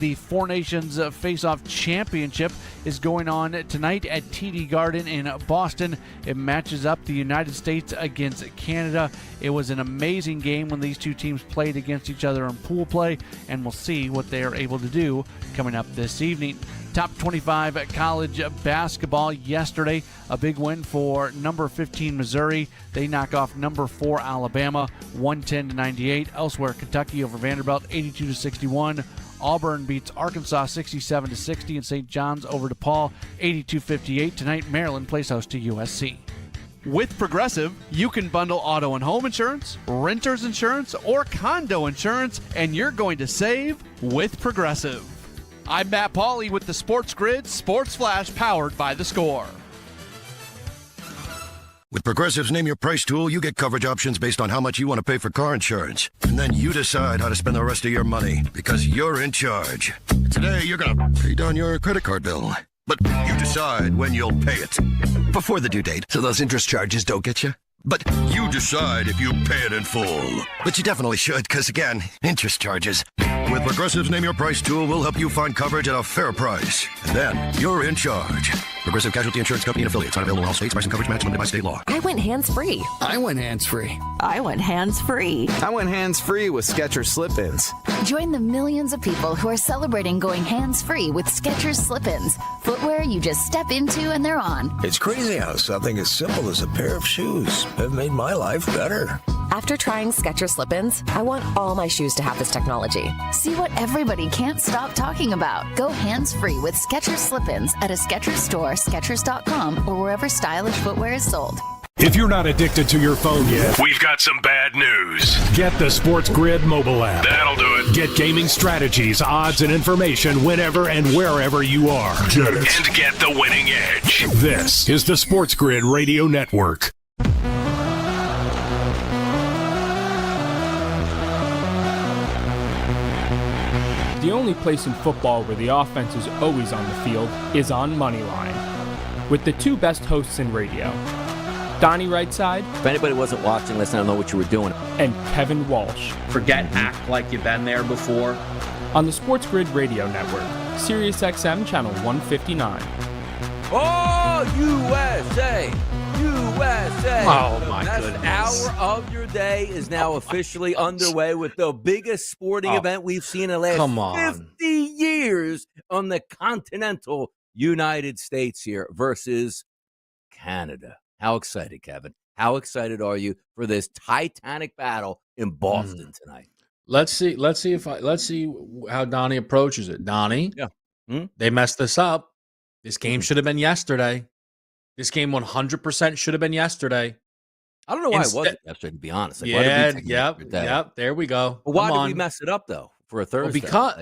The Four Nations Face-Off Championship is going on tonight at TD Garden in Boston. It matches up the United States against Canada. It was an amazing game when these two teams played against each other in pool play, and we'll see what they are able to do coming up this evening. Top 25 college basketball yesterday. A big win for number 15 Missouri. They knock off number 4 Alabama 110-98. Elsewhere, Kentucky over Vanderbilt 82-61. Auburn beats Arkansas 67-60, and St. John's over DePaul 82-58. Tonight, Maryland plays host to USC. With Progressive, you can bundle auto and home insurance, renter's insurance, or condo insurance, and you're going to save with Progressive. I'm Matt Pauley with the SportsGrid Sports Flash powered by The Score. With Progressive's Name Your Price tool, you get coverage options based on how much you want to pay for car insurance. And then you decide how to spend the rest of your money, because you're in charge. Today, you're going to pay down your credit card bill. But you decide when you'll pay it. Before the due date, so those interest charges don't get you. But you decide if you pay it in full. But you definitely should, because again, interest charges. With Progressive's Name Your Price tool, we'll help you find coverage at a fair price. And then you're in charge. Progressive Casualty Insurance Company and affiliates. Not available in all states. Price and coverage match limited by state law. I went hands-free. I went hands-free. I went hands-free. I went hands-free with Skechers Slip-ins. Join the millions of people who are celebrating going hands-free with Skechers Slip-ins. Footwear you just step into and they're on. It's crazy how something as simple as a pair of shoes have made my life better. After trying Skechers Slip-ins, I want all my shoes to have this technology. See what everybody can't stop talking about. Go hands-free with Skechers Slip-ins at a Skechers store, Skechers.com, or wherever stylish footwear is sold. If you're not addicted to your phone yet, we've got some bad news. Get the SportsGrid mobile app. That'll do it. Get gaming strategies, odds, and information whenever and wherever you are. Get it. And get the winning edge. This is the SportsGrid Radio Network. The only place in football where the offense is always on the field is on Moneyline. With the two best hosts in radio, Donnie Rightside. If anybody wasn't watching last night, I don't know what you were doing. And Kevin Walsh. Forget act like you've been there before. On the SportsGrid Radio Network, SiriusXM Channel 159. Oh, USA! USA! Oh, my goodness. goodness. Hour of your day is now officially underway with the biggest sporting event we've seen in the last 50 years on the continental United States here versus Canada. How excited, Kevin? How excited are you for this titanic battle in Boston tonight? Let's see how Donnie approaches it. Donnie, They messed this up. This game should have been yesterday. This game 100% should have been yesterday. I don't know why it wasn't yesterday, to be honest. Like, yep. There we go. But why did we mess it up though for a Thursday? Well,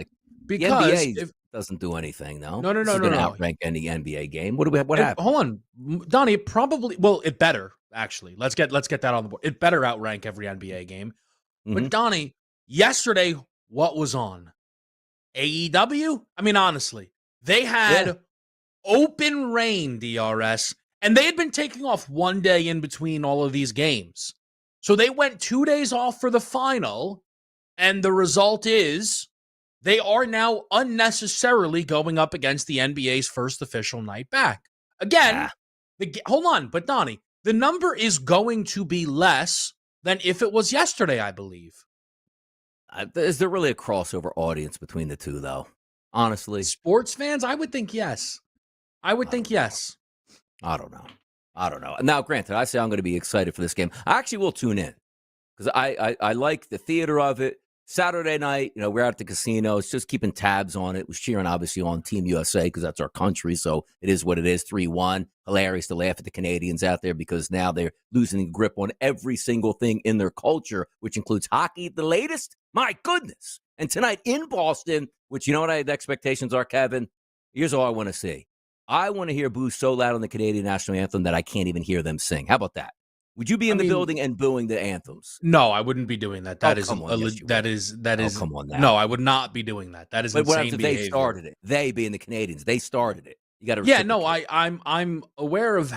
because the NBA doesn't do anything, though. No. Outrank any NBA game. What happened? Hold on, Donnie. It better actually. Let's get that on the board. It better outrank every NBA game. But Donnie, yesterday, what was on? AEW? I mean, honestly, they had open reign, DRS, and they had been taking off one day in between all of these games. So they went 2 days off for the final, and the result is they are now unnecessarily going up against the NBA's first official night back. Again, hold on, but Donnie, the number is going to be less than if it was yesterday, I believe. Is there really a crossover audience between the two, though? Honestly. Sports fans, I would think yes. I don't know. Now, granted, I say I'm going to be excited for this game. I actually will tune in because I like the theater of it. Saturday night, we're out at the casino. It's just keeping tabs on it. Was cheering, obviously, on Team USA because that's our country. So it is what it is, 3-1. Hilarious to laugh at the Canadians out there because now they're losing grip on every single thing in their culture, which includes hockey. The latest, my goodness. And tonight in Boston, which you know what the expectations are, Kevin? Here's all I want to see. I want to hear boos so loud on the Canadian national anthem that I can't even hear them sing. How about that? Would you be in the building and booing the anthems? No, I wouldn't be doing that. That is come on now. No, I would not be doing that. That is but insane what if behavior. They started it? They being the Canadians, they started it. You got to. Yeah, no, I'm aware of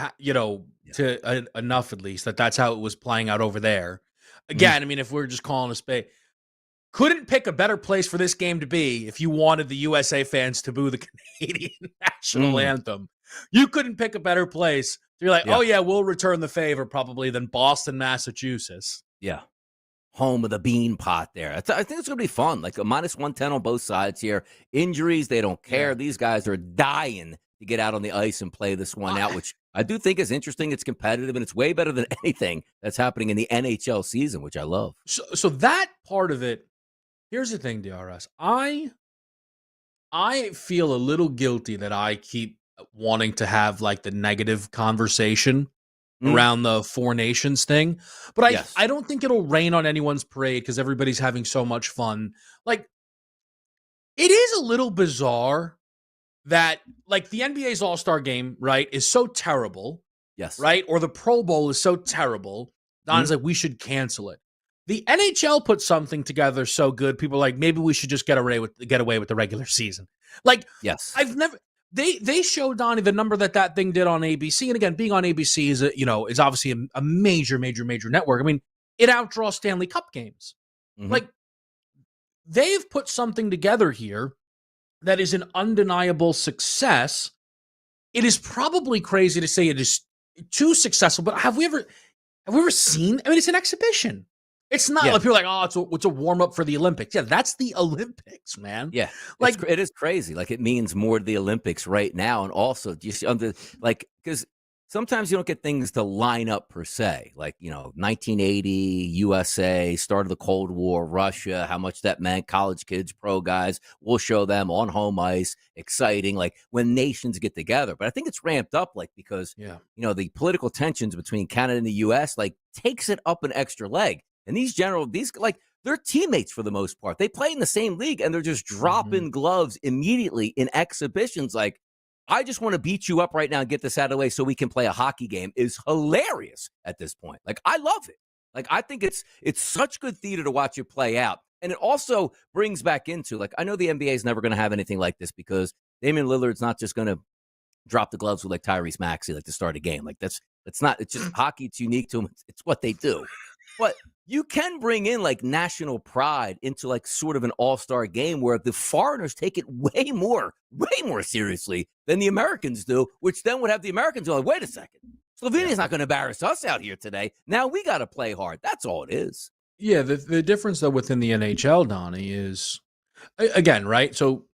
to enough at least that's how it was playing out over there. Again, I mean, if we're just calling a spade, couldn't pick a better place for this game to be if you wanted the USA fans to boo the Canadian national anthem. You couldn't pick a better place. You're like, oh, yeah, we'll return the favor probably than Boston, Massachusetts. Yeah. Home of the bean pot there. I think it's going to be fun. Like a -110 on both sides here. Injuries, they don't care. Yeah. These guys are dying to get out on the ice and play this one out, which I do think is interesting. It's competitive, and it's way better than anything that's happening in the NHL season, which I love. So that part of it, here's the thing, DRS. I feel a little guilty that I keep wanting to have like the negative conversation around the Four Nations thing. But I don't think it'll rain on anyone's parade because everybody's having so much fun. Like, it is a little bizarre that like the NBA's All-Star game, right, is so terrible. Yes. Right? Or the Pro Bowl is so terrible. Don's like, we should cancel it. The NHL put something together so good. People are like, maybe we should just get away with the regular season. Like, yes, I've never. They showed Donnie the number that thing did on ABC, and again, being on ABC is obviously a major network. I mean, it outdraws Stanley Cup games. Like, they've put something together here that is an undeniable success. It is probably crazy to say it is too successful, but have we ever seen? I mean, it's an exhibition. It's not like people are like, oh, it's a warm up for the Olympics. Yeah, that's the Olympics, man. Yeah, like it is crazy. Like it means more to the Olympics right now, and also do you see because sometimes you don't get things to line up per se. Like 1980 USA, start of the Cold War, Russia, how much that meant. College kids, pro guys, we'll show them on home ice, exciting. Like when nations get together, but I think it's ramped up because the political tensions between Canada and the U.S. like takes it up an extra leg. And these they're teammates for the most part. They play in the same league, and they're just dropping gloves immediately in exhibitions. Like, I just want to beat you up right now and get this out of the way so we can play a hockey game is hilarious at this point. Like, I love it. Like, I think it's such good theater to watch it play out. And it also brings back into, like, I know the NBA is never going to have anything like this because Damian Lillard's not just going to drop the gloves with, like, Tyrese Maxey, like, to start a game. Like, it's just hockey. It's unique to them. It's what they do. But you can bring in like national pride into like sort of an all-star game where the foreigners take it way more seriously than the Americans do, which then would have the Americans go like, wait a second, Slovenia's not going to embarrass us out here today. Now we got to play hard. That's all it is. Yeah, the difference though within the NHL, Donnie, is again, right? So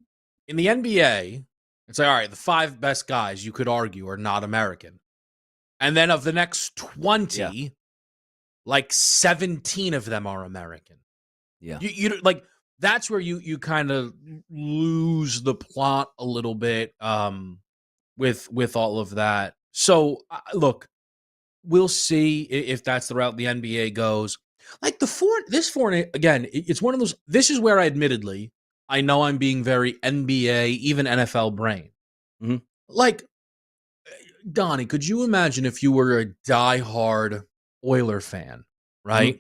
in the NBA, it's like, all right, the 5 best guys you could argue are not American. And then of the next 20, like 17 of them are American. Yeah. You like that's where you kind of lose the plot a little bit with all of that. So look, we'll see if that's the route the NBA goes. Like this foreign again, it's one of those. This is where I know I'm being very NBA, even NFL brain. Like, Donnie, could you imagine if you were a diehard Oiler fan, right?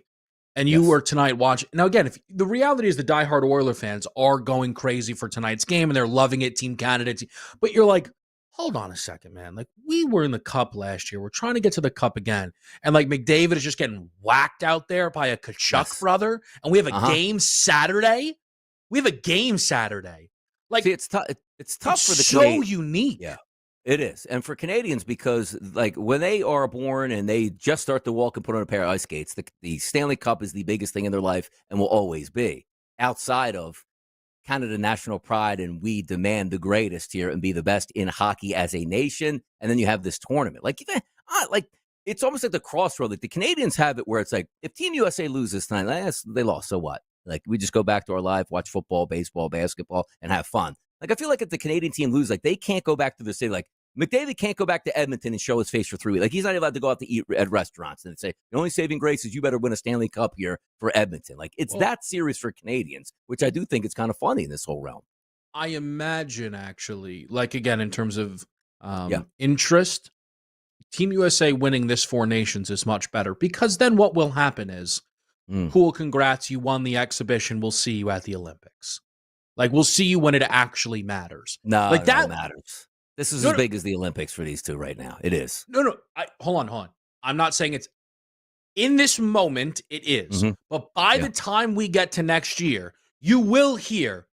And you were tonight watching. Now, again, if the reality is the diehard Oiler fans are going crazy for tonight's game and they're loving it, Team Canada. But you're like, hold on a second, man. Like, we were in the Cup last year. We're trying to get to the Cup again. And like McDavid is just getting whacked out there by a Kachuk brother. And we have a game Saturday. Like, see, it's tough. It's tough for the so unique. Yeah. It is. And for Canadians, because like when they are born and they just start to walk and put on a pair of ice skates, the Stanley Cup is the biggest thing in their life and will always be. Outside of Canada national pride, and we demand the greatest here and be the best in hockey as a nation. And then you have this tournament. Like it's almost like the crossroad. Like the Canadians have it where it's like, if Team USA loses tonight, they lost, so what? Like we just go back to our life, watch football, baseball, basketball, and have fun. Like I feel like if the Canadian team loses, like they can't go back to the city. Like McDavid can't go back to Edmonton and show his face for 3 weeks. Like he's not allowed to go out to eat at restaurants and say, the only saving grace is you better win a Stanley Cup here for Edmonton. Like it's that serious for Canadians, which I do think is kind of funny in this whole realm. I imagine actually, like again, in terms of interest, Team USA winning this Four Nations is much better because then what will happen is, cool, congrats, you won the exhibition. We'll see you at the Olympics. Like we'll see you when it actually matters. No, like that matters. This is as big as the Olympics for these two right now. It is. No. Hold on. I'm not saying it's In this moment, it is. But by the time we get to next year, you will hear.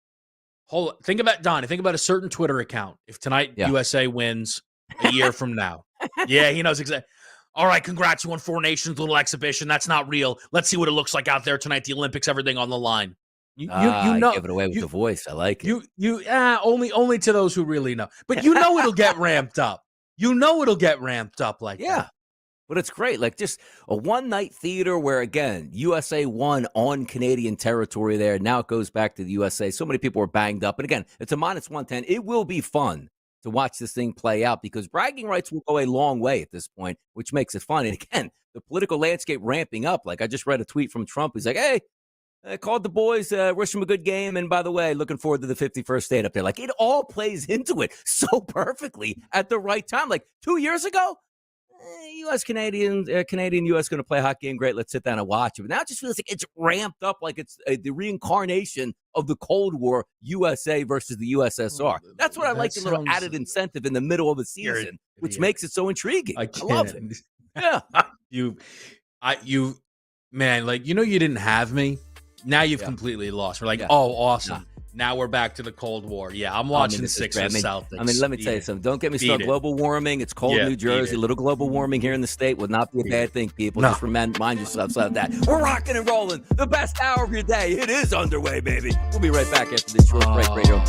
Think about Donnie. Think about a certain Twitter account. If tonight USA wins a year from now, he knows exactly. All right, congrats! You won 4 Nations, little exhibition. That's not real. Let's see what it looks like out there tonight. The Olympics, everything on the line. You know, give it away with the voice. I like it. Only to those who really know. But it'll get ramped up. It'll get ramped up like that. But it's great. Like just a one-night theater where, again, USA won on Canadian territory there. Now it goes back to the USA. So many people were banged up. And again, it's a -110. It will be fun to watch this thing play out because bragging rights will go a long way at this point, which makes it fun. And again, the political landscape ramping up. Like I just read a tweet from Trump. He's like, hey, I called the boys, wish them a good game. And by the way, looking forward to the 51st state up there. Like it all plays into it so perfectly at the right time. Like 2 years ago, Canadian-U.S. going to play a hockey game. Great, let's sit down and watch it. But now it just feels like it's ramped up like it's the reincarnation of the Cold War, USA versus the USSR. That's what I like, the little added incentive in the middle of the season, which makes it so intriguing. I love it. Yeah. Man, like, you didn't have me. Now you've completely lost. We're like, oh, awesome. Now we're back to the Cold War. Yeah, I'm watching Sixers Celtics. Let me tell you something. Don't get me started. Global warming. It's cold in New Jersey. A little global warming here in the state would not be a bad thing, people. No. Just remind yourselves of that. We're rocking and rolling. The best hour of your day. It is underway, baby. We'll be right back after this short break, radio.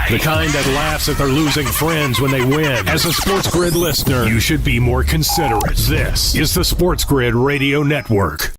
The kind that laughs at their losing friends when they win. As a SportsGrid listener, you should be more considerate. This is the SportsGrid Radio Network.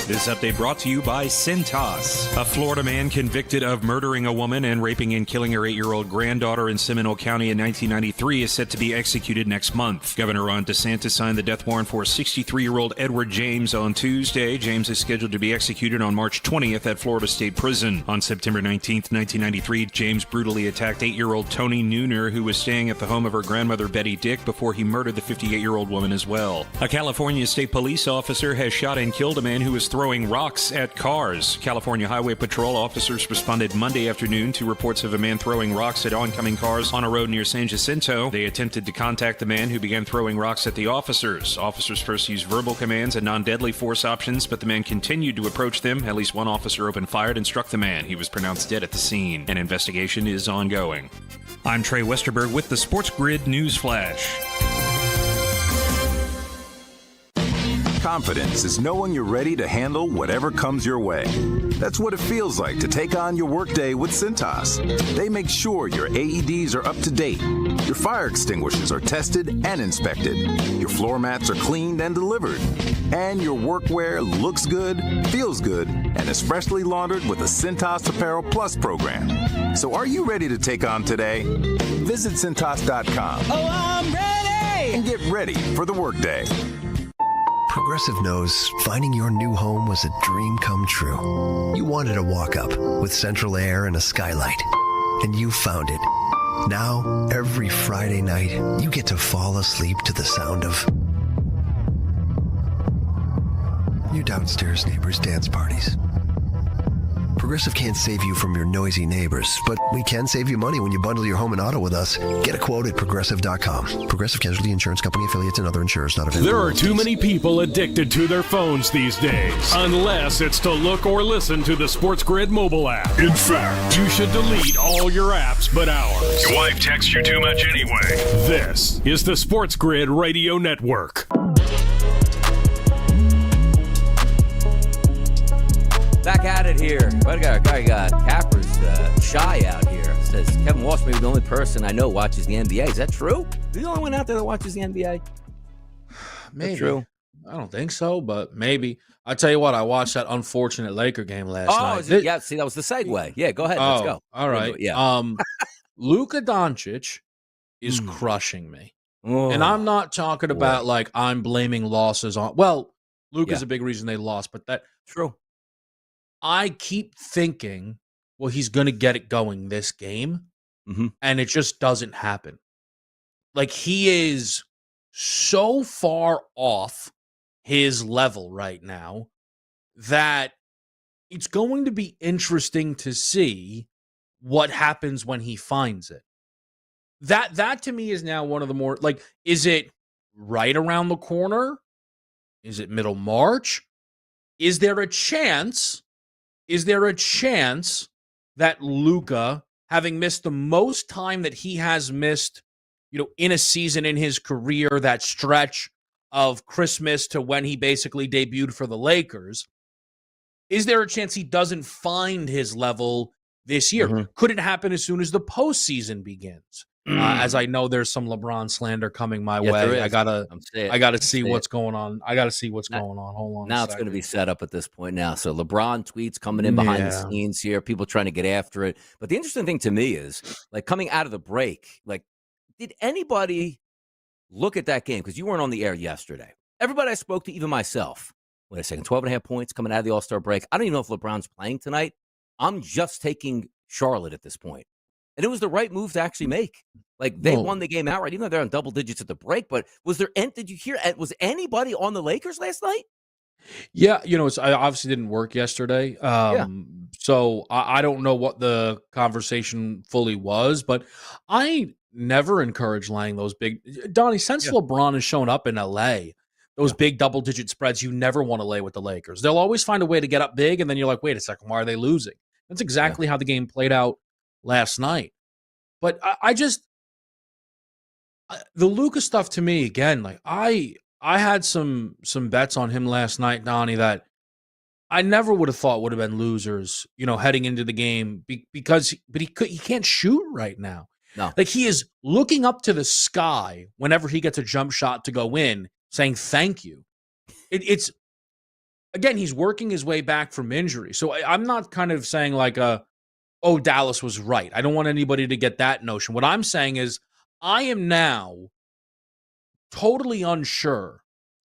This update brought to you by Cintas. A Florida man convicted of murdering a woman and raping and killing her 8-year-old granddaughter in Seminole County in 1993 is set to be executed next month. Governor Ron DeSantis signed the death warrant for 63-year-old Edward James on Tuesday. James is scheduled to be executed on March 20th at Florida State Prison. On September 19th, 1993, James brutally attacked 8-year-old Toni Nooner, who was staying at the home of her grandmother Betty Dick, before he murdered the 58-year-old woman as well. A California state police officer has shot and killed a man who was throwing rocks at cars. California Highway Patrol officers responded Monday afternoon to reports of a man throwing rocks at oncoming cars on a road near San Jacinto. They attempted to contact the man who began throwing rocks at the officers. Officers first used verbal commands and non-deadly force options, but the man continued to approach them. At least one officer opened fire and struck the man. He was pronounced dead at the scene. An investigation is ongoing. I'm Trey Westerberg with the SportsGrid News Flash. Confidence is knowing you're ready to handle whatever comes your way. That's what it feels like to take on your workday with Cintas. They make sure your AEDs are up to date, your fire extinguishers are tested and inspected, your floor mats are cleaned and delivered, and your workwear looks good, feels good, and is freshly laundered with the Cintas Apparel Plus program. So are you ready to take on today? Visit Cintas.com. Oh, I'm ready! And get ready for the workday. Progressive knows finding your new home was a dream come true. You wanted a walk-up with central air and a skylight, and you found it. Now, every Friday night, you get to fall asleep to the sound of your downstairs neighbors' dance parties. Progressive can't save you from your noisy neighbors, but we can save you money when you bundle your home and auto with us. Get a quote at Progressive.com. Progressive Casualty Insurance Company, affiliates, and other insurers not available. There are too many people addicted to their phones these days, unless it's to look or listen to the SportsGrid mobile app. In fact, you should delete all your apps but ours. Your wife texts you too much anyway. This is the SportsGrid Radio Network. Back at it here. What a guy got Capper's shy out here. Says Kevin Walsh may be the only person I know watches the NBA. Is that true? Is he the only one out there that watches the NBA? Maybe. True? I don't think so, but maybe. I tell you what, I watched that unfortunate Laker game last night. Yeah, see, that was the segue. Yeah, go ahead. Let's go. All right. Yeah. Luka Doncic is crushing me. And I'm not talking about like I'm blaming losses on. Well, Luka's a big reason they lost, but that true. I keep thinking, well, he's going to get it going this game, and it just doesn't happen. Like, he is so far off his level right now that it's going to be interesting to see what happens when he finds it. That to me is now one of the more, like, is it right around the corner? Is it middle March? Is there a chance that Luka, having missed the most time that he has missed, in a season in his career, that stretch of Christmas to when he basically debuted for the Lakers, is there a chance he doesn't find his level this year? Could it happen as soon as the postseason begins? As I know there's some LeBron slander coming my way. I gotta see what's going on. I gotta see what's going on. Hold on. Now it's going to be set up at this point now. So LeBron tweets coming in behind the scenes here. People trying to get after it. But the interesting thing to me is, like, coming out of the break, like, did anybody look at that game? Because you weren't on the air yesterday. Everybody I spoke to, even myself, wait a second, 12.5 points coming out of the All-Star break. I don't even know if LeBron's playing tonight. I'm just taking Charlotte at this point. And it was the right move to actually make. Like, they won the game outright, even though they're on double digits at the break. But did you hear, was anybody on the Lakers last night? Yeah, I obviously didn't work yesterday. So I don't know what the conversation fully was, but I never encourage laying those big. Donnie, since LeBron has shown up in LA, those big double-digit spreads, you never want to lay with the Lakers. They'll always find a way to get up big, and then you're like, wait a second, why are they losing? That's exactly how the game played out last night. But the Luka stuff, to me, again, like, I had some bets on him last night, Donnie, that I never would have thought would have been losers, heading into the game because he can't shoot right now. No. Like, he is looking up to the sky whenever he gets a jump shot to go in, saying thank you. It's again, he's working his way back from injury. So I'm not kind of saying like, Dallas was right. I don't want anybody to get that notion. What I'm saying is, I am now totally unsure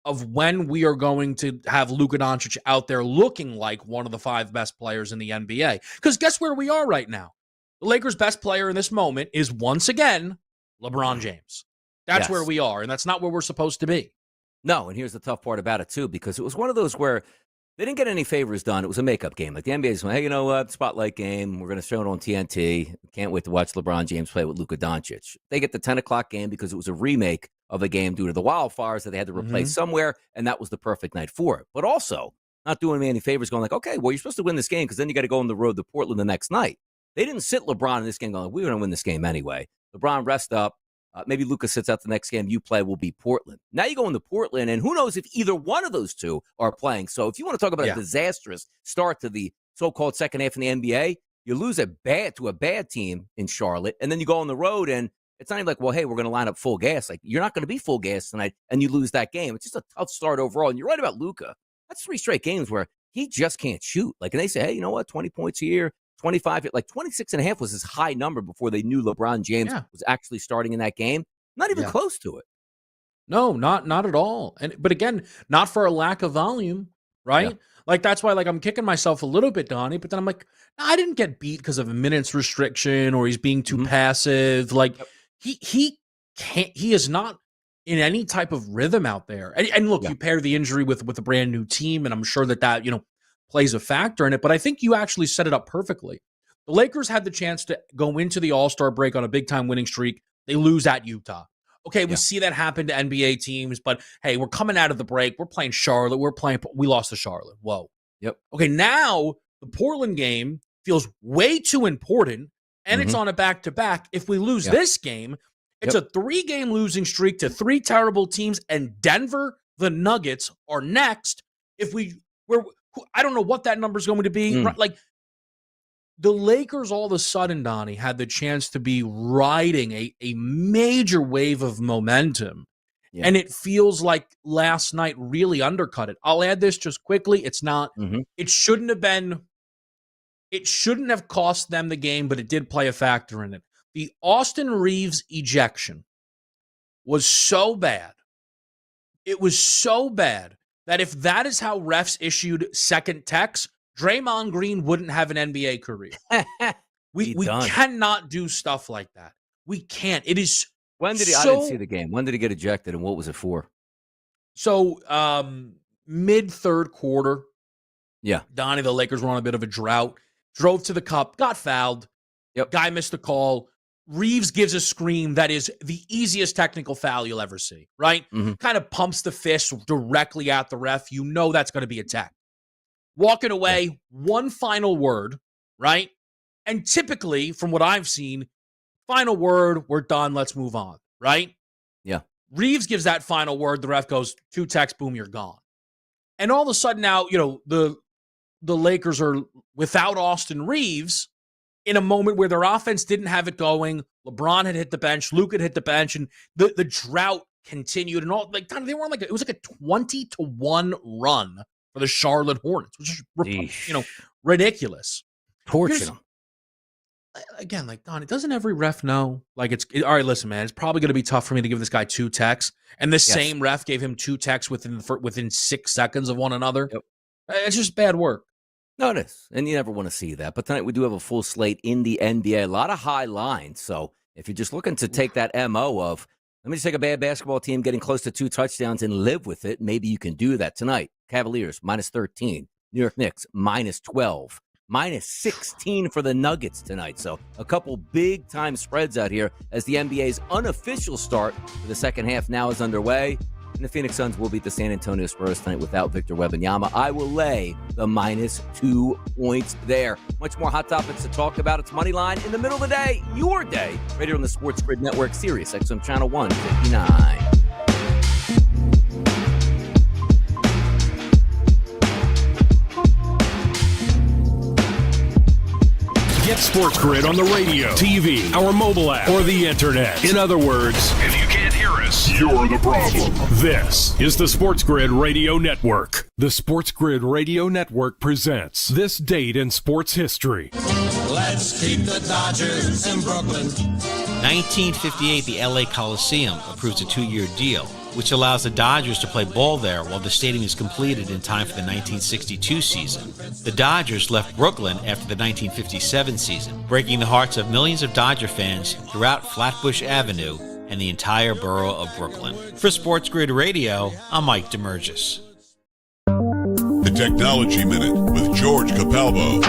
of when we are going to have Luka Doncic out there looking like one of the 5 best players in the NBA. Because guess where we are right now? The Lakers' best player in this moment is, once again, LeBron James. That's where we are, and that's not where we're supposed to be. No, and here's the tough part about it, too, because it was one of those where they didn't get any favors done. It was a makeup game. Like, the NBA's going, hey, you know what? Spotlight game. We're going to show it on TNT. Can't wait to watch LeBron James play with Luka Doncic. They get the 10 o'clock game because it was a remake of a game due to the wildfires that they had to replace somewhere, and that was the perfect night for it. But also, not doing me any favors, going like, okay, well, you're supposed to win this game because then you got to go on the road to Portland the next night. They didn't sit LeBron in this game going, we're going to win this game anyway. LeBron rest up. Maybe Luka sits out the next game you play will be Portland. Now you go into Portland, and who knows if either one of those two are playing. So if you want to talk about a disastrous start to the so-called second half in the NBA, you lose to a bad team in Charlotte, and then you go on the road, and it's not even like, well, hey, we're going to line up full gas. Like, you're not going to be full gas tonight, and you lose that game. It's just a tough start overall. And you're right about Luka. That's 3 straight games where he just can't shoot. Like, and they say, hey, you know what, 20 points here. 25, like 26.5 was his high number before they knew LeBron James was actually starting in that game. Not even close to it. No, not at all. But again, not for a lack of volume, right? Like, that's why, like, I'm kicking myself a little bit, Donnie, but then I'm like, no, I didn't get beat because of a minutes restriction or he's being too passive. Like, he can't, he is not in any type of rhythm out there. And look, you pair the injury with a brand new team, and I'm sure that plays a factor in it, but I think you actually set it up perfectly. The Lakers had the chance to go into the All-Star break on a big-time winning streak. They lose at Utah. Okay, we see that happen to NBA teams, but hey, we're coming out of the break. We're playing Charlotte. We lost to Charlotte. Whoa. Yep. Okay, now the Portland game feels way too important, and it's on a back-to-back. If we lose this game, it's a 3-game losing streak to 3 terrible teams, and Denver, the Nuggets, are next. I don't know what that number is going to be. Like, the Lakers all of a sudden, Donnie, had the chance to be riding a major wave of momentum. Yeah. And it feels like last night really undercut it. I'll add this just quickly. It's not, it shouldn't have cost them the game, but it did play a factor in it. The Austin Reeves ejection was so bad. It was so bad that if that is how refs issued second techs, Draymond Green wouldn't have an NBA career. We cannot do stuff like that. We can't. It is. When did he? I didn't see the game. When did he get ejected, and what was it for? So mid third quarter, Yeah. Donnie, the Lakers were on a bit of a drought. Drove to the cup, got fouled. Yep. Guy missed the call. Reeves gives a scream that is the easiest technical foul you'll ever see, right? Kind of pumps the fist directly at the ref. You know that's going to be a tech. Walking away, one final word, right? And typically, from what I've seen, final word, we're done, let's move on, right? Yeah. Reeves gives that final word. The ref goes, 2 techs, boom, you're gone. And all of a sudden now, the Lakers are without Austin Reeves in a moment where their offense didn't have it going. LeBron had hit the bench, Luke had hit the bench, and the drought continued. And all they were on it was like a 20-1 run for the Charlotte Hornets, which is ridiculous. Torching them. Again, Don, doesn't every ref know? All right, listen, man, it's probably going to be tough for me to give this guy 2 techs. And this same ref gave him 2 techs within 6 seconds of one another. Yep. It's just bad work. No, it is. And you never want to see that. But tonight we do have a full slate in the NBA. A lot of high lines. So if you're just looking to take that MO of, let me just take a bad basketball team getting close to 2 touchdowns and live with it, maybe you can do that tonight. Cavaliers, -13. New York Knicks, -12. -16 for the Nuggets tonight. So a couple big-time spreads out here as the NBA's unofficial start for the second half now is underway. And the Phoenix Suns will beat the San Antonio Spurs tonight without Victor Wembanyama. I will lay the -2 points there. Much more hot topics to talk about. It's Moneyline in the middle of the day, your day, right here on the Sports Grid Network, Sirius XM Channel 159. Get SportsGrid on the radio, TV, our mobile app, or the internet. In other words, if you can't hear us, you're the problem. This is the SportsGrid Radio Network. The SportsGrid Radio Network presents This Date in Sports History. Let's keep the Dodgers in Brooklyn. 1958, the LA Coliseum approves a 2-year deal, which allows the Dodgers to play ball there while the stadium is completed in time for the 1962 season. The Dodgers left Brooklyn after the 1957 season, breaking the hearts of millions of Dodger fans throughout Flatbush Avenue and the entire borough of Brooklyn. For SportsGrid Radio, I'm Mike DeMurgis. The Technology Minute with George Capalbo.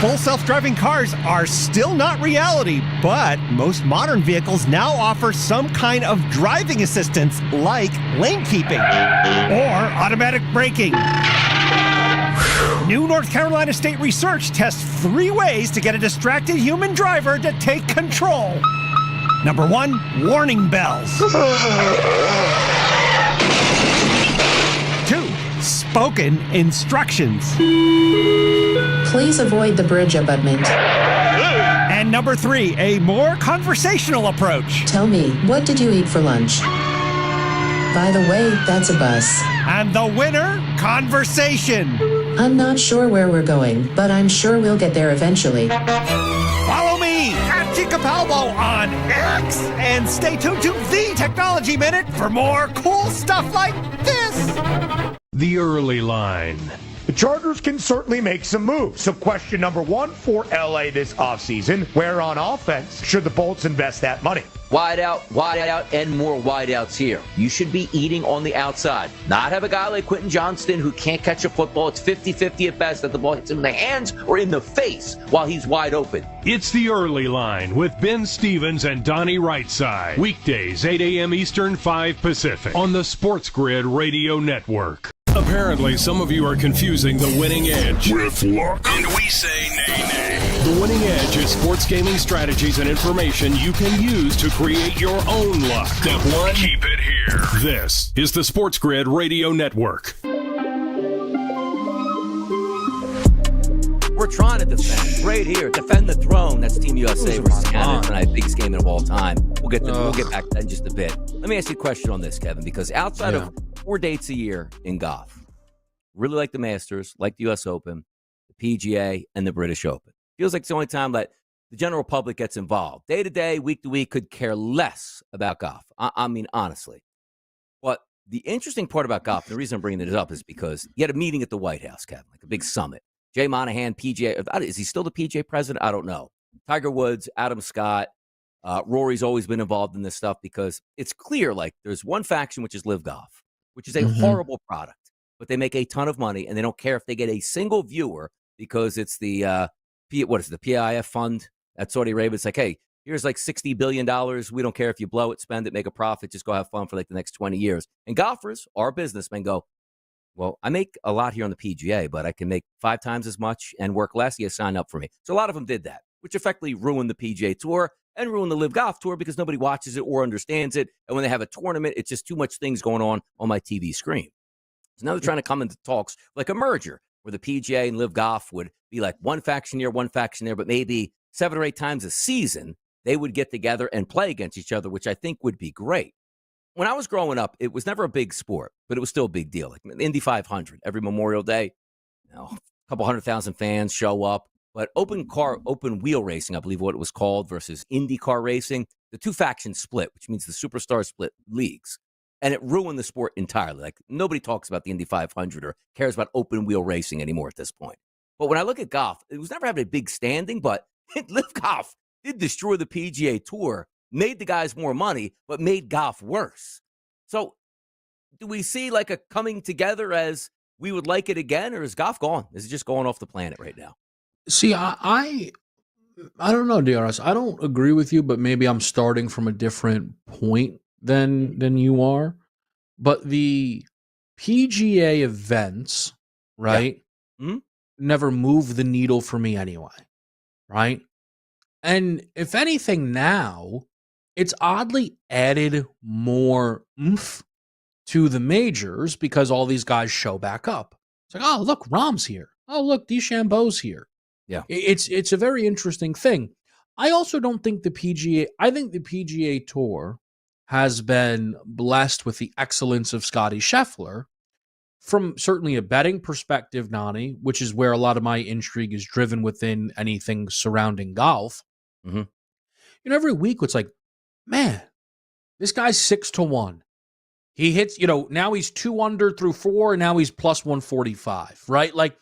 Full self-driving cars are still not reality, but most modern vehicles now offer some kind of driving assistance like lane keeping or automatic braking. New North Carolina State research tests 3 ways to get a distracted human driver to take control. Number 1, warning bells. 2, spoken instructions. Please avoid the bridge abutment. And number 3, a more conversational approach. Tell me, what did you eat for lunch? By the way, that's a bus. And the winner, conversation. I'm not sure where we're going, but I'm sure we'll get there eventually. Follow me at Capalbo on X and stay tuned to The Technology Minute for more cool stuff like this. The early line. The Chargers can certainly make some moves. So question number 1 for LA this offseason, where on offense should the Bolts invest that money? Wide out, and more wide outs here. You should be eating on the outside. Not have a guy like Quentin Johnston who can't catch a football. It's 50-50 at best that the ball hits him in the hands or in the face while he's wide open. It's the early line with Ben Stevens and Donnie Rightside. Weekdays, 8 a.m. Eastern, 5 Pacific on the SportsGrid Radio Network. Apparently, some of you are confusing the winning edge with luck. And we say nay, nay. The winning edge is sports gaming strategies and information you can use to create your own luck. Step 1, keep it here. This is the SportsGrid Radio Network. We're trying to defend right here. Defend the throne. That's Team USA versus Canada tonight. Biggest game of all time. We'll get back to that in just a bit. Let me ask you a question on this, Kevin, because outside of 4 dates a year in golf, really like the Masters, like the U.S. Open, the PGA, and the British Open. Feels like it's the only time that the general public gets involved. Day to day, week to week, could care less about golf. I mean, honestly. But the interesting part about golf, the reason I'm bringing this up is because you had a meeting at the White House, Kevin, like a big summit. Jay Monahan, PGA, is he still the PGA president? I don't know. Tiger Woods, Adam Scott, Rory's always been involved in this stuff because it's clear, like, there's one faction, which is Live Golf, which is a horrible product. but they make a ton of money, and they don't care if they get a single viewer because it's the PIF fund at Saudi Arabia. It's like, hey, here's like $60 billion. We don't care if you blow it, spend it, make a profit. Just go have fun for like the next 20 years. And golfers or businessmen go, well, I make a lot here on the PGA, but I can make 5 times as much and work less. You sign up for me. So a lot of them did that, which effectively ruined the PGA Tour and ruined the Live Golf Tour because nobody watches it or understands it. And when they have a tournament, it's just too much things going on my TV screen. So now they're trying to come into talks like a merger where the PGA and Live Golf would be like one faction here, but maybe 7 or 8 times a season, they would get together and play against each other, which I think would be great. When I was growing up, it was never a big sport, but it was still a big deal. Like the Indy 500, every Memorial Day, a couple 100,000 fans show up. But open wheel racing, I believe what it was called, versus IndyCar racing, the 2 factions split, which means the superstars split leagues. And it ruined the sport entirely. Like nobody talks about the Indy 500 or cares about open wheel racing anymore at this point. But when I look at golf, it was never having a big standing, but Live Golf did destroy the PGA Tour, made the guys more money, but made golf worse. So do we see like a coming together as we would like it again, or is golf gone? Is it just going off the planet right now? See, I don't know, DRS. I don't agree with you, but maybe I'm starting from a different point than you are. But the PGA events, right, never move the needle for me anyway, right? And if anything now, it's oddly added more oomph to the majors because all these guys show back up. It's like, oh, look, Rahm's here. Oh, look, DeChambeau's here. Yeah. It's a very interesting thing. I also don't think I think the PGA Tour has been blessed with the excellence of Scottie Scheffler from certainly a betting perspective, Nani, which is where a lot of my intrigue is driven within anything surrounding golf. Mm-hmm. You know, every week it's like, man, this guy's 6-1. He hits, now he's 2 under through 4, and now he's plus 145, right? Like,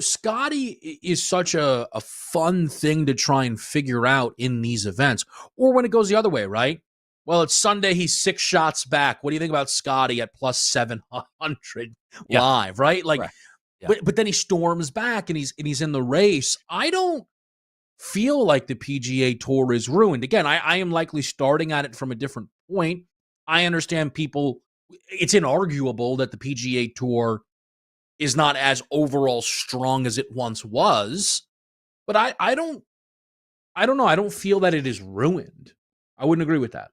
Scottie is such a fun thing to try and figure out in these events. Or when it goes the other way, right? Well, it's Sunday, he's 6 shots back. What do you think about Scottie at plus 700 live, right? Like, but then he storms back and he's in the race. I don't feel like the PGA Tour is ruined. Again, I am likely starting at it from a different point. I understand it's inarguable that the PGA Tour is not as overall strong as it once was, but I don't know. I don't feel that it is ruined. I wouldn't agree with that.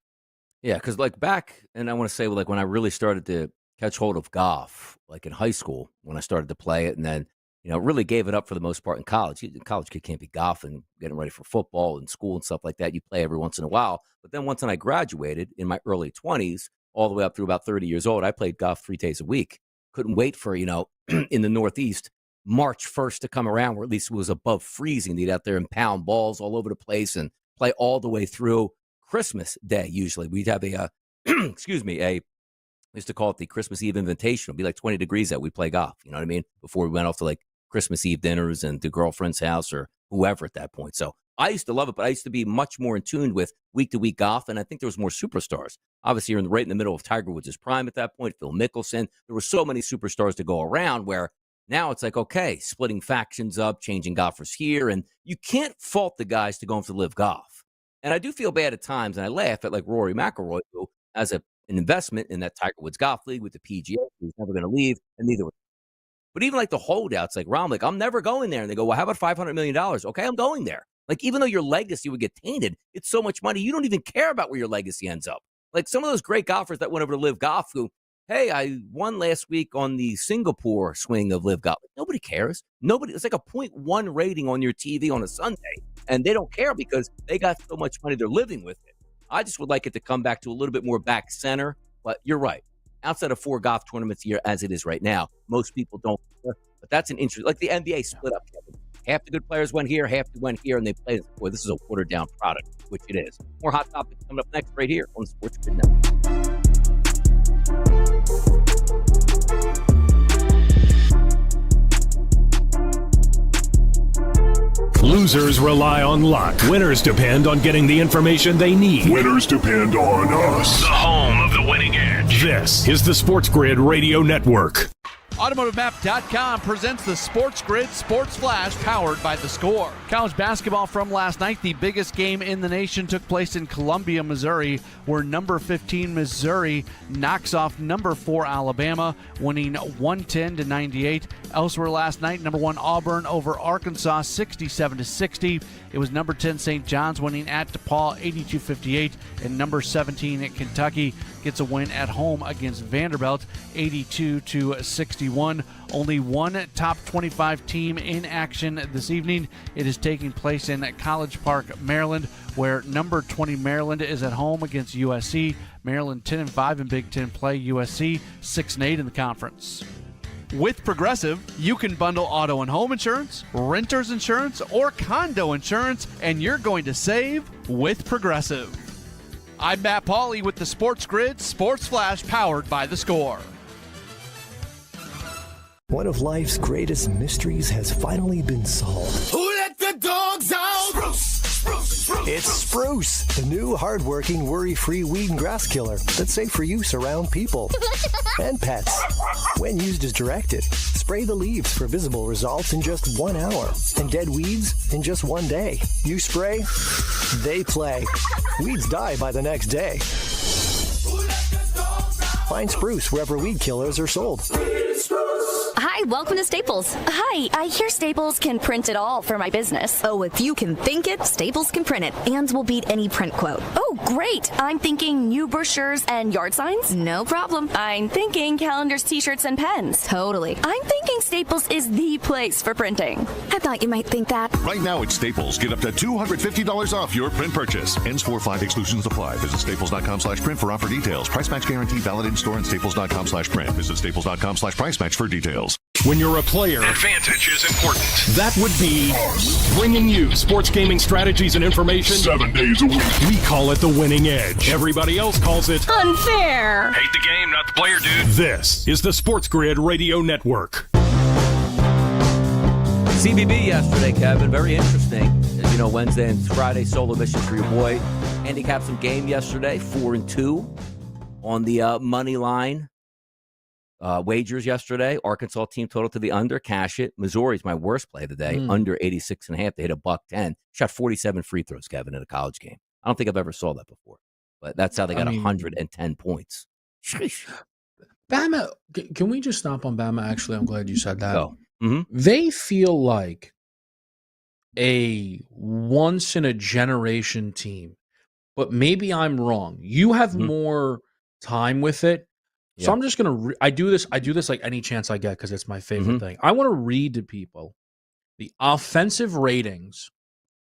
Yeah, because like back, and I want to say like when I really started to catch hold of golf, like in high school, when I started to play it, and then really gave it up for the most part in college. College kid can't be golfing, getting ready for football and school and stuff like that. You play every once in a while, but then once I graduated in my early 20s, all the way up through about 30 years old, I played golf 3 days a week. Couldn't wait for in the Northeast March 1st to come around, where at least it was above freezing. They'd out there and pound balls all over the place and play all the way through Christmas Day. Usually we'd have a we used to call it the Christmas Eve Invitational. It'd be like 20 degrees that we play golf. You know what I mean? Before we went off to like Christmas Eve dinners and the girlfriend's house or whoever at that point. So I used to love it, but I used to be much more in tune with week-to-week golf, and I think there was more superstars. Obviously, you're right in the middle of Tiger Woods' prime at that point, Phil Mickelson. There were so many superstars to go around where now it's like, okay, splitting factions up, changing golfers here, and you can't fault the guys to go into Live Golf. And I do feel bad at times, and I laugh at like Rory McIlroy, who has an investment in that Tiger Woods Golf League with the PGA. He's never going to leave, and neither was. But even like the holdouts, like Rahm, like, I'm never going there. And they go, well, how about $500 million? Okay, I'm going there. Like, even though your legacy would get tainted, it's so much money, you don't even care about where your legacy ends up. Like some of those great golfers that went over to Live Golf who, hey, I won last week on the Singapore swing of Live Golf. Nobody cares. Nobody. It's like a 0.1 rating on your TV on a Sunday, and they don't care because they got so much money, they're living with it. I just would like it to come back to a little bit more back center, but you're right. Outside of 4 golf tournaments a year, as it is right now, most people don't care. But that's an interesting, like the NBA split up, Kevin. Half the good players went here, half went here, and they played. Boy, this is a watered-down product, which it is. More hot topics coming up next right here on the SportsGrid Network. Losers rely on luck. Winners depend on getting the information they need. Winners depend on us. The home of the winning edge. This is the SportsGrid Radio Network. AutomotiveMap.com presents the SportsGrid Sports Flash powered by The Score. College basketball from last night. The biggest game in the nation took place in Columbia, Missouri, where number 15 Missouri knocks off number 4 Alabama, winning 110-98. Elsewhere last night, number 1 Auburn over Arkansas, 67-60. It was number 10 St. John's winning at DePaul, 82-58, and number 17 at Kentucky gets a win at home against Vanderbilt, 82-61. Only one top 25 team in action this evening. It is taking place in College Park, Maryland, where number 20 Maryland is at home against USC. Maryland 10-5 in Big Ten play. USC 6-8 in the conference. With Progressive, you can bundle auto and home insurance, renter's insurance, or condo insurance, and you're going to save with Progressive. I'm Matt Pauley with the SportsGrid Sports Flash powered by The Score. One of life's greatest mysteries has finally been solved. Who let the dogs out? Spruce. It's Spruce, the new hard-working, worry-free weed and grass killer that's safe for use around people and pets. When used as directed, spray the leaves for visible results in just 1 hour and dead weeds in just 1 day. You spray, they play. Weeds die by the next day. Find Spruce wherever weed killers are sold. Hi, welcome to Staples. Hi, I hear Staples can print it all for my business. Oh, if you can think it, Staples can print it, and will beat any print quote. Oh, great. I'm thinking new brochures and yard signs? No problem. I'm thinking calendars, t-shirts, and pens. Totally. I'm thinking Staples is the place for printing. I thought you might think that. Right now at Staples, get up to $250 off your print purchase. Ends 4/5 exclusions apply. Visit staples.com/print for offer details. Price match guarantee valid in store and staples.com/print. Visit staples.com/price match for details. When you're a player, advantage is important. that would be bringing you sports gaming strategies and information 7 days a week. We call it the winning edge. Everybody else calls it unfair. Hate the game, not the player, dude. This is the SportsGrid Radio Network. CBB yesterday, Kevin. Very interesting. As you know, Wednesday and Friday, solo missions for your boy. Handicapped some game yesterday, 4-2 on the Moneyline. Wagers yesterday. Arkansas team total to the under. Cash it. Missouri's my worst play of the day. Under 86.5. They hit a $110. Shot 47 free throws, Kevin, in a college game. I don't think I've ever saw that before. But that's how they got 110 points. Sheesh. Bama, can we just stop on Bama? Actually, I'm glad you said that. Go. Mm-hmm. They feel like a once-in-a-generation team. But maybe I'm wrong. You have more time with it. So I'm just going to I do this like any chance I get because it's my favorite thing. I want to read to people the offensive ratings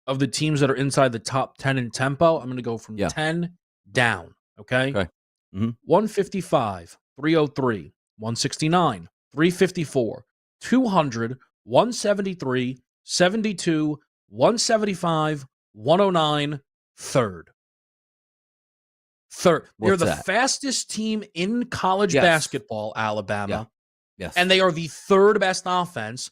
of the teams that are inside the top 10 in tempo. I'm going to go from 10 down, okay? 155, 303, 169, 354, 200, 173, 72, 175, 109, third. They're the fastest team in college basketball, Alabama. Yes. And they are the third best offense.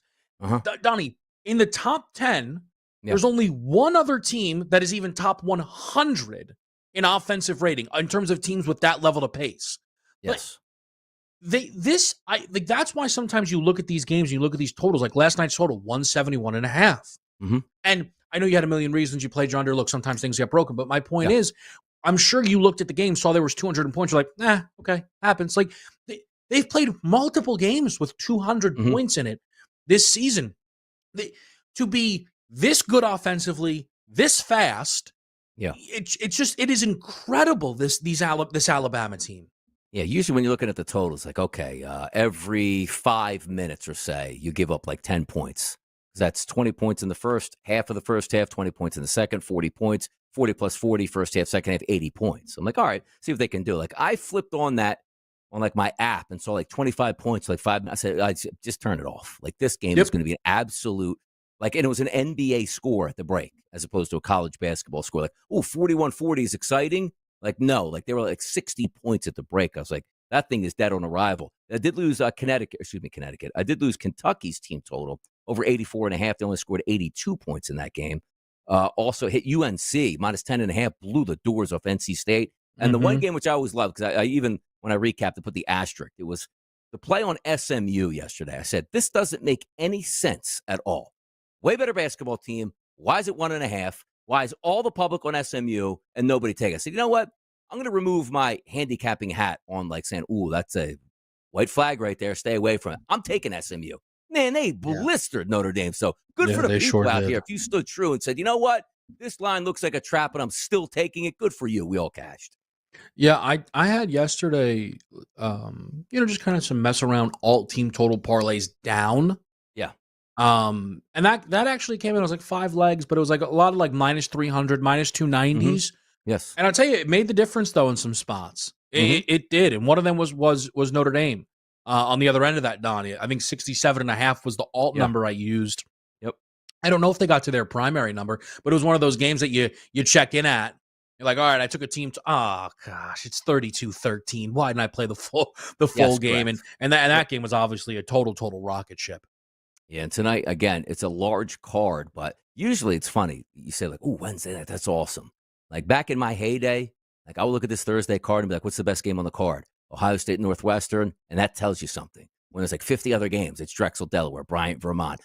Donnie, in the top 10, there's only one other team that is even top 100 in offensive rating in terms of teams with that level of pace. Yes. That's why sometimes you look at these games and you look at these totals, like last night's total, 171.5. And I know you had a million reasons you played your under. Look, sometimes things get broken. But my point is, I'm sure you looked at the game, saw there was 200 points. You're like, okay, happens. Like they've played multiple games with 200 points in it this season. To be this good offensively, this fast, it is incredible. This Alabama team. Yeah, usually when you're looking at the totals, like every 5 minutes or say, you give up like 10 points. That's 20 points in the first half of the first half, 20 points in the second, 40 points. 40 plus 40, first half, second half, 80 points. I'm like, all right, see if they can do it. Like, I flipped on that on like my app and saw like 25 points, like 5 minutes. I said, just turn it off. Like, this game is going to be an absolute, and it was an NBA score at the break as opposed to a college basketball score. Like, 41-40 is exciting. Like, no, like they were like 60 points at the break. I was like, that thing is dead on arrival. I did lose Connecticut. I did lose Kentucky's team total over 84.5. They only scored 82 points in that game. Also hit UNC minus 10.5, blew the doors off NC State. And the one game which I always love, because I even when I recapped, I put the asterisk. It was The play on SMU yesterday, I said, this doesn't make any sense at all. Way better basketball team. Why is it 1.5? Why is all the public on SMU and nobody take it? I said, you know what? I'm going to remove my handicapping hat on, like saying, ooh, that's a white flag right there. Stay away from it. I'm taking SMU. Man, they blistered Notre Dame. So good for the people out here. If you stood true and said, you know what? This line looks like a trap, and I'm still taking it. Good for you. We all cashed. Yeah, I had yesterday, just kind of some mess around alt team total parlays down. Yeah. And that actually came in. It was like 5 legs, but it was like a lot of like minus 300, minus 290s. Yes. And I'll tell you, it made the difference though in some spots. It did, and one of them was Notre Dame. On the other end of that, Donnie, I think 67.5 was the alt number I used. Yep. I don't know if they got to their primary number, but it was one of those games that you check in at. You're like, all right, I took a team to, oh gosh, it's 32-13. Why didn't I play the full game? Correct. And that game was obviously a total rocket ship. Yeah, and tonight, again, it's a large card, but usually it's funny. You say, like, oh, Wednesday night, that's awesome. Like, back in my heyday, like, I would look at this Thursday card and be like, what's the best game on the card? Ohio State, Northwestern, and that tells you something. When there's like 50 other games, it's Drexel, Delaware, Bryant, Vermont,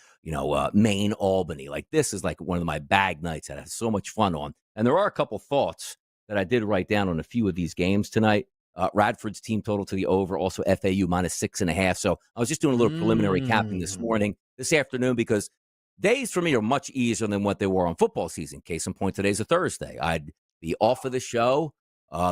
Maine, Albany. Like, this is like one of my bag nights that I had so much fun on. And there are a couple thoughts that I did write down on a few of these games tonight. Radford's team total to the over, also FAU minus 6.5. So I was just doing a little preliminary capping this afternoon, because days for me are much easier than what they were on football season. Case in point, today's a Thursday. I'd be off of the show,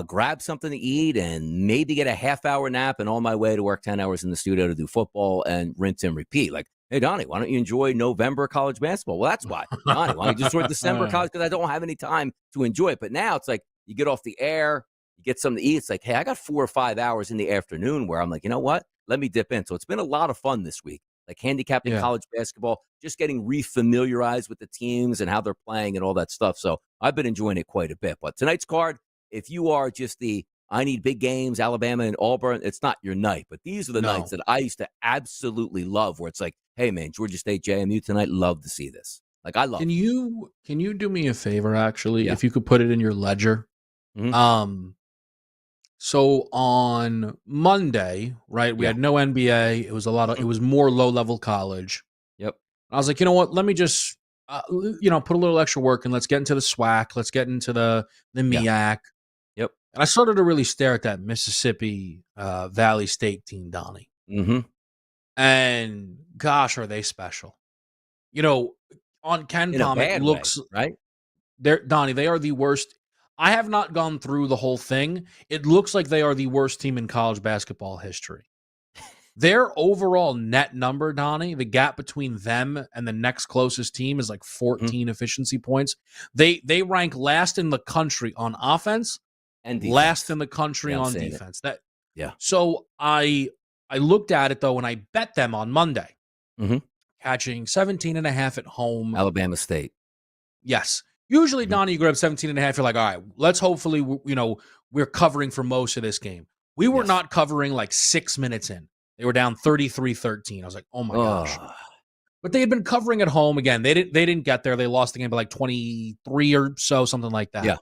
grab something to eat, and maybe get a half-hour nap, and on my way to work 10 hours in the studio to do football and rinse and repeat. Like, hey, Donnie, why don't you enjoy November college basketball? Well, that's why. Donnie, why don't you just enjoy December college? Because I don't have any time to enjoy it. But now it's like you get off the air, you get something to eat. It's like, hey, I got 4 or 5 hours in the afternoon where I'm like, you know what? Let me dip in. So it's been a lot of fun this week, like handicapping college basketball, just getting refamiliarized with the teams and how they're playing and all that stuff. So I've been enjoying it quite a bit. But tonight's card, if you are just I need big games, Alabama and Auburn, it's not your night. But these are the nights that I used to absolutely love, where it's like, hey, man, Georgia State, JMU tonight, love to see this. Like, I love it. Can you do me a favor, actually, if you could put it in your ledger? So on Monday, right, we had no NBA. It was it was more low-level college. Yep. I was like, you know what? Let me just, put a little extra work, and let's get into the SWAC. Let's get into the MEAC. Yep. And I started to really stare at that Mississippi Valley State team, Donnie. And gosh, are they special? On KenPom, it looks right. Donnie, they are the worst. I have not gone through the whole thing. It looks like they are the worst team in college basketball history. Their overall net number, Donnie, the gap between them and the next closest team is like 14 efficiency points. They rank last in the country on offense and last in the country on defense. Yeah. So I looked at it though, and I bet them on Monday, catching 17.5 at home. Alabama State. Yes. Usually, Donnie, you grab 17.5. You're like, all right, let's hopefully, we're covering for most of this game. We were not covering like 6 minutes in. They were down 33-13. I was like, oh my gosh. But they had been covering at home again. They didn't get there. They lost the game by like 23 or so, something like that. Yeah.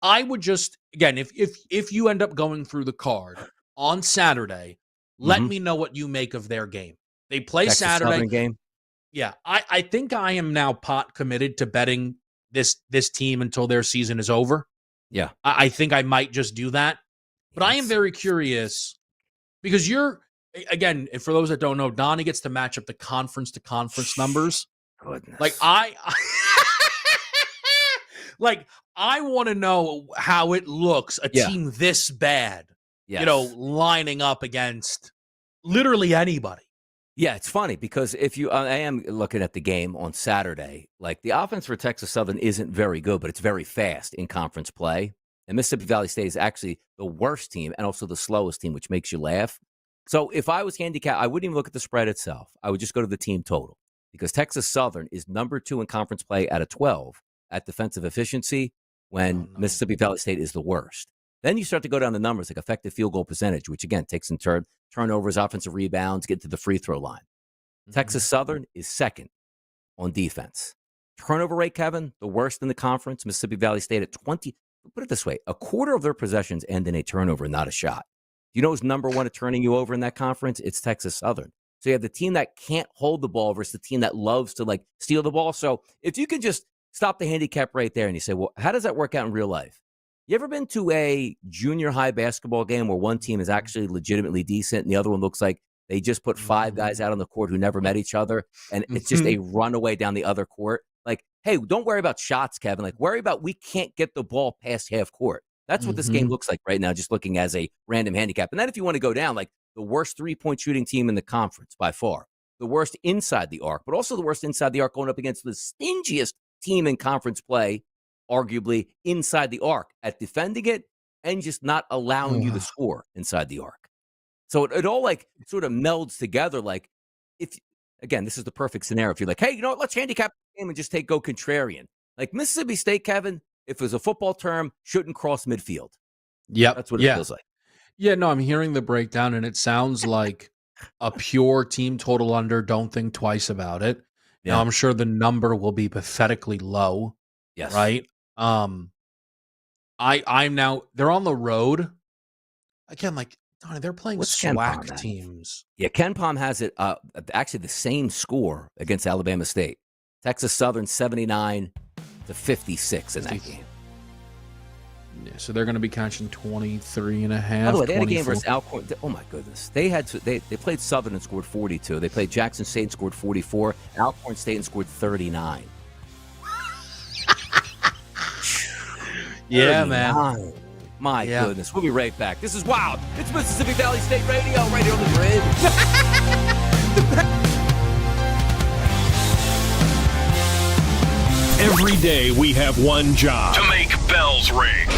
I would just, again, if you end up going through the card on Saturday, let me know what you make of their game. They play Texas Saturday. Southern game. Yeah. I think I am now pot committed to betting this team until their season is over. Yeah. I think I might just do that. But I am very curious, because again, for those that don't know, Donnie gets to match up the conference to conference numbers. Goodness. Like I want to know how it looks, a team this bad, lining up against literally anybody. Yeah, it's funny because I am looking at the game on Saturday, like the offense for Texas Southern isn't very good, but it's very fast in conference play. And Mississippi Valley State is actually the worst team and also the slowest team, which makes you laugh. So if I was handicapped, I wouldn't even look at the spread itself. I would just go to the team total, because Texas Southern is number 2 in conference play out of 12 at defensive efficiency, when Mississippi Valley State is the worst. Then you start to go down the numbers, like effective field goal percentage, which again takes in turn turnovers, offensive rebounds, get to the free throw line. Texas Southern is second on defense. Turnover rate, Kevin, the worst in the conference. Mississippi Valley State at 20. Put it this way, a quarter of their possessions end in a turnover, not a shot. You know who's number one at turning you over in that conference? It's Texas Southern. So you have the team that can't hold the ball versus the team that loves to like steal the ball. So if you can just stop the handicap right there and you say, well, how does that work out in real life? You ever been to a junior high basketball game where one team is actually legitimately decent and the other one looks like they just put 5 guys out on the court who never met each other and it's just a runaway down the other court? Like, hey, don't worry about shots, Kevin. Like, worry about we can't get the ball past half court. That's what this game looks like right now, just looking as a random handicap. And then if you want to go down, like the worst three-point shooting team in the conference by far, the worst inside the arc, but also the worst inside the arc going up against the stingiest team in conference play, arguably inside the arc at defending it and just not allowing you to score inside the arc. So it all like sort of melds together. Like again, this is the perfect scenario. If you're like, hey, you know what, let's handicap the game and just go contrarian. Like Mississippi State, Kevin, if it was a football term, shouldn't cross midfield. Yep. That's what it feels like. Yeah, no, I'm hearing the breakdown, and it sounds like a pure team total under. Don't think twice about it. Yeah. Now, I'm sure the number will be pathetically low. Yes. Right? I'm now, they're on the road. Again, like, Donnie, they're playing SWAC teams. Yeah, Ken Palm has it actually the same score against Alabama State. Texas Southern 79-56 in that game. Yeah, so they're going to be catching 23 and a half. By the way, they had a game versus Alcorn. Oh my goodness, they played Southern and scored 42. They played Jackson State and scored 44. Alcorn State and scored 39. Yeah, man. My goodness. We'll be right back. This is Wild. It's Mississippi Valley State Radio right here on the grid. Every day we have one job. To make bells ring.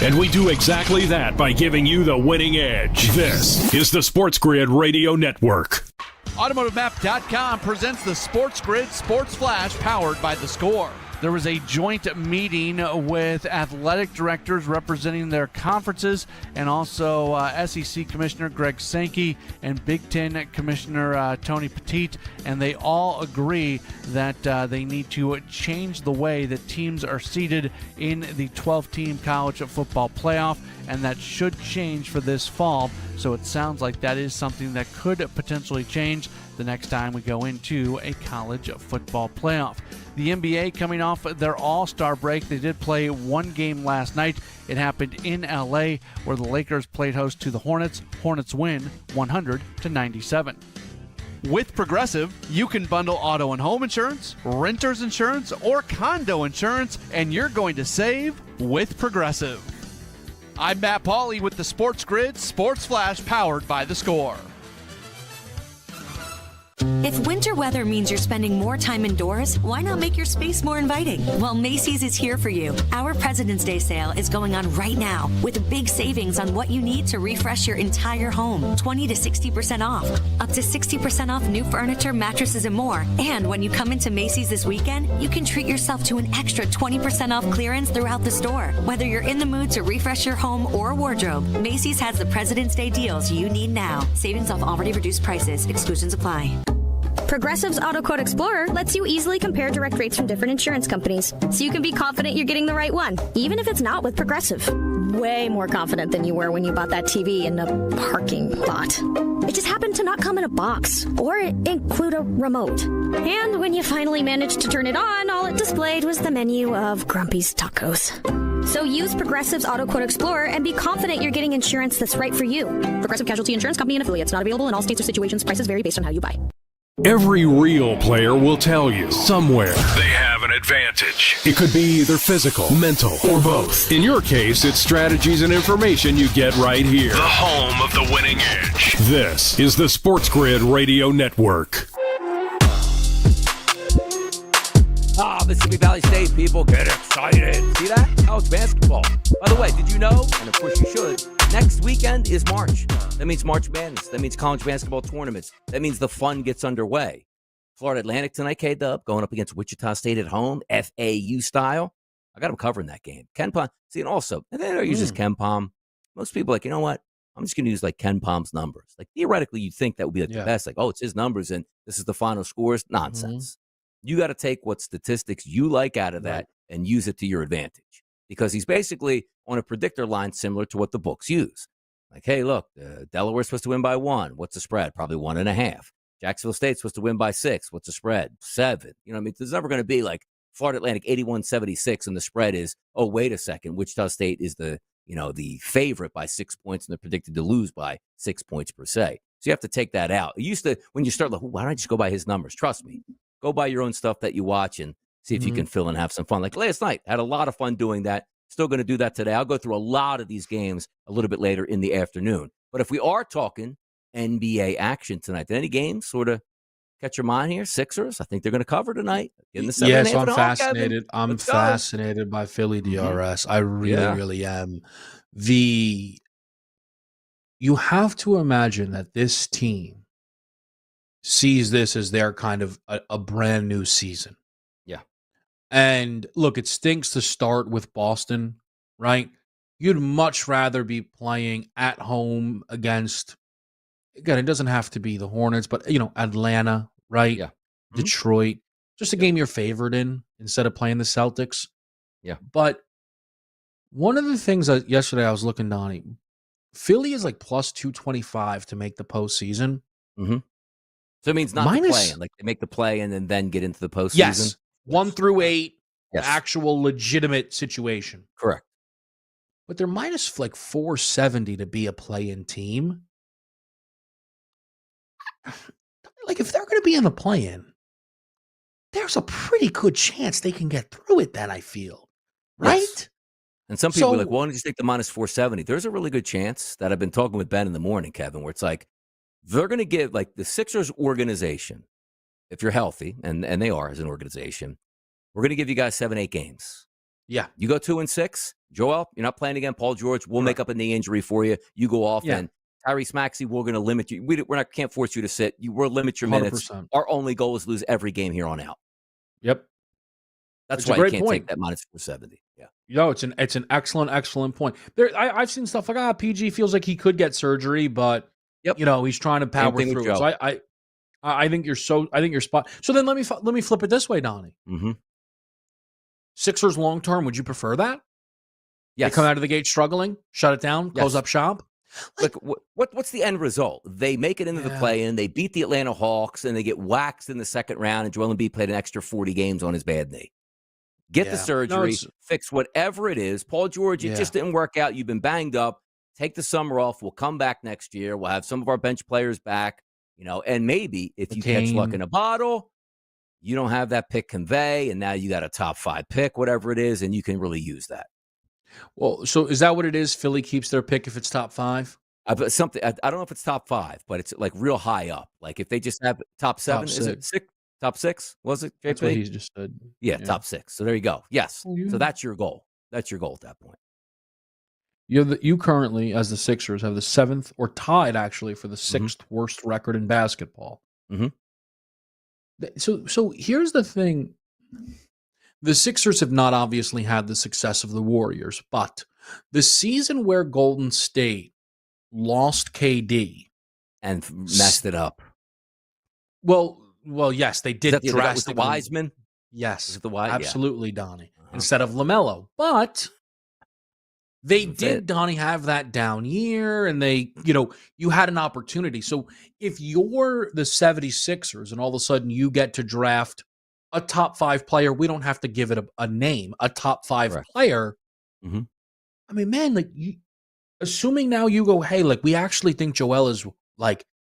And we do exactly that by giving you the winning edge. This is the SportsGrid Radio Network. AutomotiveMap.com presents the SportsGrid Sports Flash powered by The Score. There was a joint meeting with athletic directors representing their conferences and also SEC Commissioner Greg Sankey and Big Ten Commissioner Tony Petit, and they all agree that they need to change the way that teams are seeded in the 12-team college football playoff, and that should change for this fall. So it sounds like that is something that could potentially change the next time we go into a college football playoff. The NBA coming off their All-Star break. They did play one game last night. It happened in LA where the Lakers played host to the Hornets. Hornets win 100-97. With Progressive, you can bundle auto and home insurance, renter's insurance, or condo insurance, and you're going to save with Progressive. I'm Matt Pauley with the SportsGrid Sports Flash powered by The Score. If winter weather means you're spending more time indoors, why not make your space more inviting? Well, Macy's is here for you. Our President's Day sale is going on right now with big savings on what you need to refresh your entire home. 20 to 60% off. Up to 60% off new furniture, mattresses, and more. And when you come into Macy's this weekend, you can treat yourself to an extra 20% off clearance throughout the store. Whether you're in the mood to refresh your home or wardrobe, Macy's has the President's Day deals you need now. Savings off already reduced prices. Exclusions apply. Progressive's Auto Quote Explorer lets you easily compare direct rates from different insurance companies, so you can be confident you're getting the right one, even if it's not with Progressive. Way more confident than you were when you bought that TV in a parking lot. It just happened to not come in a box or include a remote. And when you finally managed to turn it on, all it displayed was the menu of Grumpy's Tacos. So use Progressive's Auto Quote Explorer and be confident you're getting insurance that's right for you. Progressive Casualty Insurance Company and affiliates. Not available in all states or situations. Prices vary based on how you buy. Every real player will tell you somewhere They have an advantage. it could be either physical, mental, or both. In your case, it's strategies and information you get right here. The home of the winning edge. This is the SportsGrid Radio Network. Mississippi Valley State people get excited. See that? College basketball. By the way, did you know, and of course you should, next weekend is March. That means March Madness. That means college basketball tournaments. That means the fun gets underway. Florida Atlantic tonight, K-Dub, going up against Wichita State at home, FAU style. I got them covering that game. Ken Palm. See, and also, and they don't use this Ken Palm. Most people are like, you know what? I'm just going to use like Ken Palm's numbers. Like theoretically, you'd think that would be like the best. Like, oh, it's his numbers and this is the final scores. Nonsense. You got to take what statistics you like out of that and use it to your advantage because he's basically on a predictor line similar to what the books use. Like, hey, look, Delaware's supposed to win by 1. What's the spread? Probably 1.5. Jacksonville State's supposed to win by 6. What's the spread? 7. You know what I mean? There's never going to be like Florida Atlantic 81-76, and the spread is, oh, wait a second, Wichita State is the favorite by 6 points, and they're predicted to lose by 6 points per se. So you have to take that out. It used to, when you start like, why don't I just go by his numbers? Trust me. Go by your own stuff that you watch and see if you can fill and have some fun. Like last night, had a lot of fun doing that. Still going to do that today. I'll go through a lot of these games a little bit later in the afternoon. But if we are talking NBA action tonight, did any games sort of catch your mind here? Sixers, I think they're going to cover tonight. Yes, I'm fascinated. I'm fascinated by Philly DRS. I really am. You have to imagine that this team sees this as their kind of a brand new season. Yeah. And look, it stinks to start with Boston, right? You'd much rather be playing at home against, again, it doesn't have to be the Hornets, but, Atlanta, right? Yeah. Detroit, just a game you're favored in instead of playing the Celtics. Yeah. But one of the things that yesterday I was looking, Donnie, Philly is like plus 225 to make the postseason. Mm-hmm. So it means not the play-in. Like they make the play and then get into the postseason? Yes. 1 through 8, actual legitimate situation. Correct. But they're minus like 470 to be a play-in team. Like if they're going to be in the play-in, there's a pretty good chance they can get through it then, I feel. Right? Yes. And some people are like, well, why don't you just take the minus 470? There's a really good chance that I've been talking with Ben in the morning, Kevin, where it's like, they're going to give, like, the Sixers organization, if you're healthy, and they are as an organization, we're going to give you guys 7-8 games. Yeah. You go 2-6. Joel, you're not playing again. Paul George, we'll make up a knee injury for you. You go off, and Tyrese Maxey, we're going to limit you. Can't force you to sit. We'll limit your minutes. 100%. Our only goal is to lose every game here on out. Yep. That's why you can't take that minus 470. Yeah. It's an excellent point. I've seen stuff like, PG feels like he could get surgery, but he's trying to power through. So I think you're spot. So then let me flip it this way, Donnie. Mm-hmm. Sixers long term, would you prefer that? Yes. They come out of the gate struggling, shut it down, close up shop. Like what's the end result? They make it into the play-in. They beat the Atlanta Hawks, and they get waxed in the second round. And Joel Embiid played an extra 40 games on his bad knee. Get the surgery, fix whatever it is. Paul George, it just didn't work out. You've been banged up. Take the summer off. We'll come back next year. We'll have some of our bench players back, and maybe if you catch luck in a bottle, you don't have that pick convey, and now you got a top 5 pick, whatever it is, and you can really use that. Well, so is that what it is? Philly keeps their pick if it's top 5? I don't know if it's top 5, but it's like real high up. Like if they just have top 7, is it 6? Top 6, was it, JP? That's what he's just said. Yeah, top 6. So there you go. Yes. So that's your goal. That's your goal at that point. You currently, as the Sixers, have the 7th, or tied actually for the 6th worst record in basketball. Mm-hmm. So here's the thing. The Sixers have not obviously had the success of the Warriors, but the season where Golden State lost KD and messed it up. Well, yes, they did drastically. The Wiseman? Yes, the absolutely, Donnie. Instead of LaMelo. But they did, Donnie, have that down year, and they, you had an opportunity. So if you're the 76ers and all of a sudden you get to draft a top 5 player, we don't have to give it a name, a top 5 player. Mm-hmm. I mean, man, assuming now you go, hey, we actually think Joel is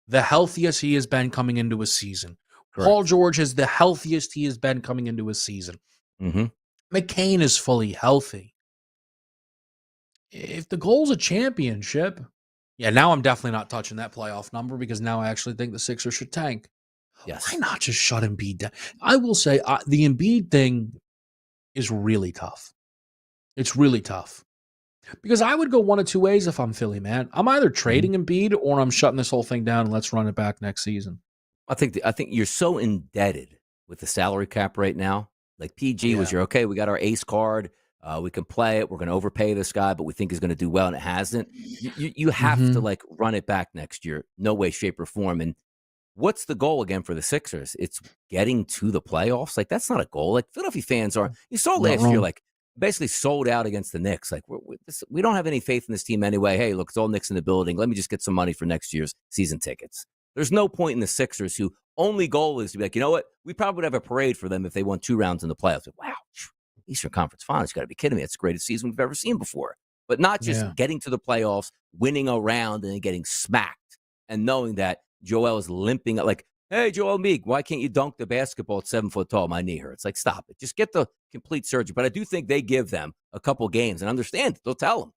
the healthiest he has been coming into a season. Correct. Paul George is the healthiest he has been coming into a season. Mm-hmm. McCain is fully healthy. If the goal's a championship, now I'm definitely not touching that playoff number because now I actually think the Sixers should tank. Yes. Why not just shut Embiid down? I will say the Embiid thing is really tough. It's really tough. Because I would go one of two ways if I'm Philly, man. I'm either trading Embiid or I'm shutting this whole thing down and let's run it back next season. I think you're so indebted with the salary cap right now. Like PG was we got our ace card. We can play it. We're going to overpay this guy, but we think he's going to do well, and it hasn't. You have to run it back next year. No way, shape, or form. And what's the goal again for the Sixers? It's getting to the playoffs. Like that's not a goal. Like Philadelphia fans are. You saw last year, basically sold out against the Knicks. Like, we don't have any faith in this team anyway. Hey, look, it's all Knicks in the building. Let me just get some money for next year's season tickets. There's no point in the Sixers, who only goal is to be like, you know what? We probably would have a parade for them if they won 2 rounds in the playoffs. Like, wow, Eastern Conference Finals. You got to be kidding me. It's the greatest season we've ever seen before. But not just getting to the playoffs, winning a round, and then getting smacked, and knowing that Joel is limping. Like, hey, Joel Meek, why can't you dunk the basketball at 7 foot tall? My knee hurts. Like, stop it. Just get the complete surgery. But I do think they give them a couple games and understand it. They'll tell them,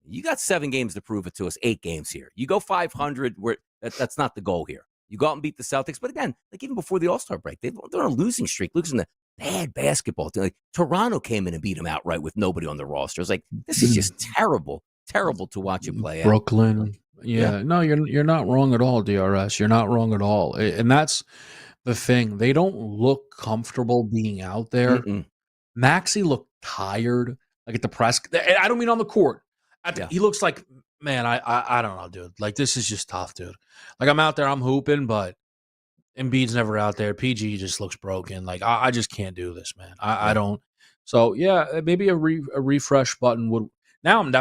you got 7 games to prove it to us, 8 games here. You go 500, that's not the goal here. You go out and beat the Celtics. But again, like even before the All-Star break, they're on a losing streak, losing the bad basketball team. Like Toronto came in and beat them outright with nobody on the roster. It's like, this is just terrible to watch it play out. Brooklyn. Yeah. No, you're not wrong at all, DRS. You're not wrong at all. And that's the thing. They don't look comfortable being out there. Maxey looked tired, like at the press. I don't mean on the court. He looks like, man, I don't know, dude. Like, this is just tough, dude. Like, I'm out there, I'm hooping, but Embiid's never out there. PG just looks broken. Like, I just can't do this, man. I don't. So, yeah, maybe a refresh button would. Now I'm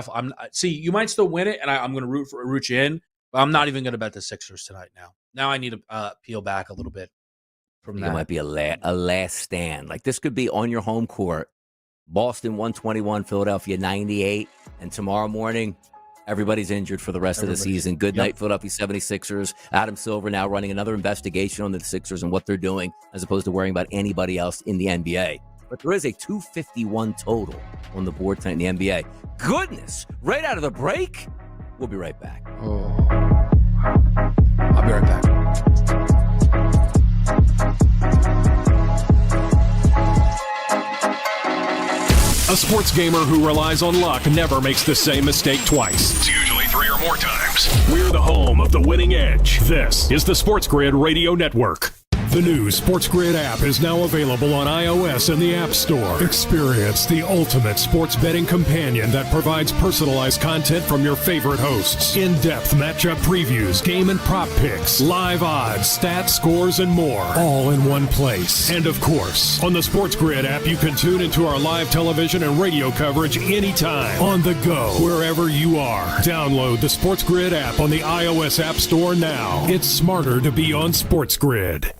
see, you might still win it, and I'm going to root you in, but I'm not even going to bet the Sixers tonight Now I need to peel back a little bit from that. It might be a last stand. Like, this could be on your home court. Boston 121, Philadelphia 98, and tomorrow morning, everybody's injured for the rest of the season. Good night, Philadelphia 76ers. Adam Silver now running another investigation on the Sixers and what they're doing, as opposed to worrying about anybody else in the NBA. But there is a 251 total on the board tonight in the NBA. Goodness, right out of the break. We'll be right back. I'll be right back. A sports gamer who relies on luck never makes the same mistake twice. It's usually 3 or more times. We're the home of the winning edge. This is the SportsGrid Radio Network. The new SportsGrid app is now available on iOS and the App Store. Experience the ultimate sports betting companion that provides personalized content from your favorite hosts. In-depth matchup previews, game and prop picks, live odds, stats, scores, and more. All in one place. And of course, on the SportsGrid app, you can tune into our live television and radio coverage anytime. On the go, wherever you are. Download the SportsGrid app on the iOS App Store now. It's smarter to be on SportsGrid.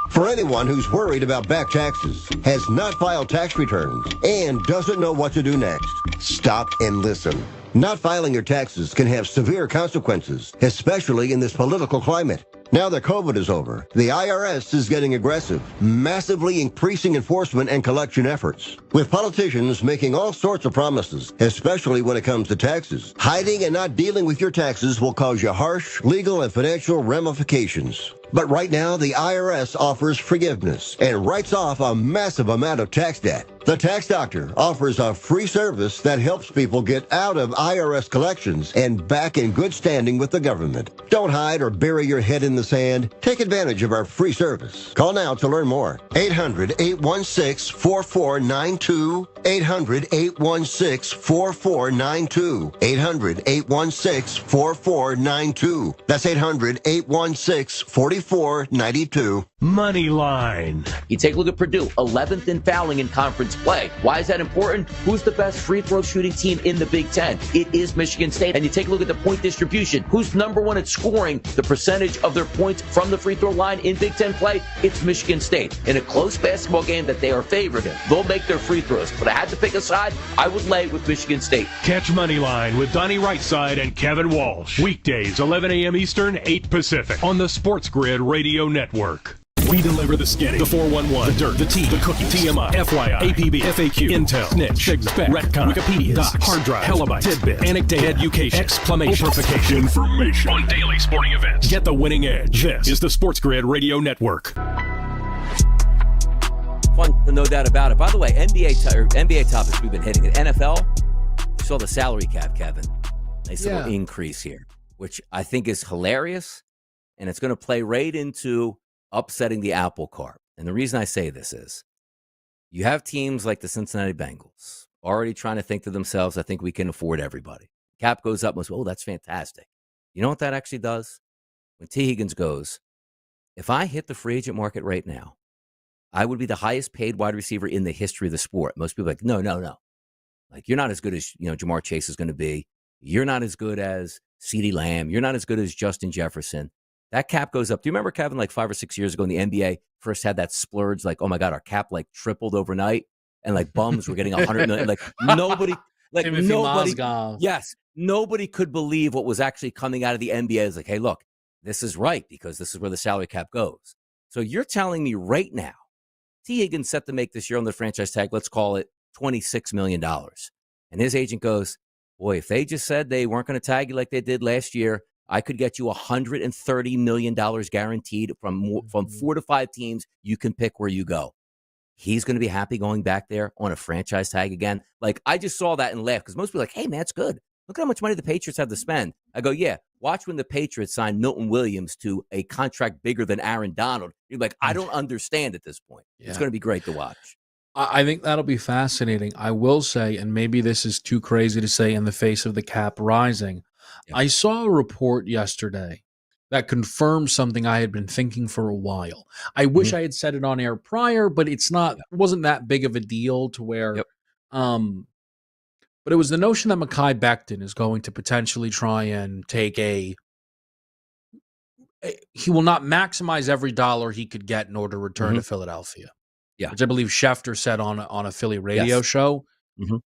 For anyone who's worried about back taxes, has not filed tax returns, and doesn't know what to do next, stop and listen. Not filing your taxes can have severe consequences, especially in this political climate. Now that COVID is over, the IRS is getting aggressive, massively increasing enforcement and collection efforts. With politicians making all sorts of promises, especially when it comes to taxes, hiding and not dealing with your taxes will cause you harsh legal and financial ramifications. But right now, the IRS offers forgiveness and writes off a massive amount of tax debt. The Tax Doctor offers a free service that helps people get out of IRS collections and back in good standing with the government. Don't hide or bury your head in the sand. Take advantage of our free service. Call now to learn more. 800-816-4492. 800-816-4492. 800-816-4492. That's 800-816-4492. Moneyline. You take a look at Purdue, 11th in fouling in conference play. Why is that important? Who's the best free throw shooting team in the Big Ten? It is Michigan State. And you take a look at the point distribution. Who's number one at scoring the percentage of their points from the free throw line in Big Ten play? It's Michigan State. In a close basketball game that they are favored in, they'll make their free throws. But I had to pick a side. I would lay with Michigan State. Catch Moneyline with Donnie Rightside and Kevin Walsh. Weekdays, 11 a.m. Eastern, 8 Pacific. On the SportsGrid Radio Network. We deliver the skinny, the 411, the dirt, the tea, the cookie, TMI, FYI, APB, FAQ, Intel, Snitch, Spec, Retcon, Wikipedia, Docs, Hard Drive, Helabyte, Tidbit, Anecdate, Education, Exclamation, Amplification, Information on daily sporting events. Get the winning edge. This is the SportsGrid Radio Network. Fun, no doubt about it. By the way, NBA topics we've been hitting. At NFL, you saw the salary cap, Kevin. Nice little increase here, which I think is hilarious, and it's going to play right into upsetting the apple cart. And the reason I say this is you have teams like the Cincinnati Bengals already trying to think to themselves, I think we can afford everybody. Cap goes up and goes, oh, that's fantastic. You know what that actually does? When T. Higgins goes, if I hit the free agent market right now, I would be the highest paid wide receiver in the history of the sport. Most people are like, no. Like, you're not as good as, Jamar Chase is going to be. You're not as good as CeeDee Lamb. You're not as good as Justin Jefferson. That cap goes up. Do you remember, Kevin, like 5 or 6 years ago in the NBA, first had that splurge, like, oh my God, our cap like tripled overnight, and like bums were getting $100 million. Like nobody, nobody could believe what was actually coming out of the NBA. It's like, hey, look, this is right because this is where the salary cap goes. So you're telling me right now, T. Higgins set to make this year on the franchise tag, let's call it $26 million. And his agent goes, boy, if they just said they weren't going to tag you like they did last year, I could get you $130 million guaranteed from 4 to 5 teams. You can pick where you go. He's going to be happy going back there on a franchise tag again. Like, I just saw that and laughed because most people are like, hey, man, it's good. Look at how much money the Patriots have to spend. I go, yeah, watch when the Patriots sign Milton Williams to a contract bigger than Aaron Donald. You're like, I don't understand at this point. Yeah. It's going to be great to watch. I think that'll be fascinating. I will say, and maybe this is too crazy to say in the face of the cap rising, I saw a report yesterday that confirmed something I had been thinking for a while. I wish I had said it on air prior, but it wasn't that big of a deal to where, but it was the notion that Mekhi Becton is going to potentially try and take he will not maximize every dollar he could get in order to return to Philadelphia. Yeah. Which I believe Schefter said on a Philly radio show,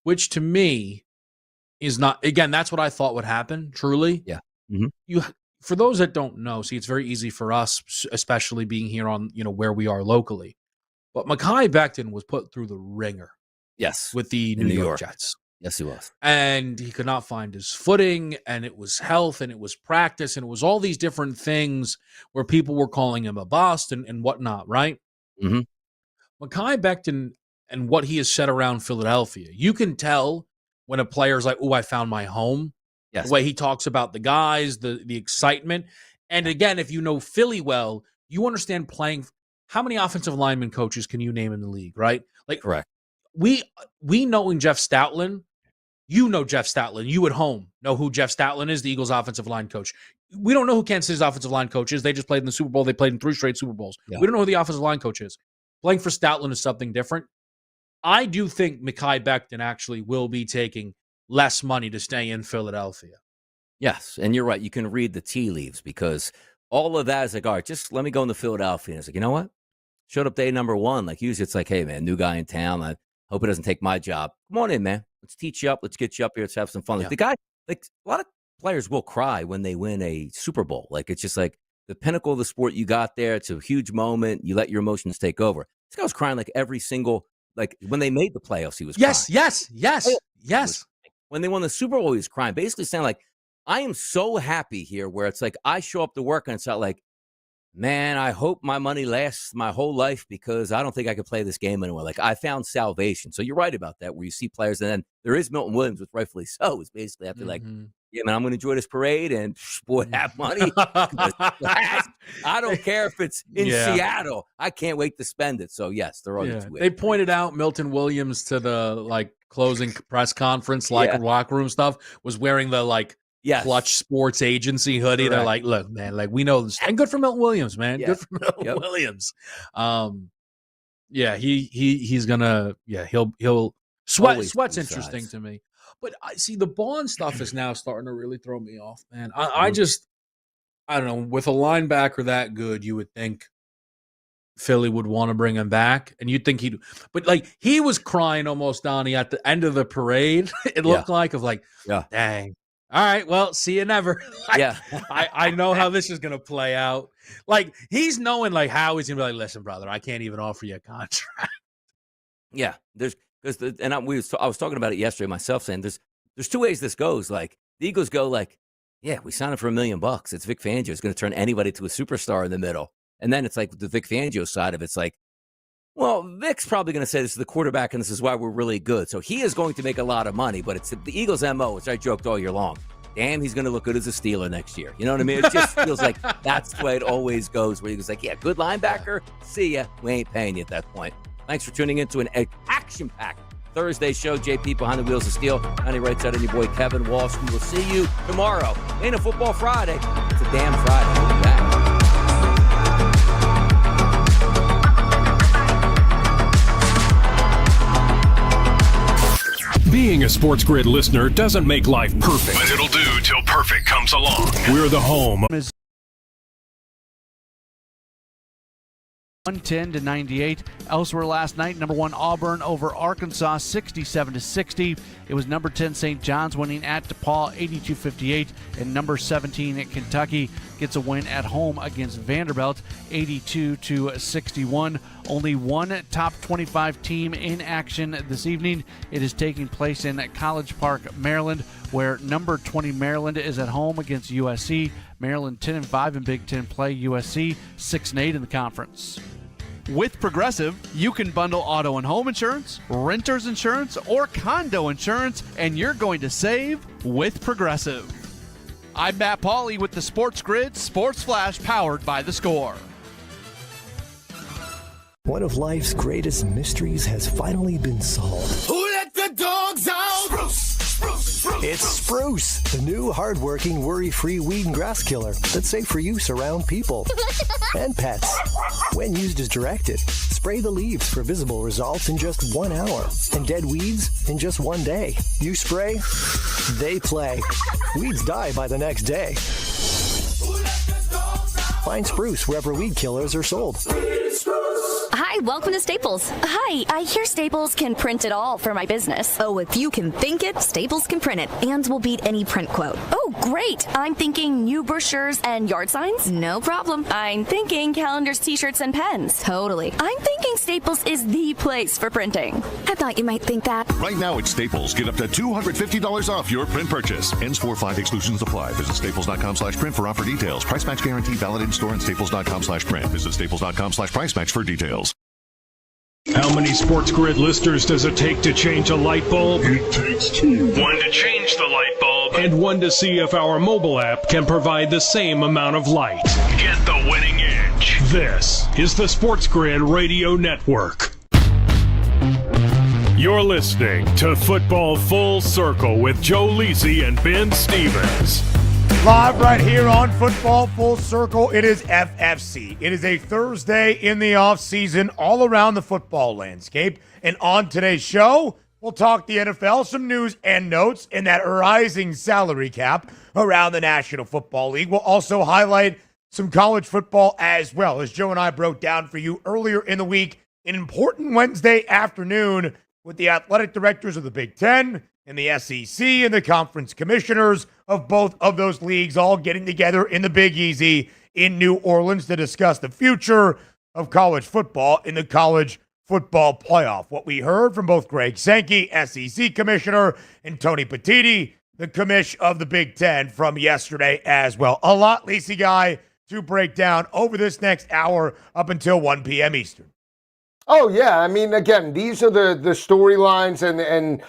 which to me is not, again, that's what I thought would happen, truly. Yeah. For those that don't know, see, it's very easy for us, especially being here on, where we are locally. But Mekhi Becton was put through the ringer. Yes. With the New York Jets. Yes, he was. And he could not find his footing, and it was health, and it was practice, and it was all these different things where people were calling him a bust and whatnot, right? Mm-hmm. Mekhi Becton and what he has said around Philadelphia, you can tell when a player's like, oh, I found my home. Yes. The way he talks about the guys, the excitement. And again, if you know Philly well, you understand playing. How many offensive lineman coaches can you name in the league, right? Like, correct. We knowing Jeff Stoutland, you know Jeff Stoutland. You at home know who Jeff Stoutland is, the Eagles offensive line coach. We don't know who Kansas City's offensive line coach is. They just played in the Super Bowl. They played in 3 straight Super Bowls. Yeah. We don't know who the offensive line coach is. Playing for Stoutland is something different. I do think Mekhi Becton actually will be taking less money to stay in Philadelphia. Yes, and you're right. You can read the tea leaves because all of that is like, all right, just let me go into Philadelphia. And it's like, you know what? Showed up day number 1. Like, usually it's like, hey, man, new guy in town. I hope it doesn't take my job. Come on in, man. Let's teach you up. Let's get you up here. Let's have some fun. Like, the guy, like, a lot of players will cry when they win a Super Bowl. Like, it's just like the pinnacle of the sport you got there. It's a huge moment. You let your emotions take over. This guy was crying like every single, like, when they made the playoffs, he was crying. Yes. When they won the Super Bowl, he was crying. Basically saying, like, I am so happy here, where it's like I show up to work and it's not like, man, I hope my money lasts my whole life because I don't think I could play this game anymore. Like, I found salvation. So you're right about that, where you see players, and then there is Milton Williams, which rightfully so, is basically after like, yeah, man, I'm going to enjoy this parade and boy, have money. I don't care if it's in Seattle. I can't wait to spend it. So yes, they're on the two. They pointed out Milton Williams to the closing press conference, locker room stuff, was wearing the Clutch Sports Agency hoodie. Correct. They're like, look, man, we know this. And good for Milton Williams, man. Yeah. Good for Milton Williams. He's gonna, he'll sweat. Sweat's interesting to me. But I see the Bond stuff is now starting to really throw me off, man. I don't know. With a linebacker that good, you would think Philly would want to bring him back, and you'd think but he was crying almost, Donnie, at the end of the parade. It looked dang. All right, well, see you never. I know how this is going to play out. Like, he's knowing how he's going to be like, listen, brother, I can't even offer you a contract. Yeah, I was talking about it yesterday myself, saying there's 2 ways this goes. Like, the Eagles go yeah, we signed him for $1 million. It's Vic Fangio. It's going to turn anybody to a superstar in the middle. And then it's like the Vic Fangio side of it's like, well, Vic's probably going to say this is the quarterback and this is why we're really good. So he is going to make a lot of money, but it's the Eagles' MO, which I joked all year long. Damn, he's going to look good as a Steeler next year. You know what I mean? It just feels like that's the way it always goes, where he goes yeah, good linebacker. See ya. We ain't paying you at that point. Thanks for tuning in to an action-packed Thursday show. JP behind the wheels of steel. Donnie right side and your boy Kevin Walsh. We will see you tomorrow. Ain't a football Friday. It's a damn Friday. We'll be back. Being a SportsGrid listener doesn't make life perfect. But it'll do till perfect comes along. We're the home. 110-98. Elsewhere last night, number 1 Auburn over Arkansas, 67-60. It was number 10 St. John's winning at DePaul, 82-58, and number 17 at Kentucky gets a win at home against Vanderbilt, 82-61. Only one top 25 team in action this evening. It is taking place in College Park, Maryland, where number 20 Maryland is at home against USC. Maryland 10-5 in Big Ten play. USC 6-8 in the conference. With Progressive, you can bundle auto and home insurance, renter's insurance, or condo insurance, and you're going to save with Progressive. I'm Matt Pauley with the SportsGrid Sports Flash powered by The Score. One of life's greatest mysteries has finally been solved. Who let the dogs out? Spruce. It's Spruce, the new hard-working, worry-free weed and grass killer that's safe for use around people and pets. When used as directed, spray the leaves for visible results in just 1 hour and dead weeds in just 1 day. You spray, they play. Weeds die by the next day. Find Spruce wherever weed killers are sold. Hi, welcome to Staples. Hi, I hear Staples can print it all for my business. Oh, if you can think it, Staples can print it and will beat any print quote. Oh, great. I'm thinking new brochures and yard signs? No problem. I'm thinking calendars, t-shirts, and pens. Totally. I'm thinking Staples is the place for printing. I thought you might think that. Right now at Staples, get up to $250 off your print purchase. Ends 4/5 exclusions apply. Visit staples.com/print for offer details. Price match guarantee valid in store and staples.com/print. Visit staples.com/price match for details. How many SportsGrid listeners does it take to change a light bulb? It takes 2. 1 to change the light bulb. And 1 to see if our mobile app can provide the same amount of light. Get the winning edge. This is the SportsGrid Radio Network. You're listening to Football Full Circle with Joe Lisi and Ben Stevens. Live right here on Football Full Circle. It is FFC. It is a Thursday in the offseason all around the football landscape. And on today's show, we'll talk the NFL, some news and notes, and that rising salary cap around the National Football League. We'll also highlight some college football as well, as Joe and I broke down for you earlier in the week. An important Wednesday afternoon with the athletic directors of the Big Ten and the SEC and the conference commissioners of both of those leagues all getting together in the Big Easy in New Orleans to discuss the future of college football in the college football playoff. What we heard from both Greg Sankey, SEC commissioner, and Tony Petitti, the commish of the Big Ten from yesterday as well. A lot, Lacey Guy, to break down over this next hour up until 1 p.m. Eastern. Oh, yeah. I mean, again, these are the storylines and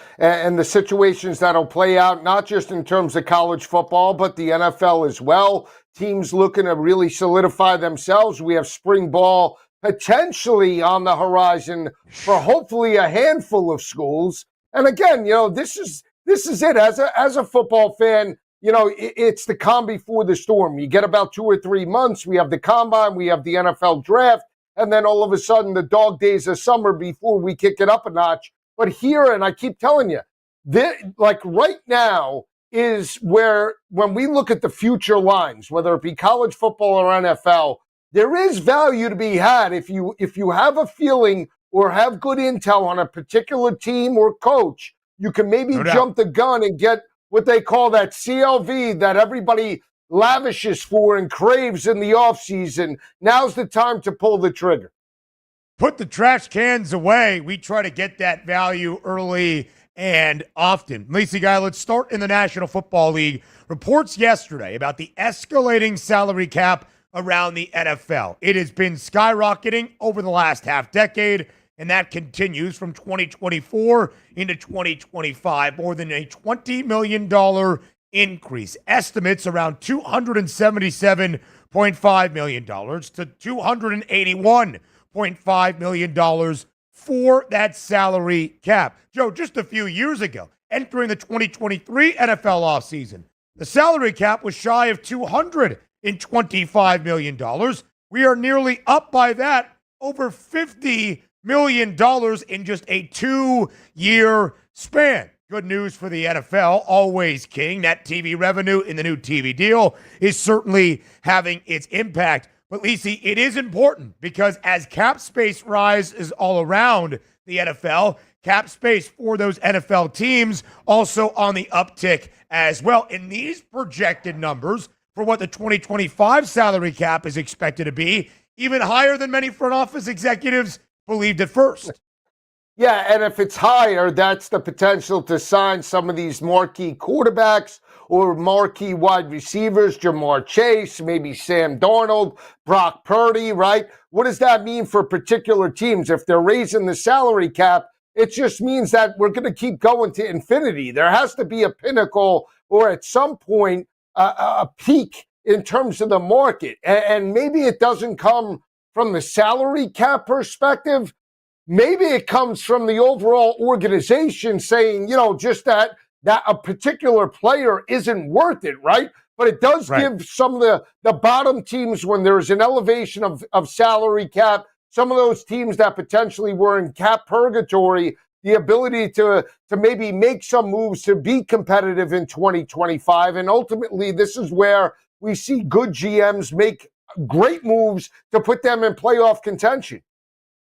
the situations that'll play out, not just in terms of college football, but the NFL as well. Teams looking to really solidify themselves. We have spring ball potentially on the horizon for hopefully a handful of schools. And again, this is it. As a football fan, it's the calm before the storm. You get about 2 or 3 months. We have the combine. We have the NFL draft. And then all of a sudden, the dog days of summer before we kick it up a notch. But here, and I keep telling you, right now is where, when we look at the future lines, whether it be college football or NFL, there is value to be had if you have a feeling or have good intel on a particular team or coach. You can maybe jump the gun and get what they call that CLV that everybody lavishes for and craves in the offseason. Now's the time to pull the trigger. Put the trash cans away. We try to get that value early and often. Lacey Guy, let's start in the National Football League. Reports yesterday about the escalating salary cap around the NFL. It has been skyrocketing over the last half decade, and that continues from 2024 into 2025. More than a $20 million increase. Estimates around $277.5 million to $281.5 million for that salary cap. Joe, just a few years ago, entering the 2023 NFL offseason, the salary cap was shy of $225 million. We are nearly up by that, over $50 million in just a 2-year span. good news for the NFL, always king. Net TV revenue in the new TV deal is certainly having its impact. But, Lisi, it is important because as cap space rises all around the NFL, cap space for those NFL teams also on the uptick as well. And these projected numbers for what the 2025 salary cap is expected to be, even higher than many front office executives believed at first. Yeah, and if it's higher, that's the potential to sign some of these marquee quarterbacks or marquee wide receivers, Jamar Chase, maybe Sam Darnold, Brock Purdy, right? What does that mean for particular teams? If they're raising the salary cap, it just means that we're going to keep going to infinity. There has to be a pinnacle or at some point a peak in terms of the market. And maybe it doesn't come from the salary cap perspective. Maybe it comes from the overall organization saying, just that a particular player isn't worth it, right? But it does give some of the bottom teams, when there's an elevation of salary cap, some of those teams that potentially were in cap purgatory, the ability to maybe make some moves to be competitive in 2025. And ultimately, this is where we see good GMs make great moves to put them in playoff contention.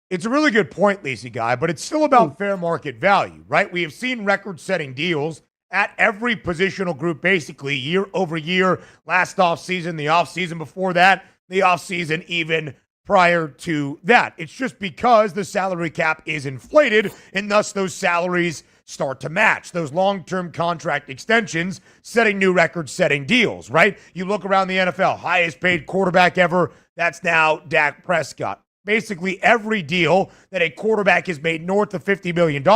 It's a really good point, Lacey Guy, but it's still about fair market value, right? We have seen record-setting deals at every positional group, basically, year over year, last offseason, the offseason before that, the offseason even prior to that. It's just because the salary cap is inflated, and thus those salaries start to match. Those long-term contract extensions setting new record-setting deals, right? You look around the NFL, highest-paid quarterback ever, that's now Dak Prescott. Basically, every deal that a quarterback has made north of $50 million,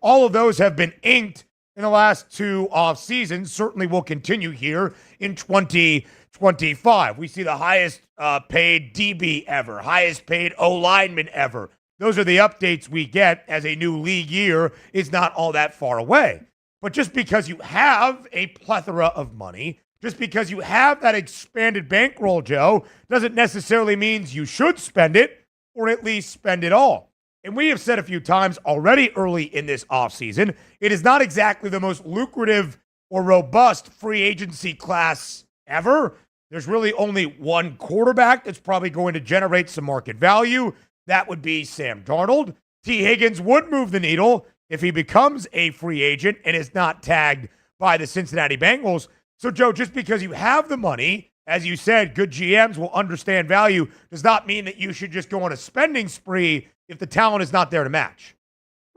all of those have been inked in the last two off seasons. Certainly will continue here in 2025. We see the highest paid DB ever, highest paid O-lineman ever. Those are the updates we get as a new league year is not all that far away. But just because you have a plethora of money, just because you have that expanded bankroll, Joe, doesn't necessarily mean you should spend it, or at least spend it all. And we have said a few times already early in this offseason, it is not exactly the most lucrative or robust free agency class ever. There's really only one quarterback that's probably going to generate some market value. That would be Sam Darnold. T. Higgins would move the needle if he becomes a free agent and is not tagged by the Cincinnati Bengals. So, Joe, just because you have the money, as you said, good GMs will understand value, does not mean that you should just go on a spending spree if the talent is not there to match.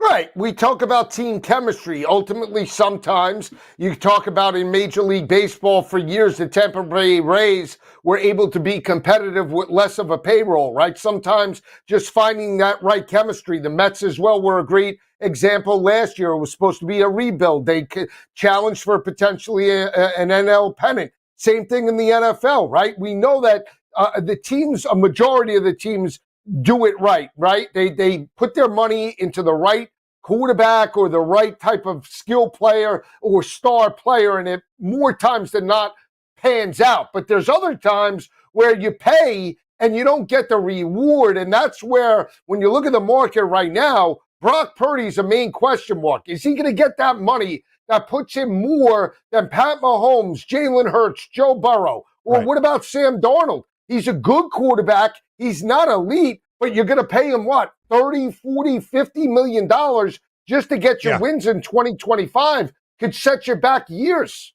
Right. We talk about team chemistry. Ultimately, sometimes you talk about in Major League Baseball for years, the Tampa Bay Rays were able to be competitive with less of a payroll, right? Sometimes just finding that right chemistry. The Mets as well were a great example last year. It was supposed to be a rebuild. They challenged for potentially an NL pennant. Same thing in the NFL, right? We know that the teams, a majority of the teams do it right? They put their money into the right quarterback or the right type of skill player or star player, and it more times than not pans out. But there's other times where you pay and you don't get the reward, and that's where, when you look at the market right now, Brock Purdy's a main question mark. Is he going to get that money that puts him more than Pat Mahomes, Jalen Hurts, Joe Burrow? Or what about Sam Darnold? He's a good quarterback. He's not elite, but you're going to pay him what, 30, 40, 50 million dollars just to get your wins in 2025 could set you back years.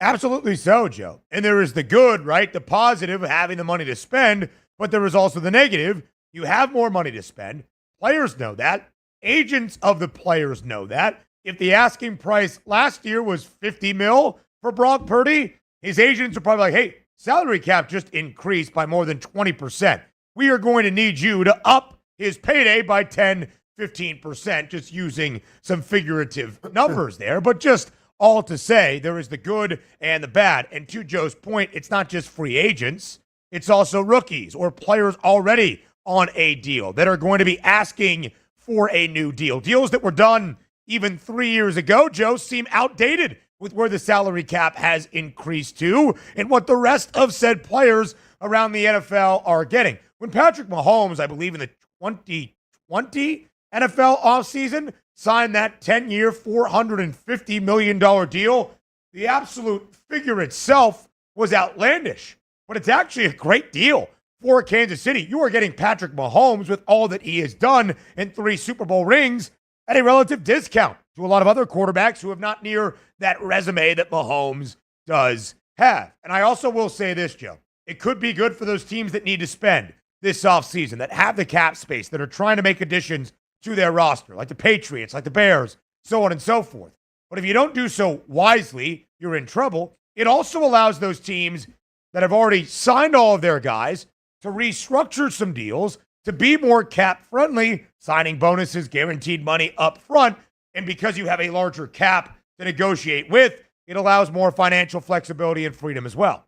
Absolutely so, Joe. And there is the good, right? The positive of having the money to spend, but there is also the negative. You have more money to spend. Players know that. Agents of the players know that. If the asking price last year was 50 mil for Brock Purdy, his agents are probably like, hey, salary cap just increased by more than 20%. We are going to need you to up his payday by 10, 15%, just using some figurative numbers there. But just all to say, there is the good and the bad. And to Joe's point, it's not just free agents. It's also rookies or players already on a deal that are going to be asking for a new deal. Deals that were done even 3 years ago, Joe, seem outdated with where the salary cap has increased to and what the rest of said players around the NFL are getting. When Patrick Mahomes, I believe in the 2020 NFL offseason, signed that 10-year, $450 million deal. The absolute figure itself was outlandish, but it's actually a great deal for Kansas City. You are getting Patrick Mahomes with all that he has done in 3 Super Bowl rings at a relative discount to a lot of other quarterbacks who have not near that resume that Mahomes does have. And I also will say this, Joe. It could be good for those teams that need to spend this offseason, that have the cap space, that are trying to make additions to their roster, like the Patriots, like the Bears, so on and so forth. But if you don't do so wisely, you're in trouble. It also allows those teams that have already signed all of their guys to restructure some deals, to be more cap-friendly, signing bonuses, guaranteed money up front. And because you have a larger cap to negotiate with, it allows more financial flexibility and freedom as well.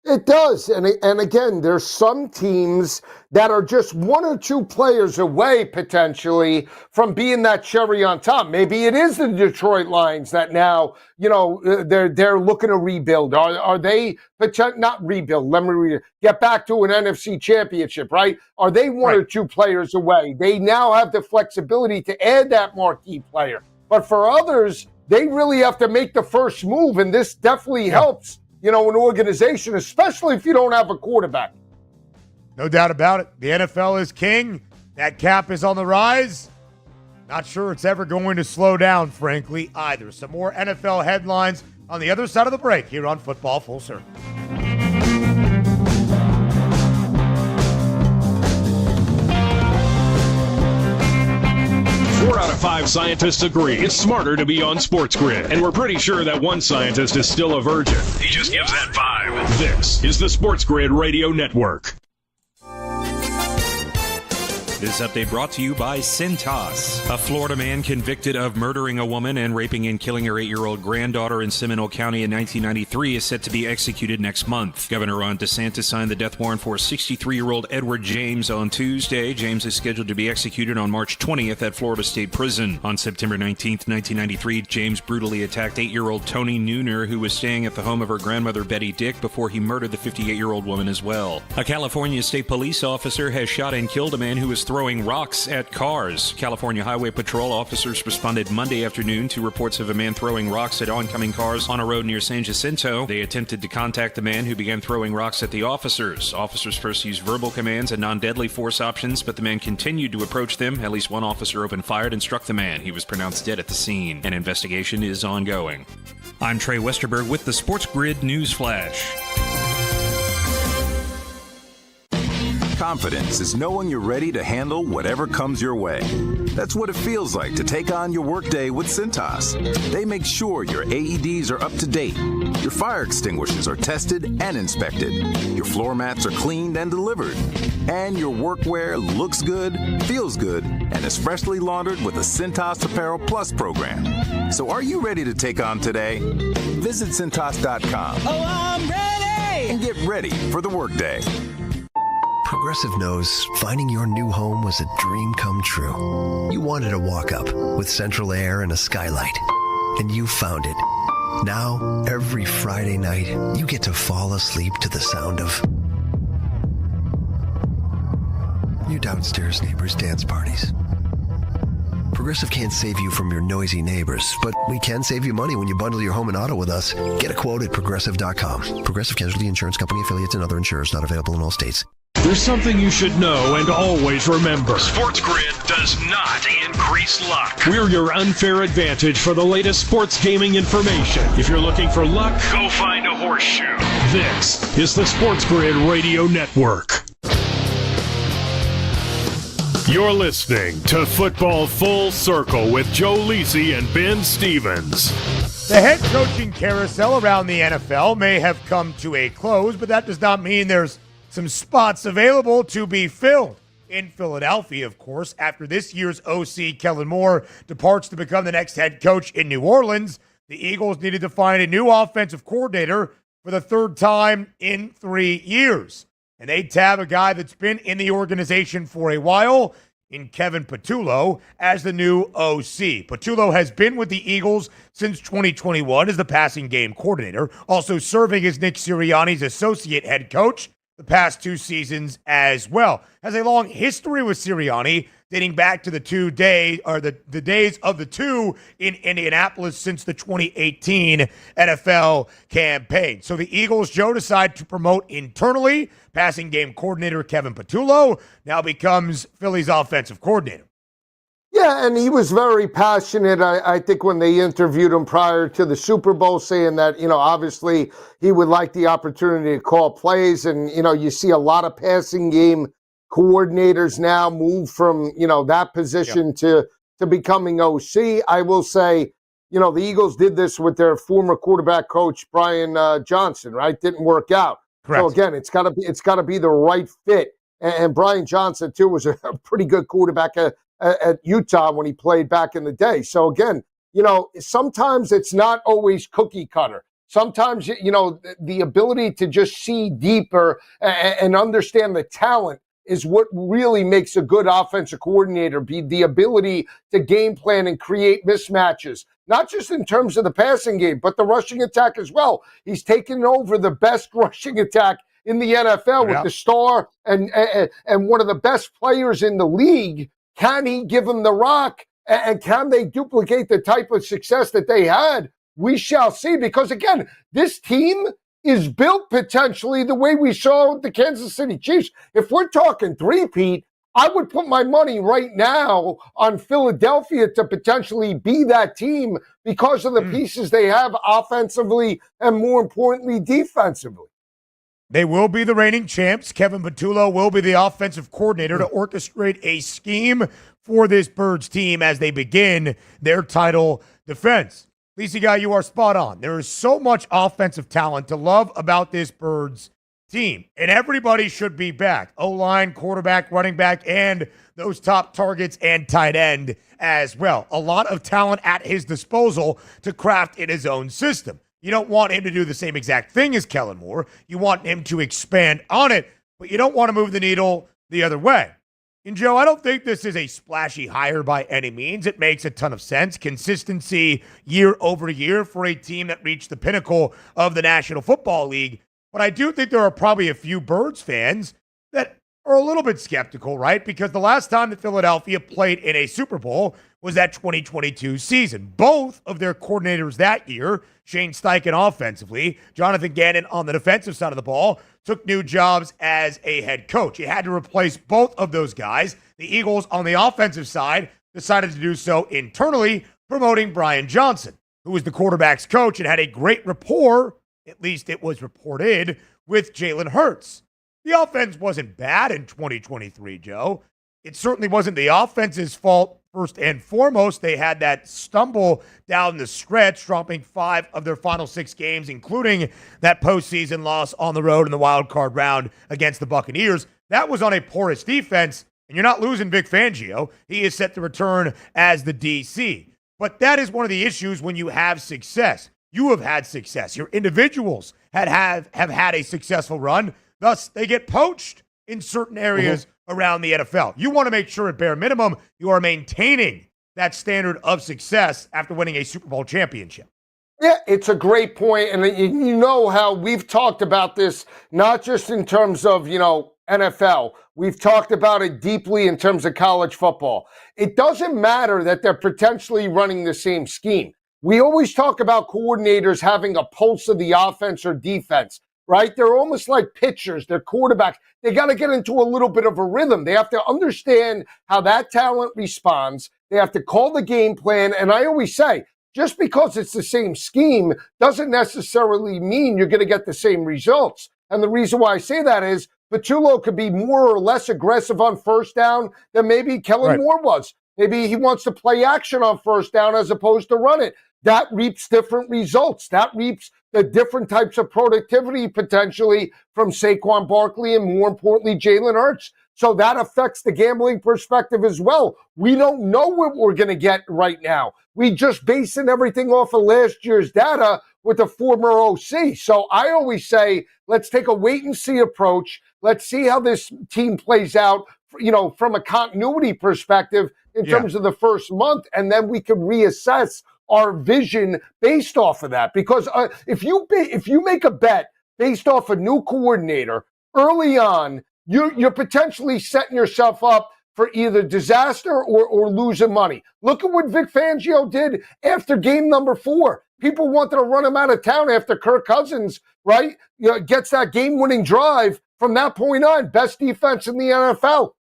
It does. And again, there's some teams that are just 1 or 2 players away, potentially, from being that cherry on top. Maybe it is the Detroit Lions that now, they're looking to rebuild. Are they not rebuild? Let me get back to an NFC championship, right? Are they 1 or 2 players away? They now have the flexibility to add that marquee player. But for others, they really have to make the first move, and this definitely helps. An organization, especially if you don't have a quarterback. No doubt about it. The NFL is king. That cap is on the rise. Not sure it's ever going to slow down, frankly, either. Some more NFL headlines on the other side of the break here on Football Full Circle. 4 out of 5 scientists agree it's smarter to be on SportsGrid, and we're pretty sure that one scientist is still a virgin. He just gives that vibe. This is the SportsGrid Radio Network. This update brought to you by Cintas. A Florida man convicted of murdering a woman and raping and killing her 8-year-old granddaughter in Seminole County in 1993 is set to be executed next month. Governor Ron DeSantis signed the death warrant for 63-year-old Edward James on Tuesday. James is scheduled to be executed on March 20th at Florida State Prison. On September 19th, 1993, James brutally attacked 8-year-old Toni Nooner, who was staying at the home of her grandmother Betty Dick, before he murdered the 58-year-old woman as well. A California state police officer has shot and killed a man who was throwing rocks at cars. California Highway Patrol officers responded Monday afternoon to reports of a man throwing rocks at oncoming cars on a road near San Jacinto. They attempted to contact the man who began throwing rocks at the officers. Officers first used verbal commands and non-deadly force options, but the man continued to approach them. At least one officer opened fire and struck the man. He was pronounced dead at the scene. An investigation is ongoing. I'm Trey Westerberg with the SportsGrid News Flash. Confidence is knowing you're ready to handle whatever comes your way. That's what it feels like to take on your workday with Cintas. They make sure your AEDs are up to date, your fire extinguishers are tested and inspected, your floor mats are cleaned and delivered, and your workwear looks good, feels good, and is freshly laundered with the Cintas Apparel Plus program. So are you ready to take on today? Visit Cintas.com. Oh, I'm ready! And get ready for the workday. Progressive knows finding your new home was a dream come true. You wanted a walk-up with central air and a skylight, and you found it. Now, every Friday night, you get to fall asleep to the sound of your downstairs neighbors' dance parties. Progressive can't save you from your noisy neighbors, but we can save you money when you bundle your home and auto with us. Get a quote at Progressive.com. Progressive Casualty Insurance Company, affiliates, and other insurers not available in all states. There's something you should know and always remember. SportsGrid does not increase luck. We're your unfair advantage for the latest sports gaming information. If you're looking for luck, go find a horseshoe. This is the SportsGrid Radio Network. You're listening to Football Full Circle with Joe Lisi and Ben Stevens. The head coaching carousel around the NFL may have come to a close, but that does not mean there's some spots available to be filled. In Philadelphia, of course, after this year's OC Kellen Moore departs to become the next head coach in New Orleans, the Eagles needed to find a new offensive coordinator for the third time in 3 years. And they tab a guy that's been in the organization for a while in Kevin Patullo as the new OC. Patullo has been with the Eagles since 2021 as the passing game coordinator, also serving as Nick Sirianni's associate head coach. the past 2 seasons as well. Has a long history with Sirianni, dating back to the the days of the two in Indianapolis since the 2018 NFL campaign. So the Eagles, Joe, decide to promote internally. Passing game coordinator Kevin Patullo now becomes Philly's offensive coordinator. Yeah, and he was very passionate, I think, when they interviewed him prior to the Super Bowl, saying that, obviously he would like the opportunity to call plays. And, you see a lot of passing game coordinators now move from, that position to becoming OC. I will say, the Eagles did this with their former quarterback coach, Brian Johnson, right? Didn't work out. Correct. So, again, it's got to be the right fit. And Brian Johnson, too, was a pretty good quarterback at Utah when he played back in the day. So again, sometimes it's not always cookie cutter. Sometimes, the ability to just see deeper and understand the talent is what really makes a good offensive coordinator, be the ability to game plan and create mismatches, not just in terms of the passing game, but the rushing attack as well. He's taken over the best rushing attack in the NFL with the star and one of the best players in the league. Can he give them the rock, and can they duplicate the type of success that they had? We shall see, because, again, this team is built potentially the way we saw the Kansas City Chiefs. If we're talking three-peat, I would put my money right now on Philadelphia to potentially be that team because of the pieces they have offensively and, more importantly, defensively. They will be the reigning champs. Kevin Patullo will be the offensive coordinator to orchestrate a scheme for this Birds team as they begin their title defense. Lisa Guy, you are spot on. There is so much offensive talent to love about this Birds team, and everybody should be back. O-line, quarterback, running back, and those top targets and tight end as well. A lot of talent at his disposal to craft in his own system. You don't want him to do the same exact thing as Kellen Moore. You want him to expand on it, but you don't want to move the needle the other way. And, Joe, I don't think this is a splashy hire by any means. It makes a ton of sense. Consistency year over year for a team that reached the pinnacle of the National Football League. But I do think there are probably a few Birds fans that are a little bit skeptical, right? Because the last time that Philadelphia played in a Super Bowl was that 2022 season. Both of their coordinators that year, Shane Steichen offensively, Jonathan Gannon on the defensive side of the ball, took new jobs as a head coach. You had to replace both of those guys. The Eagles on the offensive side decided to do so internally, promoting Brian Johnson, who was the quarterback's coach and had a great rapport, at least it was reported, with Jalen Hurts. The offense wasn't bad in 2023, Joe. It certainly wasn't the offense's fault. First and foremost, they had that stumble down the stretch, dropping 5 of their final 6 games, including that postseason loss on the road in the wild card round against the Buccaneers. That was on a porous defense, and you're not losing Vic Fangio. He is set to return as the DC. But that is one of the issues when you have success. You have had success. Your individuals have had a successful run. Thus, they get poached in certain areas around the NFL. You want to make sure at bare minimum you are maintaining that standard of success after winning a Super Bowl championship. Yeah, it's a great point. And you know how we've talked about this, not just in terms of, NFL. We've talked about it deeply in terms of college football. It doesn't matter that they're potentially running the same scheme. We always talk about coordinators having a pulse of the offense or defense, right? They're almost like pitchers. They're quarterbacks. They got to get into a little bit of a rhythm. They have to understand how that talent responds. They have to call the game plan. And I always say, just because it's the same scheme doesn't necessarily mean you're going to get the same results. And the reason why I say that is Patullo could be more or less aggressive on first down than maybe Kellen Moore was. Maybe he wants to play action on first down as opposed to run it. That reaps different results. That reaps the different types of productivity potentially from Saquon Barkley and, more importantly, Jalen Hurts. So that affects the gambling perspective as well. We don't know what we're going to get right now. We just basing everything off of last year's data with a former OC. So I always say, let's take a wait-and-see approach. Let's see how this team plays out, from a continuity perspective in terms of the first month, and then we can reassess our vision based off of that. Because if you make a bet based off a new coordinator early on, you're potentially setting yourself up for either disaster or losing money. Look at what Vic Fangio did after game number 4. People wanted to run him out of town after Kirk Cousins, right? Gets that game-winning drive. From that point on, best defense in the NFL.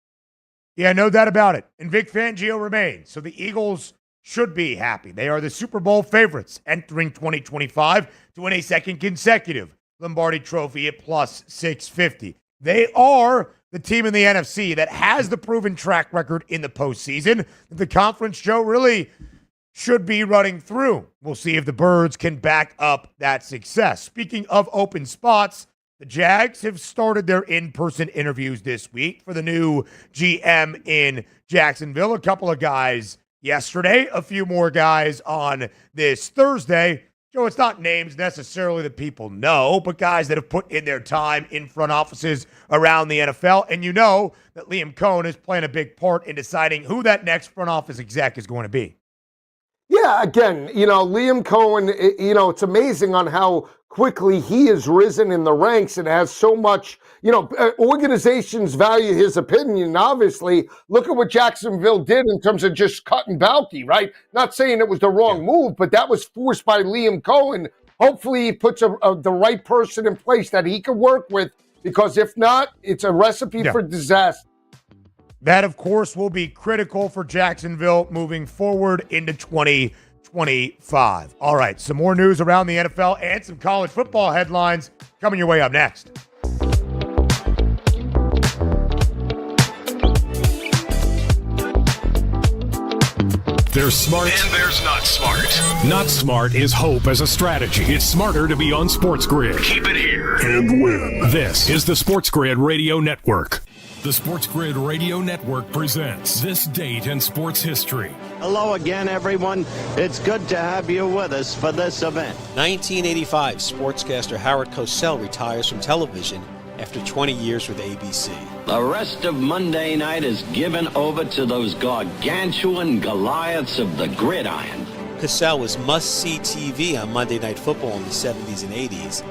Yeah, no doubt about it. And Vic Fangio remains. So the Eagles should be happy. They are the Super Bowl favorites entering 2025 to win a second consecutive Lombardi Trophy at plus 650. They are the team in the NFC that has the proven track record in the postseason that the conference, Joe, really should be running through. We'll see if the Birds can back up that success. Speaking of open spots, the Jags have started their in-person interviews this week for the new GM in Jacksonville. A couple of guys yesterday, a few more guys on this Thursday. Joe, it's not names necessarily that people know, but guys that have put in their time in front offices around the NFL. And you know that Liam Cohen is playing a big part in deciding who that next front office exec is going to be. Yeah, again, Liam Cohen, it's amazing on how quickly he has risen in the ranks and has so much, organizations value his opinion. Obviously, look at what Jacksonville did in terms of just cutting Balky, right? Not saying it was the wrong move, but that was forced by Liam Cohen. Hopefully he puts the right person in place that he can work with, because if not, it's a recipe for disaster. That, of course, will be critical for Jacksonville moving forward into 2025. All right, some more news around the NFL and some college football headlines coming your way up next. There's smart. And there's not smart. Not smart is hope as a strategy. It's smarter to be on SportsGrid. Keep it here. And win. This is the SportsGrid Radio Network. The SportsGrid Radio Network presents This Date in Sports History. Hello again, everyone. It's good to have you with us for this event. 1985, sportscaster Howard Cosell retires from television after 20 years with ABC. The rest of Monday night is given over to those gargantuan Goliaths of the gridiron. Cosell was must-see TV on Monday Night Football in the 70s and 80s.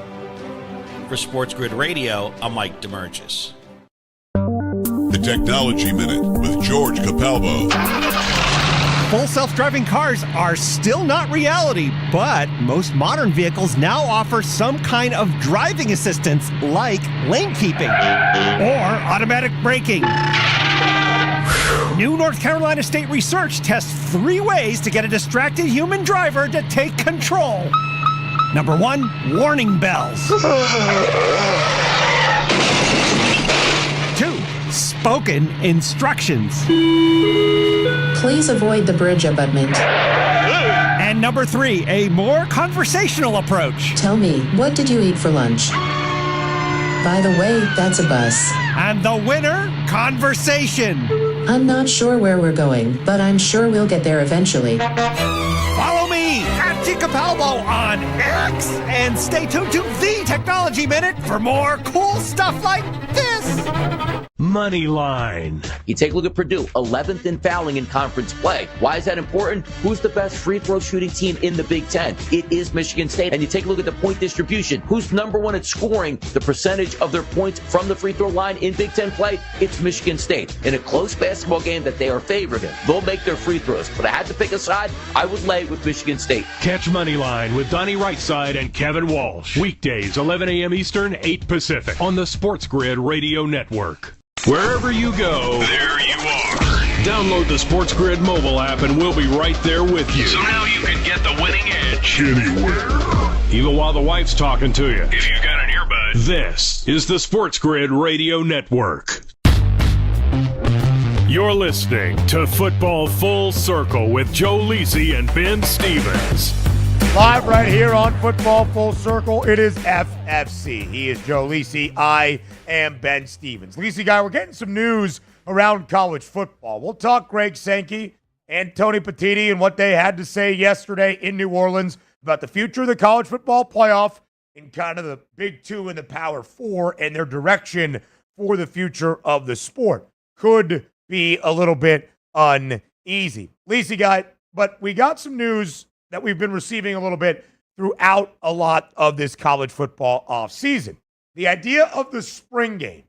For SportsGrid Radio, I'm Mike DeMurgis. The Technology Minute with George Capalbo. Full self-driving cars are still not reality, but most modern vehicles now offer some kind of driving assistance like lane keeping or automatic braking. New North Carolina State research tests 3 ways to get a distracted human driver to take control. Number 1, warning bells. 2, spoken instructions. Please avoid the bridge abutment. And number 3, a more conversational approach. Tell me, what did you eat for lunch? By the way, that's a bus. And the winner, conversation. I'm not sure where we're going, but I'm sure we'll get there eventually. Follow me at Capalbo on X and stay tuned to the Technology Minute for more cool stuff like this. Moneyline. You take a look at Purdue, 11th in fouling in conference play. Why is that important? Who's the best free throw shooting team in the Big Ten? It is Michigan State. And you take a look at the point distribution. Who's number 1 at scoring the percentage of their points from the free throw line in Big Ten play? It's Michigan State. In a close basketball game that they are favored in, they'll make their free throws. But I had to pick a side. I would lay with Michigan State. Catch Moneyline with Donnie Rightside and Kevin Walsh. Weekdays, 11 a.m. Eastern, 8 Pacific. On the SportsGrid Radio Network. Wherever you go, there you are. Download the SportsGrid mobile app and we'll be right there with you. So now you can get the winning edge anywhere, even while the wife's talking to you. if you got an earbud. This is the SportsGrid Radio Network. You're listening to Football Full Circle with Joe Lisi and Ben Stevens. Live right here on Football Full Circle, it is FFC. He is Joe Lisi. I am Ben Stevens. Lisi guy, we're getting some news around college football. We'll talk Greg Sankey and Tony Petitti and what they had to say yesterday in New Orleans about the future of the college football playoff and kind of the Big Two and the Power Four and their direction for the future of the sport. Could be a little bit uneasy. Lisi guy, but we got some news that we've been receiving a little bit throughout a lot of this college football offseason. The idea of the spring game,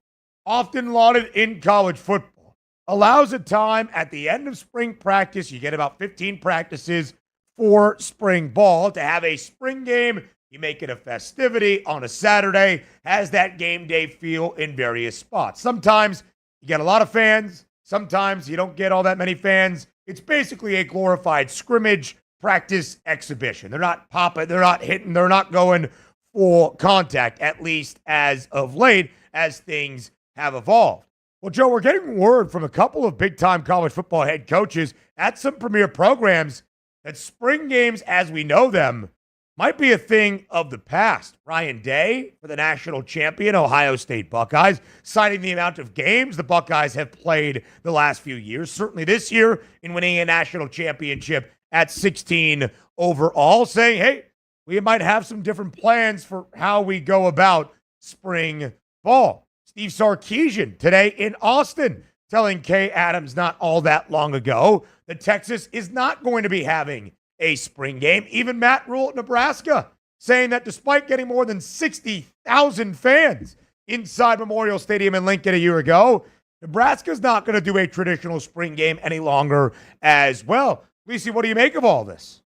often lauded in college football, allows a time at the end of spring practice. You get about 15 practices for spring ball to have a spring game. You make it a festivity on a Saturday, has that game day feel in various spots. Sometimes you get a lot of fans. Sometimes you don't get all that many fans. It's basically a glorified scrimmage practice exhibition. They're not popping, they're not hitting, they're not going full contact, at least as of late, as things have evolved. Well, Joe, we're getting word from a couple of big-time college football head coaches at some premier programs that spring games as we know them might be a thing of the past. Ryan Day for the national champion Ohio State Buckeyes, citing the amount of games the Buckeyes have played the last few years, certainly this year in winning a national championship at 16 overall, saying, hey, we might have some different plans for how we go about spring ball. Steve Sarkisian today in Austin telling Kay Adams not all that long ago that Texas is not going to be having a spring game. Even Matt Rule at Nebraska saying that despite getting more than 60,000 fans inside Memorial Stadium in Lincoln a year ago, Nebraska's not going to do a traditional spring game any longer as well. Lisi, what do you make of all this?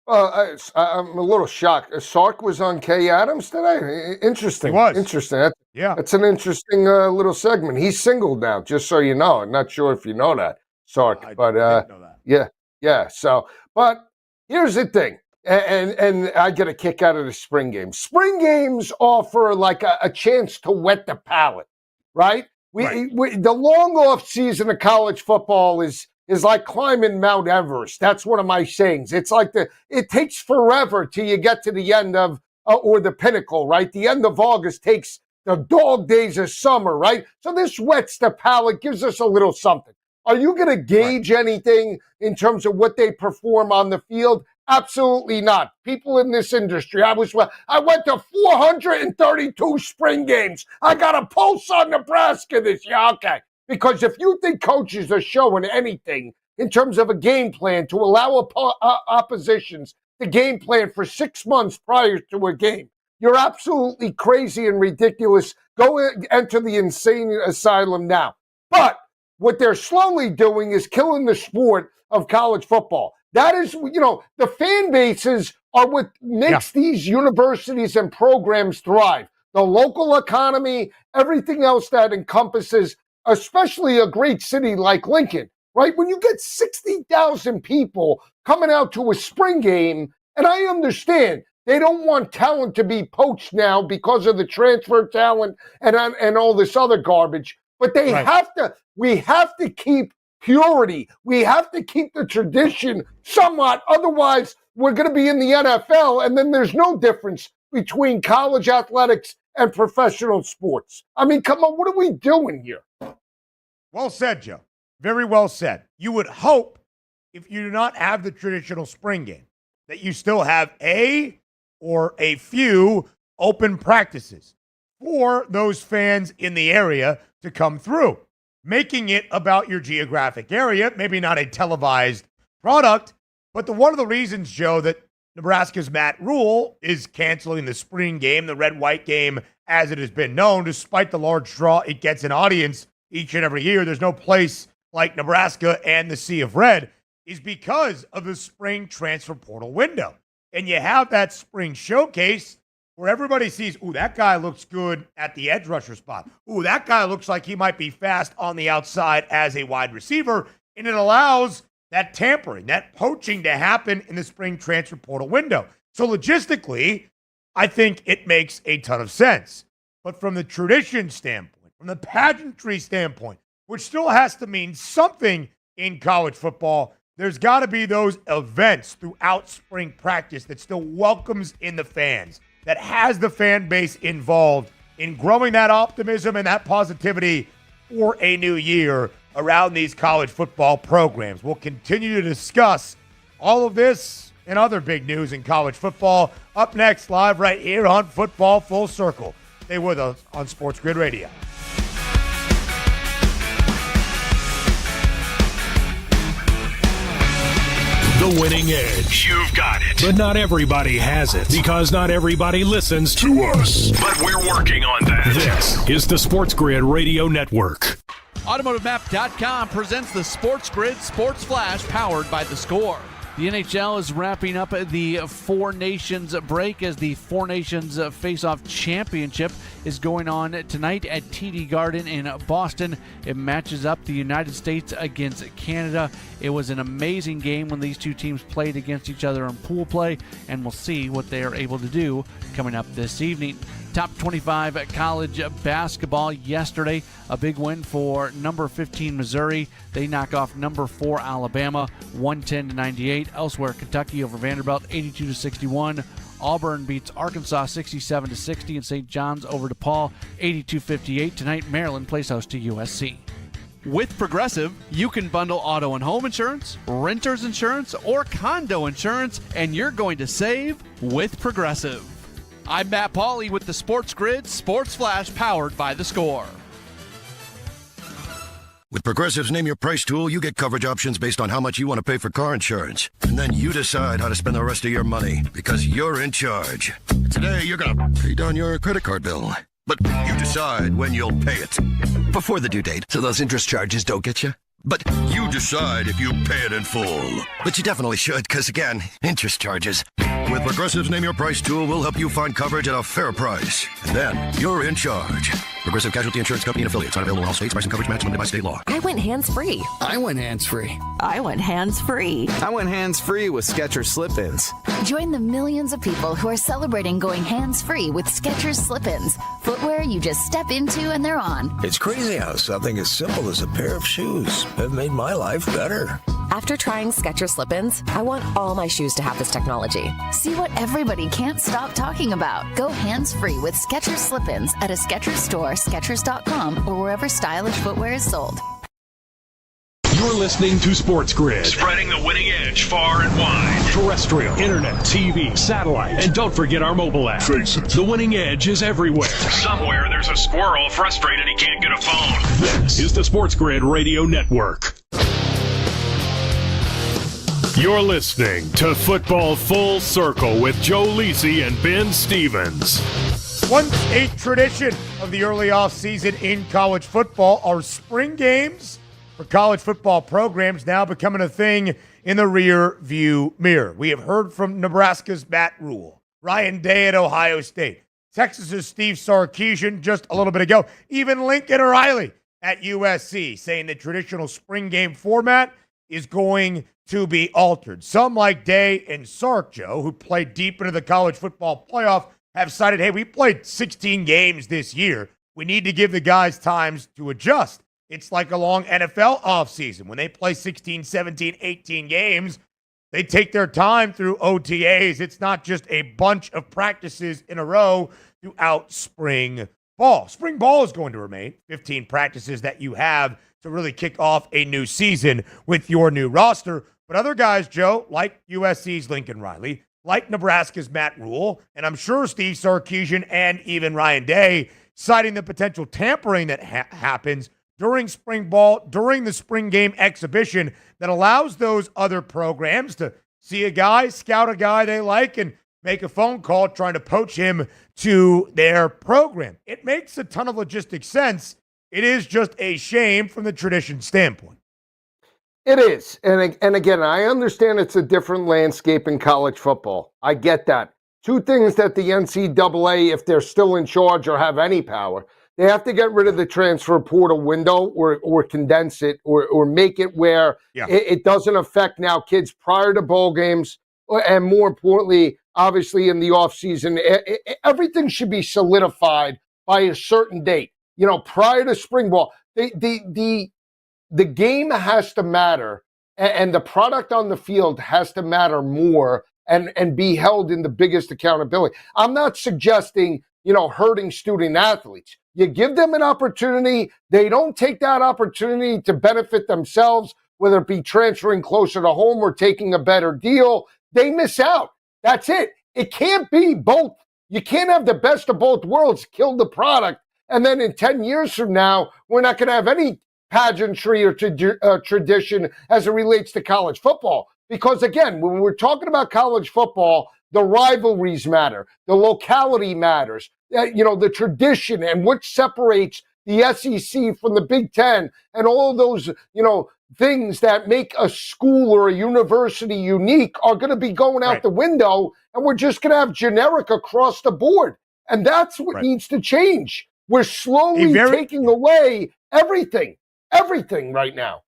I'm a little shocked. Sark was on Kay Adams today. Interesting. He was. Interesting. Yeah. That's an interesting little segment. He's single now, just so you know. I'm not sure if you know that, Sark. But didn't know that. Yeah. So, but here's the thing, and I get a kick out of the spring games. Spring games offer like a chance to wet the palate, right? The long off season of college football is like climbing Mount Everest. That's one of my sayings. It's like it takes forever till you get to the end of or the pinnacle, right? The end of August takes the dog days of summer, right? So this wets the palate, gives us a little something. Are you going to gauge anything in terms of what they perform on the field? Absolutely not. People in this industry, I went to 432 spring games. I got a pulse on Nebraska this year. Okay. Because if you think coaches are showing anything in terms of a game plan to allow oppositions to game plan for 6 months prior to a game, you're absolutely crazy and ridiculous. Go enter the insane asylum now. But what they're slowly doing is killing the sport of college football. That is, the fan bases are what makes these universities and programs thrive. The local economy, everything else that encompasses, especially a great city like Lincoln, right? When you get 60,000 people coming out to a spring game, and I understand they don't want talent to be poached now because of the transfer talent and all this other garbage, but we have to keep purity. We have to keep the tradition somewhat. Otherwise, we're going to be in the NFL, and then there's no difference between college athletics and professional sports. I mean, come on, what are we doing here? Well said, Joe. Very well said. You would hope, if you do not have the traditional spring game, that you still have a or a few open practices for those fans in the area to come through, making it about your geographic area, maybe not a televised product, but one of the reasons, Joe, that Nebraska's Matt Rule is canceling the spring game, the red-white game, as it has been known, despite the large draw it gets an audience each and every year. There's no place like Nebraska and the Sea of Red, is because of the spring transfer portal window. And you have that spring showcase where everybody sees, ooh, that guy looks good at the edge rusher spot. Ooh, that guy looks like he might be fast on the outside as a wide receiver. And it allows that tampering, that poaching to happen in the spring transfer portal window. So logistically, I think it makes a ton of sense. But from the tradition standpoint, from the pageantry standpoint, which still has to mean something in college football, there's got to be those events throughout spring practice that still welcomes in the fans, that has the fan base involved in growing that optimism and that positivity for a new year around these college football programs. We'll continue to discuss all of this and other big news in college football up next, live right here on Football Full Circle. Stay with us on SportsGrid Radio. The Winning Edge. You've got it. But not everybody has it, because not everybody listens to us. But we're working on that. This is the SportsGrid Radio Network. AutomotiveMap.com presents the SportsGrid Sports Flash powered by The Score. The NHL is wrapping up the Four Nations break as the Four Nations Face-Off Championship is going on tonight at TD Garden in Boston. It matches up the United States against Canada. It was an amazing game when these two teams played against each other in pool play, and we'll see what they are able to do coming up this evening. Top 25 college basketball yesterday. A big win for number 15 Missouri. They knock off number 4 Alabama 110-98. Elsewhere, Kentucky over Vanderbilt 82-61. Auburn beats Arkansas 67-60, and St. John's over DePaul 82-58. Tonight, Maryland plays host to USC. With Progressive, you can bundle auto and home insurance, renter's insurance, or condo insurance, and you're going to save with Progressive. I'm Matt Pauley with the SportsGrid Sports Flash powered by The Score. With Progressive's Name Your Price tool, you get coverage options based on how much you want to pay for car insurance. And then you decide how to spend the rest of your money, because you're in charge. Today, you're going to pay down your credit card bill. But you decide when you'll pay it. Before the due date, so those interest charges don't get you. But you decide if you pay it in full. But you definitely should, because again, interest charges. With Progressive's Name Your Price tool, we'll help you find coverage at a fair price. And then you're in charge. Progressive Casualty Insurance Company and affiliates. Not available in all states. Price and coverage match limited by state law. I went hands-free. I went hands-free. I went hands-free. I went hands-free with Skechers Slip-ins. Join the millions of people who are celebrating going hands-free with Skechers Slip-ins. Footwear you just step into and they're on. It's crazy how something as simple as a pair of shoes have made my life better. After trying Skechers Slip-ins, I want all my shoes to have this technology. See what everybody can't stop talking about. Go hands-free with Skechers Slip-ins at a Skechers store, Skechers.com, or wherever stylish footwear is sold. You're listening to SportsGrid. Spreading the winning edge far and wide. Terrestrial, internet, TV, satellite, and don't forget our mobile app. Face it. The winning edge is everywhere. Somewhere there's a squirrel frustrated he can't get a phone. This is the SportsGrid Radio Network. You're listening to Football Full Circle with Joe Lisi and Ben Stevens. Once a tradition of the early offseason in college football, our spring games for college football programs now becoming a thing in the rear view mirror. We have heard from Nebraska's Matt Rule, Ryan Day at Ohio State, Texas's Steve Sarkisian just a little bit ago, even Lincoln Riley at USC saying the traditional spring game format is going to be altered. Some like Day and Sark, Joe, who played deep into the college football playoff, have cited, hey, we played 16 games this year. We need to give the guys times to adjust. It's like a long NFL offseason. When they play 16, 17, 18 games, they take their time through OTAs. It's not just a bunch of practices in a row throughout spring ball. Spring ball is going to remain 15 practices that you have to really kick off a new season with your new roster. But other guys, Joe, like USC's Lincoln Riley, like Nebraska's Matt Rule, and I'm sure Steve Sarkisian and even Ryan Day citing the potential tampering that happens during spring ball, during the spring game exhibition that allows those other programs to see a guy, scout a guy they like, and make a phone call trying to poach him to their program. It makes a ton of logistic sense. It is just a shame from the tradition standpoint. It is. And again, I understand it's a different landscape in college football. I get that. Two things that the NCAA, if they're still in charge or have any power, they have to get rid of the transfer portal window or condense it or make it where it doesn't affect now kids prior to bowl games. And more importantly, obviously in the offseason, everything should be solidified by a certain date. You know, prior to spring ball, the game has to matter, and the product on the field has to matter more and be held in the biggest accountability. I'm not suggesting, hurting student athletes. You give them an opportunity. They don't take that opportunity to benefit themselves, whether it be transferring closer to home or taking a better deal. They miss out. That's it. It can't be both. You can't have the best of both worlds, kill the product, and then in 10 years from now, we're not going to have any pageantry or tradition as it relates to college football, Because, again, when we're talking about college football, the rivalries matter. The locality matters. The tradition and what separates the SEC from the Big Ten and all of those, things that make a school or a university unique are going to be going out the window, and we're just going to have generic across the board. And that's what needs to change. We're slowly taking away everything right now.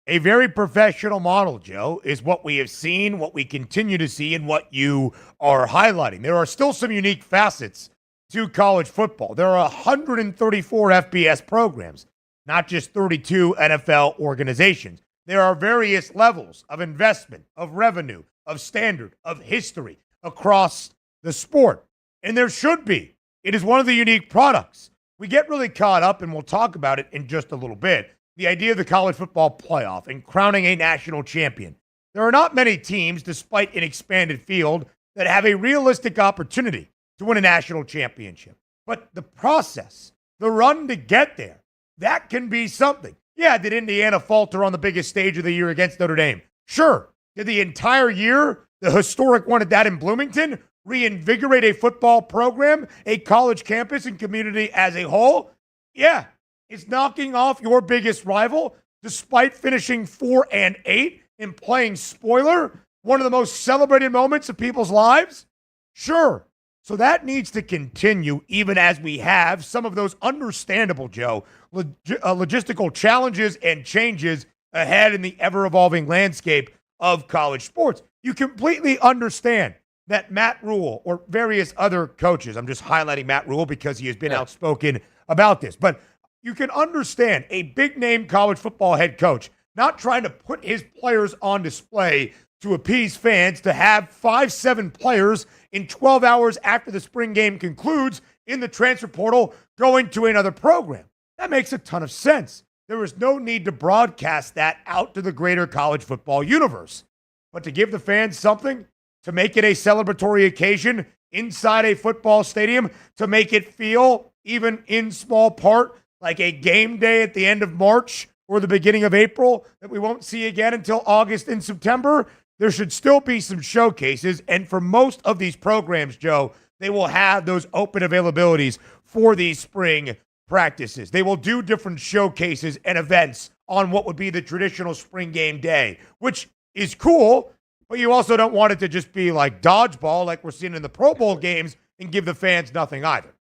A very professional model, Joe, is what we have seen, what we continue to see, and what you are highlighting. There are still some unique facets to college football. There are 134 FBS programs, not just 32 NFL organizations. There are various levels of investment, of revenue, of standard, of history across the sport. And there should be. It is one of the unique products. We get really caught up, and we'll talk about it in just a little bit, the idea of the college football playoff and crowning a national champion. There are not many teams, despite an expanded field, that have a realistic opportunity to win a national championship. But the process, the run to get there, that can be something. Yeah, did Indiana falter on the biggest stage of the year against Notre Dame? Sure. Did the entire year, the historic one at that in Bloomington, reinvigorate a football program, a college campus and community as a whole? Yeah. Is knocking off your biggest rival, despite finishing 4-8 and playing spoiler, one of the most celebrated moments of people's lives? Sure. So that needs to continue, even as we have some of those understandable, Joe, logistical challenges and changes ahead in the ever-evolving landscape of college sports. You completely understand that Matt Rule or various other coaches, I'm just highlighting Matt Rule because he has been outspoken about this, but you can understand a big-name college football head coach not trying to put his players on display to appease fans, to have 5-7 players in 12 hours after the spring game concludes in the transfer portal going to another program. That makes a ton of sense. There is no need to broadcast that out to the greater college football universe. But to give the fans something, to make it a celebratory occasion inside a football stadium, to make it feel, even in small part, like a game day at the end of March or the beginning of April that we won't see again until August and September, there should still be some showcases. And for most of these programs, Joe, they will have those open availabilities for these spring practices. They will do different showcases and events on what would be the traditional spring game day, which is cool, but you also don't want it to just be like dodgeball like we're seeing in the Pro Bowl games and give the fans nothing either.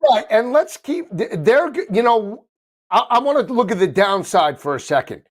Right, and let's keep there. I want to look at the downside for a second.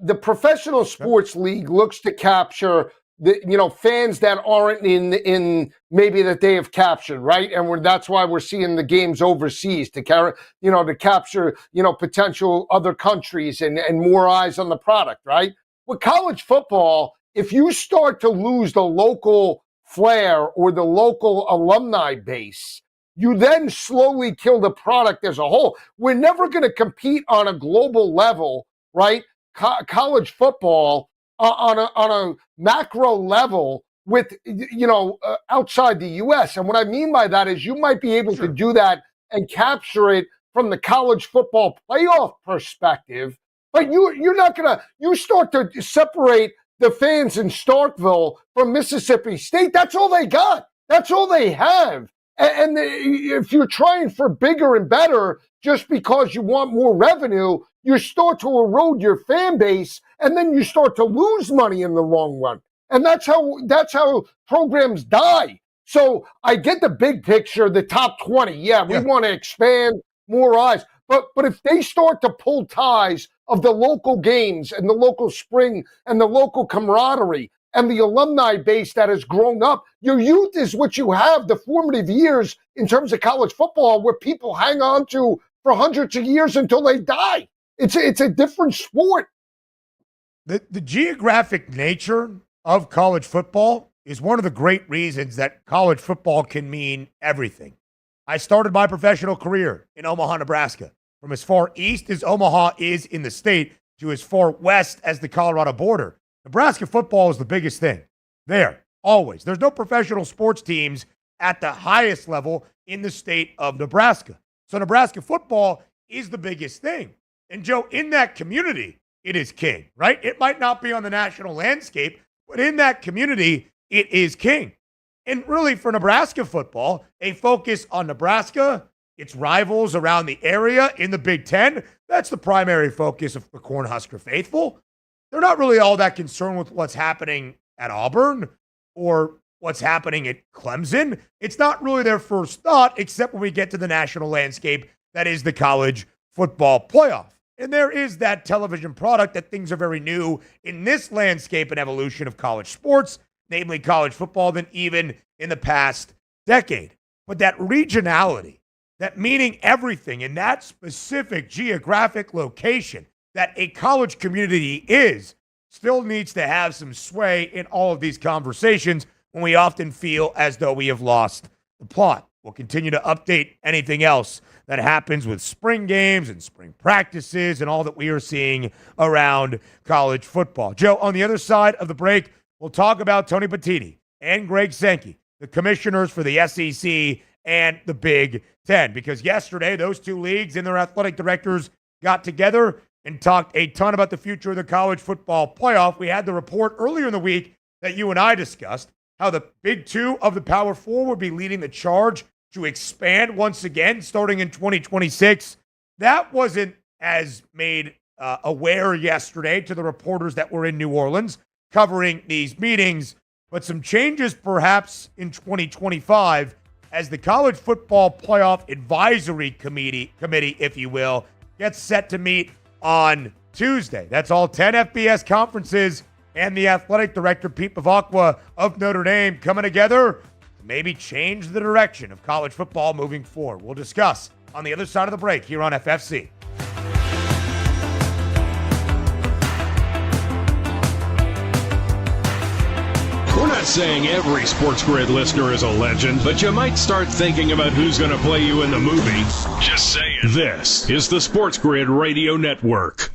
The professional sports league looks to capture the fans that aren't in maybe that they have captured, right? And that's why we're seeing the games overseas to capture potential other countries and more eyes on the product, right? With college football, if you start to lose the local flair or the local alumni base, you then slowly kill the product as a whole. We're never going to compete on a global level, right? College football on a macro level with, outside the U.S. And what I mean by that is you might be able to do that and capture it from the college football playoff perspective, but you're not going to, you start to separate the fans in Starkville from Mississippi State. That's all they got. That's all they have. And if you're trying for bigger and better just because you want more revenue, you start to erode your fan base, and then you start to lose money in the long run. And that's how programs die. So I get the big picture, the top 20. Yeah, we want to expand more eyes. But if they start to pull ties of the local games and the local spring and the local camaraderie and the alumni base that has grown up, your youth is what you have, the formative years in terms of college football, where people hang on to for hundreds of years until they die. It's a different sport. The geographic nature of college football is one of the great reasons that college football can mean everything. I started my professional career in Omaha, Nebraska, from as far east as Omaha is in the state to as far west as the Colorado border. Nebraska football is the biggest thing there, always. There's no professional sports teams at the highest level in the state of Nebraska. So Nebraska football is the biggest thing. And Joe, in that community, it is king, right? It might not be on the national landscape, but in that community, it is king. And really, for Nebraska football, a focus on Nebraska, its rivals around the area in the Big Ten, that's the primary focus of the Cornhusker faithful. They're not really all that concerned with what's happening at Auburn or what's happening at Clemson. It's not really their first thought, except when we get to the national landscape that is the college football playoff. And there is that television product that things are very new in this landscape and evolution of college sports, namely college football, than even in the past decade. But that regionality, that meaning everything in that specific geographic location that a college community is, still needs to have some sway in all of these conversations when we often feel as though we have lost the plot. We'll continue to update anything else that happens with spring games and spring practices and all that we are seeing around college football. Joe, on the other side of the break, we'll talk about Tony Petitti and Greg Sankey, the commissioners for the SEC and the Big Ten, because yesterday those two leagues and their athletic directors got together and talked a ton about the future of the college football playoff. We had the report earlier in the week that you and I discussed, how the Big Two of the Power Four would be leading the charge to expand once again starting in 2026. That wasn't as made aware yesterday to the reporters that were in New Orleans covering these meetings, but some changes perhaps in 2025 as the College Football Playoff Advisory Committee, if you will, gets set to meet on Tuesday. That's all 10 FBS conferences and the athletic director, Pete Bavacqua of Notre Dame, coming together to maybe change the direction of college football moving forward. We'll discuss on the other side of the break here on FFC. We're not saying every SportsGrid listener is a legend, but you might start thinking about who's going to play you in the movie. Just saying. This is the SportsGrid Radio Network.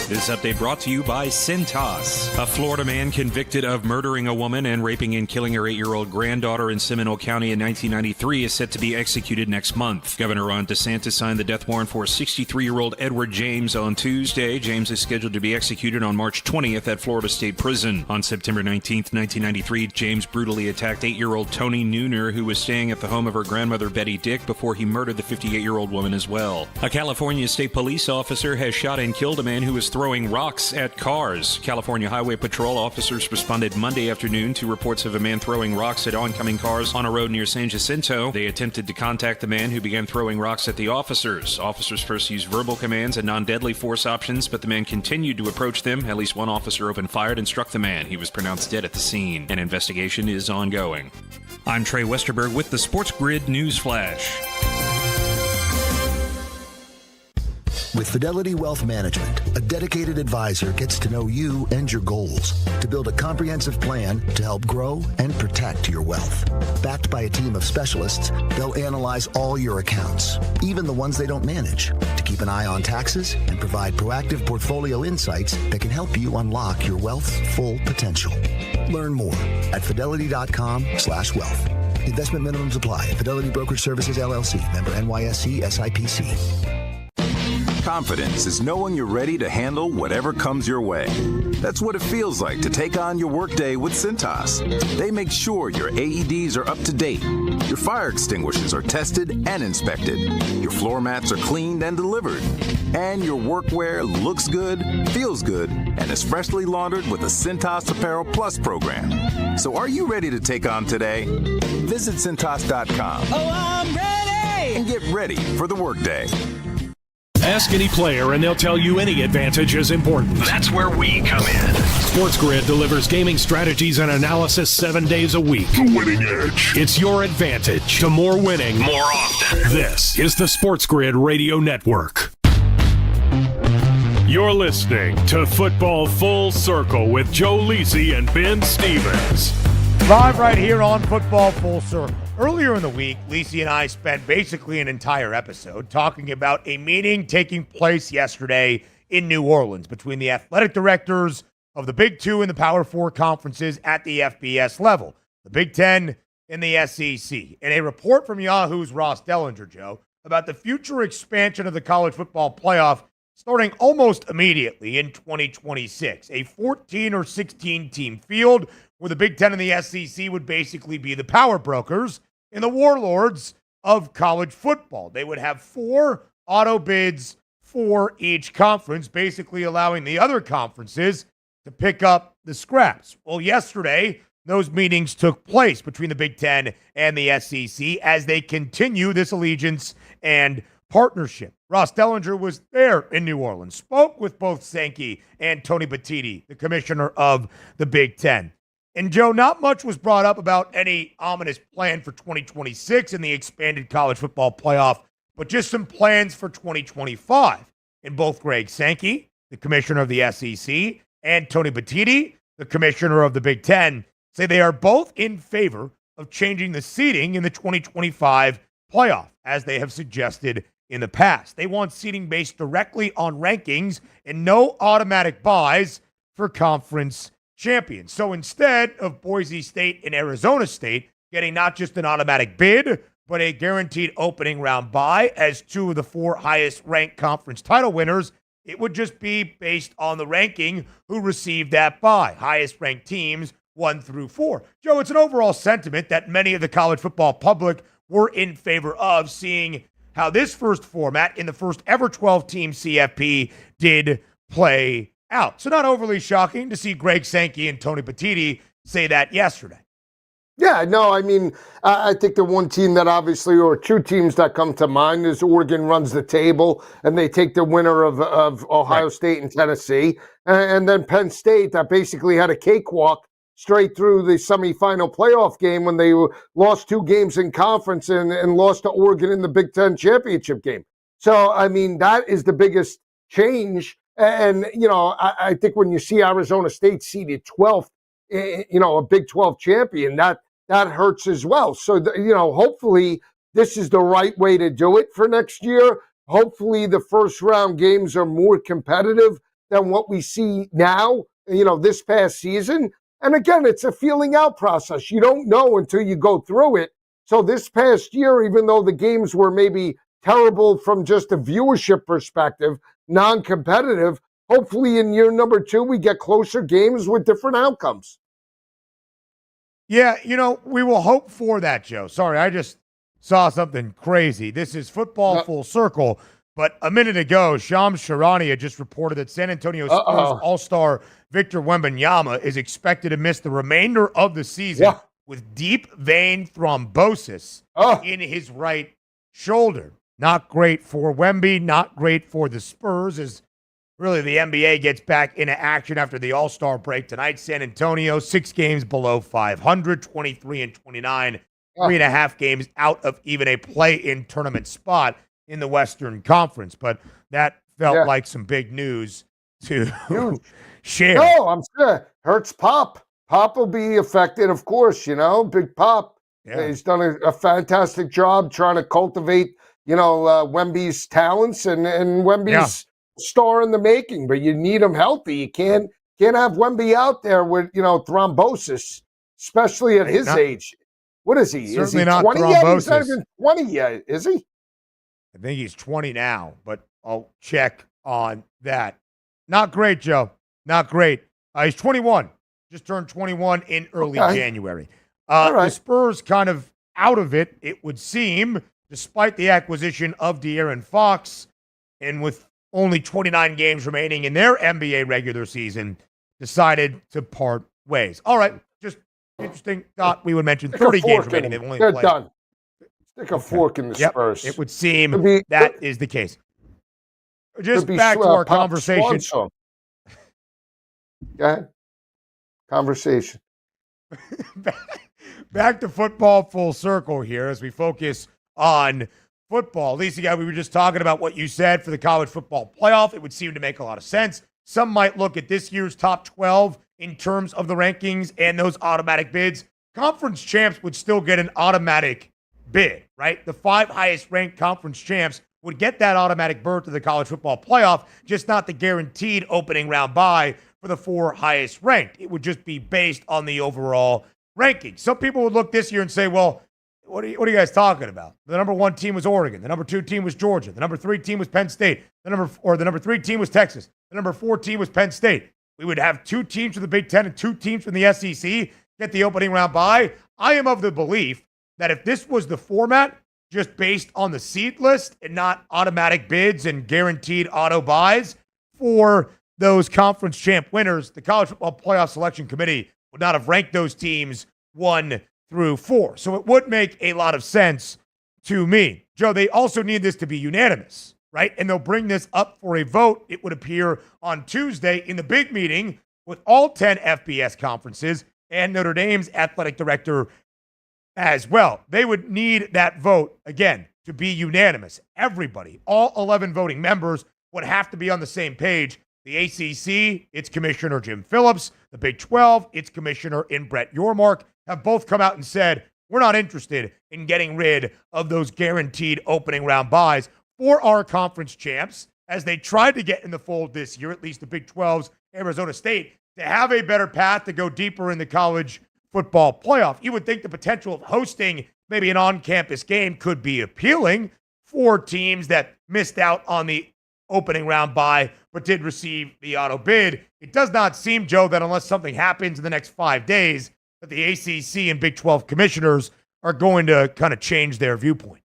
This update brought to you by Cintas. A Florida man convicted of murdering a woman and raping and killing her 8-year-old granddaughter in Seminole County in 1993 is set to be executed next month. Governor Ron DeSantis signed the death warrant for 63-year-old Edward James on Tuesday. James is scheduled to be executed on March 20th at Florida State Prison. On September 19th, 1993, James brutally attacked 8-year-old Toni Nooner, who was staying at the home of her grandmother Betty Dick, before he murdered the 58-year-old woman as well. A California state police officer has shot and killed a man who was throwing rocks at cars. California Highway Patrol officers responded Monday afternoon to reports of a man throwing rocks at oncoming cars on a road near San Jacinto. They attempted to contact the man, who began throwing rocks at the officers. Officers first used verbal commands and non-deadly force options, but the man continued to approach them. At least one officer opened fire and struck the man. He was pronounced dead at the scene. An investigation is ongoing. I'm Trey Westerberg with the SportsGrid News Flash. With Fidelity Wealth Management, a dedicated advisor gets to know you and your goals to build a comprehensive plan to help grow and protect your wealth. Backed by a team of specialists, they'll analyze all your accounts, even the ones they don't manage, to keep an eye on taxes and provide proactive portfolio insights that can help you unlock your wealth's full potential. Learn more at fidelity.com/wealth. Investment minimums apply. Fidelity Brokerage Services, LLC. Member NYSE SIPC. Confidence is knowing you're ready to handle whatever comes your way. That's what it feels like to take on your workday with Cintas. They make sure your AEDs are up to date, your fire extinguishers are tested and inspected, your floor mats are cleaned and delivered, and your workwear looks good, feels good, and is freshly laundered with the Cintas Apparel Plus program. So are you ready to take on today? Visit Cintas.com. Oh, I'm ready! And get ready for the workday. Ask any player and they'll tell you any advantage is important. That's where we come in. SportsGrid delivers gaming strategies and analysis 7 days a week. The winning edge. It's your advantage to more winning more often. This is the SportsGrid Radio Network. You're listening to Football Full Circle with Joe Lisi and Ben Stevens. Live right here on Football Full Circle. Earlier in the week, Lisi and I spent basically an entire episode talking about a meeting taking place yesterday in New Orleans between the athletic directors of the Big Two and the Power Four conferences at the FBS level, the Big Ten and the SEC. And a report from Yahoo's Ross Dellinger, Joe, about the future expansion of the college football playoff starting almost immediately in 2026. A 14 or 16 team field where the Big Ten and the SEC would basically be the power brokers and the warlords of college football. They would have 4 auto bids for each conference, basically allowing the other conferences to pick up the scraps. Well, yesterday, those meetings took place between the Big Ten and the SEC as they continue this allegiance and partnership. Ross Dellinger was there in New Orleans, spoke with both Sankey and Tony Petitti, the commissioner of the Big Ten. And Joe, not much was brought up about any ominous plan for 2026 in the expanded college football playoff, but just some plans for 2025. And both Greg Sankey, the commissioner of the SEC, and Tony Petitti, the commissioner of the Big Ten, say they are both in favor of changing the seeding in the 2025 playoff, as they have suggested in the past. They want seeding based directly on rankings and no automatic buys for conference champions. So instead of Boise State and Arizona State getting not just an automatic bid, but a guaranteed opening round bye as 2 of the 4 highest ranked conference title winners, it would just be based on the ranking who received that bye. Highest ranked teams 1 through 4. Joe, it's an overall sentiment that many of the college football public were in favor of, seeing how this first format in the first ever 12-team CFP did play out. So not overly shocking to see Greg Sankey and Tony Petitti say that yesterday. Yeah, no, I mean, I think the one team that obviously, or 2 teams that come to mind, is Oregon runs the table, and they take the winner of Ohio State and Tennessee. And then Penn State, that basically had a cakewalk straight through the semifinal playoff game when they lost 2 games in conference and lost to Oregon in the Big Ten championship game. So, I mean, that is the biggest change. And, I think when you see Arizona State seeded 12th, a Big 12 champion, that hurts as well. So, hopefully this is the right way to do it for next year. Hopefully the first round games are more competitive than what we see now, this past season. And again, it's a feeling out process. You don't know until you go through it. So this past year, even though the games were maybe terrible from just a viewership perspective, non-competitive, hopefully in year number 2, we get closer games with different outcomes. Yeah, we will hope for that, Joe. Sorry, I just saw something crazy. This is football full circle. But a minute ago, Shams Charania just reported that San Antonio Spurs All-Star Victor Wembanyama is expected to miss the remainder of the season with deep vein thrombosis in his right shoulder. Not great for Wemby, not great for the Spurs, as really the NBA gets back into action after the All-Star break tonight. San Antonio, 6 games below 500, 23-29, 3.5 games out of even a play-in tournament spot in the Western Conference. But that felt like some big news to share. No, I'm sure. Hurts Pop. Pop will be affected, of course, Big Pop. Yeah. He's done a fantastic job trying to cultivate, Wemby's talents and Wemby's star in the making. But you need him healthy. You can't have Wemby out there with, thrombosis, especially at his age. What is he? Is he 20 yet? He's not even 20 yet, is he? I think he's 20 now, but I'll check on that. Not great, Joe. Not great. He's 21. Just turned 21 in early January. The Spurs kind of out of it, it would seem, despite the acquisition of De'Aaron Fox, and with only 29 games remaining in their NBA regular season, decided to part ways. All right, just interesting. Thought we would mention 30 games remaining. They've only played. Done. Stick a fork in the Spurs. It would seem that is the case. Just back to our conversation. Go ahead. Conversation. Back to football full circle here as we focus on football. Lisa, we were just talking about what you said for the college football playoff. It would seem to make a lot of sense. Some might look at this year's top 12 in terms of the rankings and those automatic bids. Conference champs would still get an automatic bid, right? The 5 highest ranked conference champs would get that automatic berth to the college football playoff, just not the guaranteed opening round bye for the 4 highest ranked. It would just be based on the overall ranking. Some people would look this year and say, well, What are you guys talking about? The number 1 team was Oregon. The number 2 team was Georgia. The number 3 team was Penn State. The number 3 team was Texas. The number 4 team was Penn State. We would have 2 teams from the Big Ten and 2 teams from the SEC get the opening round bye. I am of the belief that if this was the format, just based on the seed list and not automatic bids and guaranteed auto buys for those conference champ winners, the College Football Playoff Selection Committee would not have ranked those teams 1 through 4. So it would make a lot of sense to me. Joe, they also need this to be unanimous, right? And they'll bring this up for a vote, it would appear, on Tuesday in the big meeting with all 10 FBS conferences and Notre Dame's athletic director as well. They would need that vote, again, to be unanimous. Everybody, all 11 voting members, would have to be on the same page. The ACC, its commissioner, Jim Phillips. The Big 12, its commissioner, Brett Yormark, have both come out and said, we're not interested in getting rid of those guaranteed opening round buys for our conference champs, as they tried to get in the fold this year, at least the Big 12's Arizona State, to have a better path to go deeper in the college football playoff. You would think the potential of hosting maybe an on-campus game could be appealing for teams that missed out on the opening round bye but did receive the auto bid. It does not seem, Joe, that unless something happens in the next 5 days, that the ACC and Big 12 commissioners are going to kind of change their viewpoint.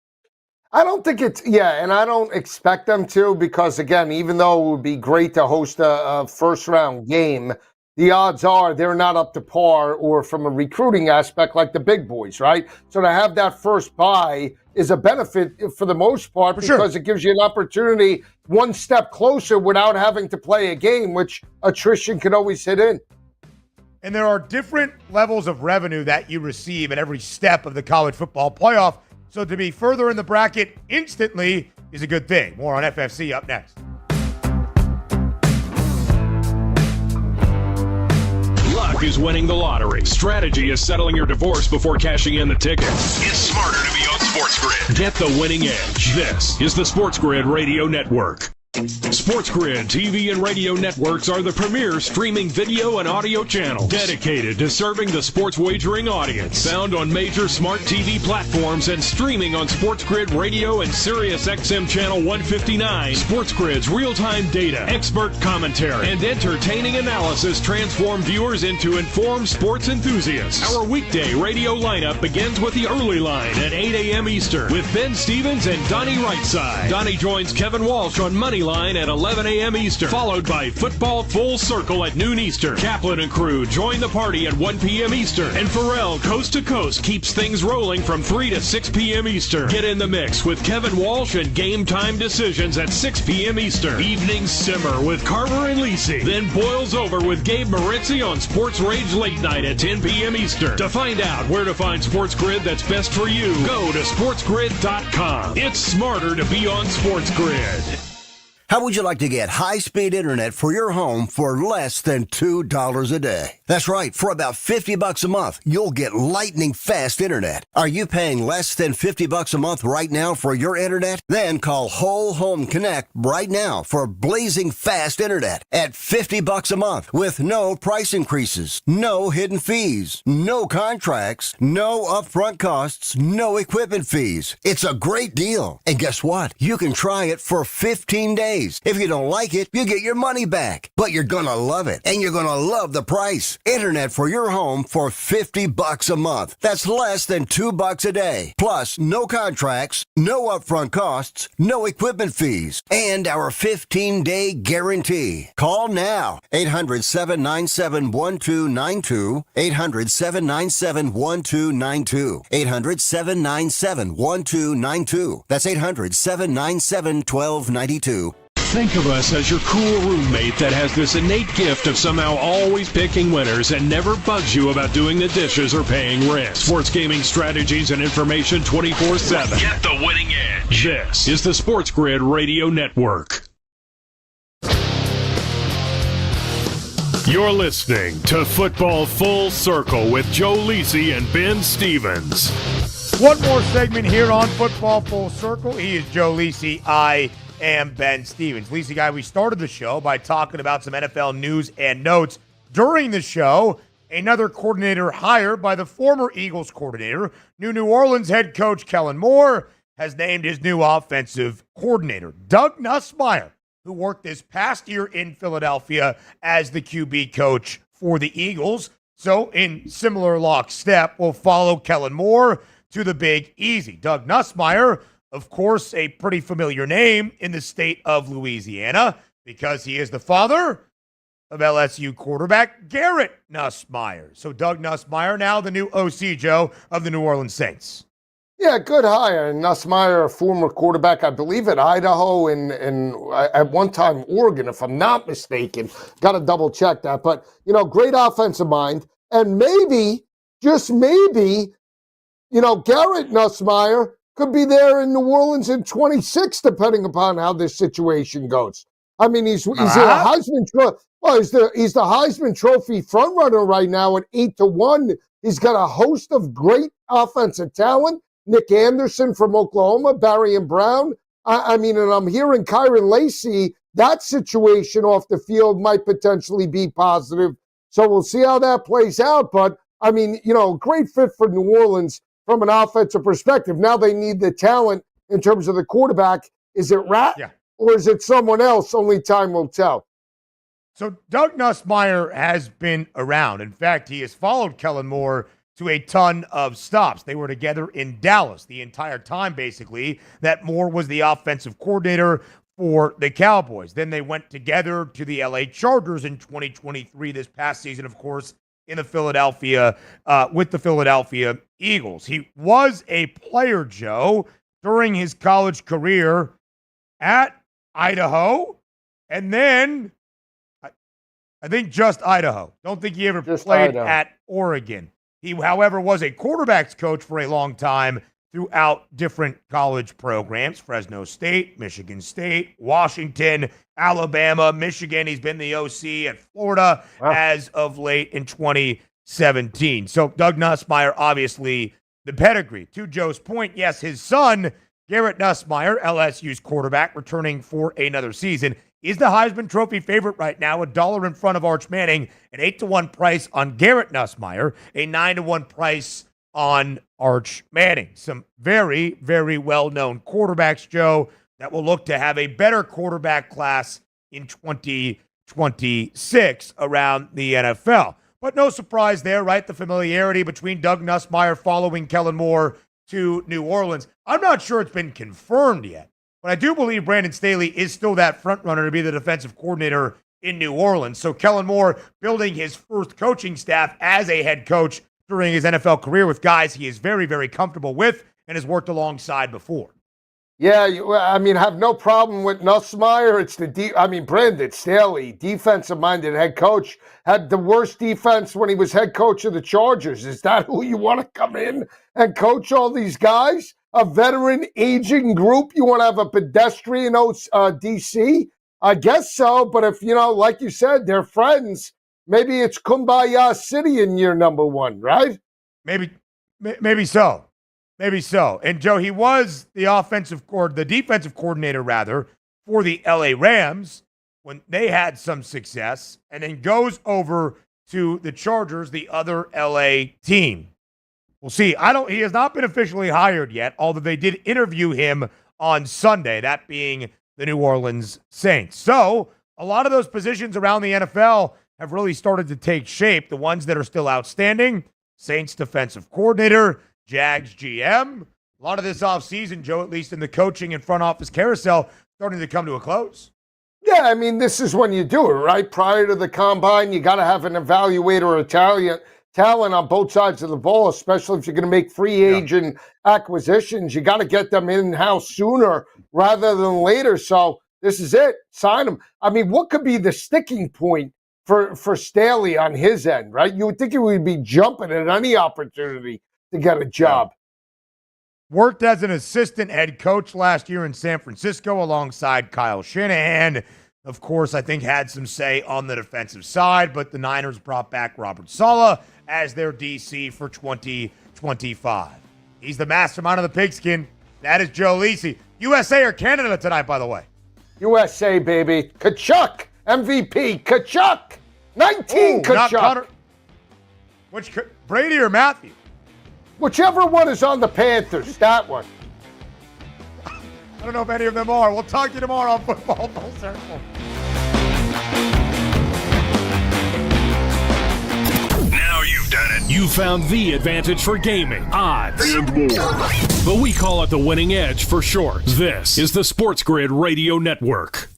I don't think and I don't expect them to, because, again, even though it would be great to host a first-round game, the odds are they're not up to par or from a recruiting aspect like the big boys, right? So to have that first bye is a benefit for the most part, because it gives you an opportunity one step closer without having to play a game, which attrition can always hit in. And there are different levels of revenue that you receive at every step of the college football playoff. So to be further in the bracket instantly is a good thing. More on FFC up next. Luck is winning the lottery. Strategy is settling your divorce before cashing in the tickets. It's smarter to be on SportsGrid. Get the winning edge. This is the SportsGrid Radio Network. SportsGrid TV and radio networks are the premier streaming video and audio channels dedicated to serving the sports wagering audience. Found on major smart TV platforms and streaming on SportsGrid Radio and SiriusXM Channel 159. SportsGrid's real-time data, expert commentary, and entertaining analysis transform viewers into informed sports enthusiasts. Our weekday radio lineup begins with the early line at 8 a.m. Eastern with Ben Stevens and Donnie Rightside. Donnie joins Kevin Walsh on Moneyline at 11 a.m. Eastern, followed by Football Full Circle at noon Eastern. Kaplan and crew join the party at 1 p.m. Eastern, and Pharrell Coast to Coast keeps things rolling from 3 to 6 p.m. Eastern. Get in the mix with Kevin Walsh and Game Time Decisions at 6 p.m. Eastern. Evenings simmer with Carver and Lisi, then boils over with Gabe Moritzi on Sports Rage Late Night at 10 p.m. Eastern. To find out where to find SportsGrid that's best for you, go to sportsgrid.com. It's smarter to be on SportsGrid. How would you like to get high-speed internet for your home for less than $2 a day? That's right. For about $50 a month, you'll get lightning-fast internet. Are you paying less than $50 a month right now for your internet? Then call Whole Home Connect right now for blazing fast internet at $50 a month with no price increases, no hidden fees, no contracts, no upfront costs, no equipment fees. It's a great deal. And guess what? You can try it for 15 days. If you don't like it, you get your money back. But you're gonna love it, and you're gonna love the price. Internet for your home for $50 a month. That's less than $2 a day. Plus, no contracts, no upfront costs, no equipment fees, and our 15-day guarantee. Call now. 800-797-1292. 800-797-1292. 800-797-1292. That's 800-797-1292. Think of us as your cool roommate that has this innate gift of somehow always picking winners and never bugs you about doing the dishes or paying rent. Sports gaming strategies and information 24/7. Get the winning edge. This is the SportsGrid Radio Network. You're listening to Football Full Circle with Joe Lisi and Ben Stevens. One more segment here on Football Full Circle. He is Joe Lisi. I am Ben Stevens. Lisi guy, we started the show by talking about some NFL news and notes. During the show, another coordinator hire by the former Eagles coordinator. New Orleans head coach Kellen Moore has named his new offensive coordinator, Doug Nussmeier, who worked this past year in Philadelphia as the QB coach for the Eagles. So in similar lockstep, we'll follow Kellen Moore to the Big Easy. Doug Nussmeier, of course, a pretty familiar name in the state of Louisiana because he is the father of LSU quarterback Garrett Nussmeier. So Doug Nussmeier, now the new OC, Joe, of the New Orleans Saints. Yeah, good hire. And Nussmeier, a former quarterback, I believe, at Idaho and at one time Oregon, if I'm not mistaken. Got to double check that. But, great offensive mind. And maybe, just maybe, Garrett Nussmeier could be there in New Orleans in 26, depending upon how this situation goes. I mean, he's a Heisman Trophy. Well, he's the Heisman Trophy frontrunner right now at 8-1. He's got a host of great offensive talent. Nick Anderson from Oklahoma, Barry Brown. And I'm hearing Kyron Lacy. That situation off the field might potentially be positive. So we'll see how that plays out. But, great fit for New Orleans from an offensive perspective. Now they need the talent in terms of the quarterback. Is it Rat or is it someone else? Only time will tell. So Doug Nussmeier has been around. In fact, he has followed Kellen Moore to a ton of stops. They were together in Dallas the entire time, basically, that Moore was the offensive coordinator for the Cowboys. Then they went together to the LA Chargers in 2023, this past season, of course, in the Philadelphia, with the Philadelphia Eagles. He was a player, Joe, during his college career at Idaho, and then I think just Idaho. Don't think he ever played at Oregon. He, however, was a quarterback's coach for a long time throughout different college programs, Fresno State, Michigan State, Washington, Alabama, Michigan. He's been the OC at Florida as of late in 2017. So Doug Nussmeier, obviously the pedigree. To Joe's point, yes, his son, Garrett Nussmeier, LSU's quarterback, returning for another season, is the Heisman Trophy favorite right now, $1 in front of Arch Manning, an 8-1 price on Garrett Nussmeier, a 9-1 price on Arch Manning. Some very, very well-known quarterbacks, Joe, that will look to have a better quarterback class in 2026 around the NFL. But no surprise there, right? The familiarity between Doug Nussmeier following Kellen Moore to New Orleans. I'm not sure it's been confirmed yet, but I do believe Brandon Staley is still that front runner to be the defensive coordinator in New Orleans. So Kellen Moore building his first coaching staff as a head coach during his NFL career with guys he is very, very comfortable with and has worked alongside before. Yeah, have no problem with Nussmeier. It's Brandon Staley, defensive-minded head coach, had the worst defense when he was head coach of the Chargers. Is that who you want to come in and coach all these guys? A veteran, aging group? You want to have a pedestrian DC? I guess so, but if, like you said, they're friends, maybe it's Kumbaya City in year number one, right? Maybe so. Maybe so. And Joe, he was the defensive coordinator, for the LA Rams when they had some success, and then goes over to the Chargers, the other LA team. We'll see. He has not been officially hired yet, although they did interview him on Sunday, that being the New Orleans Saints. So a lot of those positions around the NFL have really started to take shape. The ones that are still outstanding, Saints defensive coordinator, Jags GM. A lot of this offseason, Joe, at least in the coaching and front office carousel, starting to come to a close. Yeah, this is when you do it, right? Prior to the combine, you got to have an evaluator of talent on both sides of the ball, especially if you're going to make free agent acquisitions. You got to get them in-house sooner rather than later. So this is it. Sign them. What could be the sticking point for Staley on his end, right? You would think he would be jumping at any opportunity to get a job. Worked as an assistant head coach last year in San Francisco alongside Kyle Shanahan. Of course, I think had some say on the defensive side, but the Niners brought back Robert Saleh as their DC for 2025. He's the mastermind of the pigskin. That is Joe Lisi. USA or Canada tonight, by the way? USA, baby. Kachuk, MVP. Kachuk. 19 Kachuk. Which Brady or Matthew? Whichever one is on the Panthers, that one. I don't know if any of them are. We'll talk to you tomorrow on Football Full Circle. Now you've done it. You found the advantage for gaming, odds, and more. But we call it the winning edge for short. This is the SportsGrid Radio Network.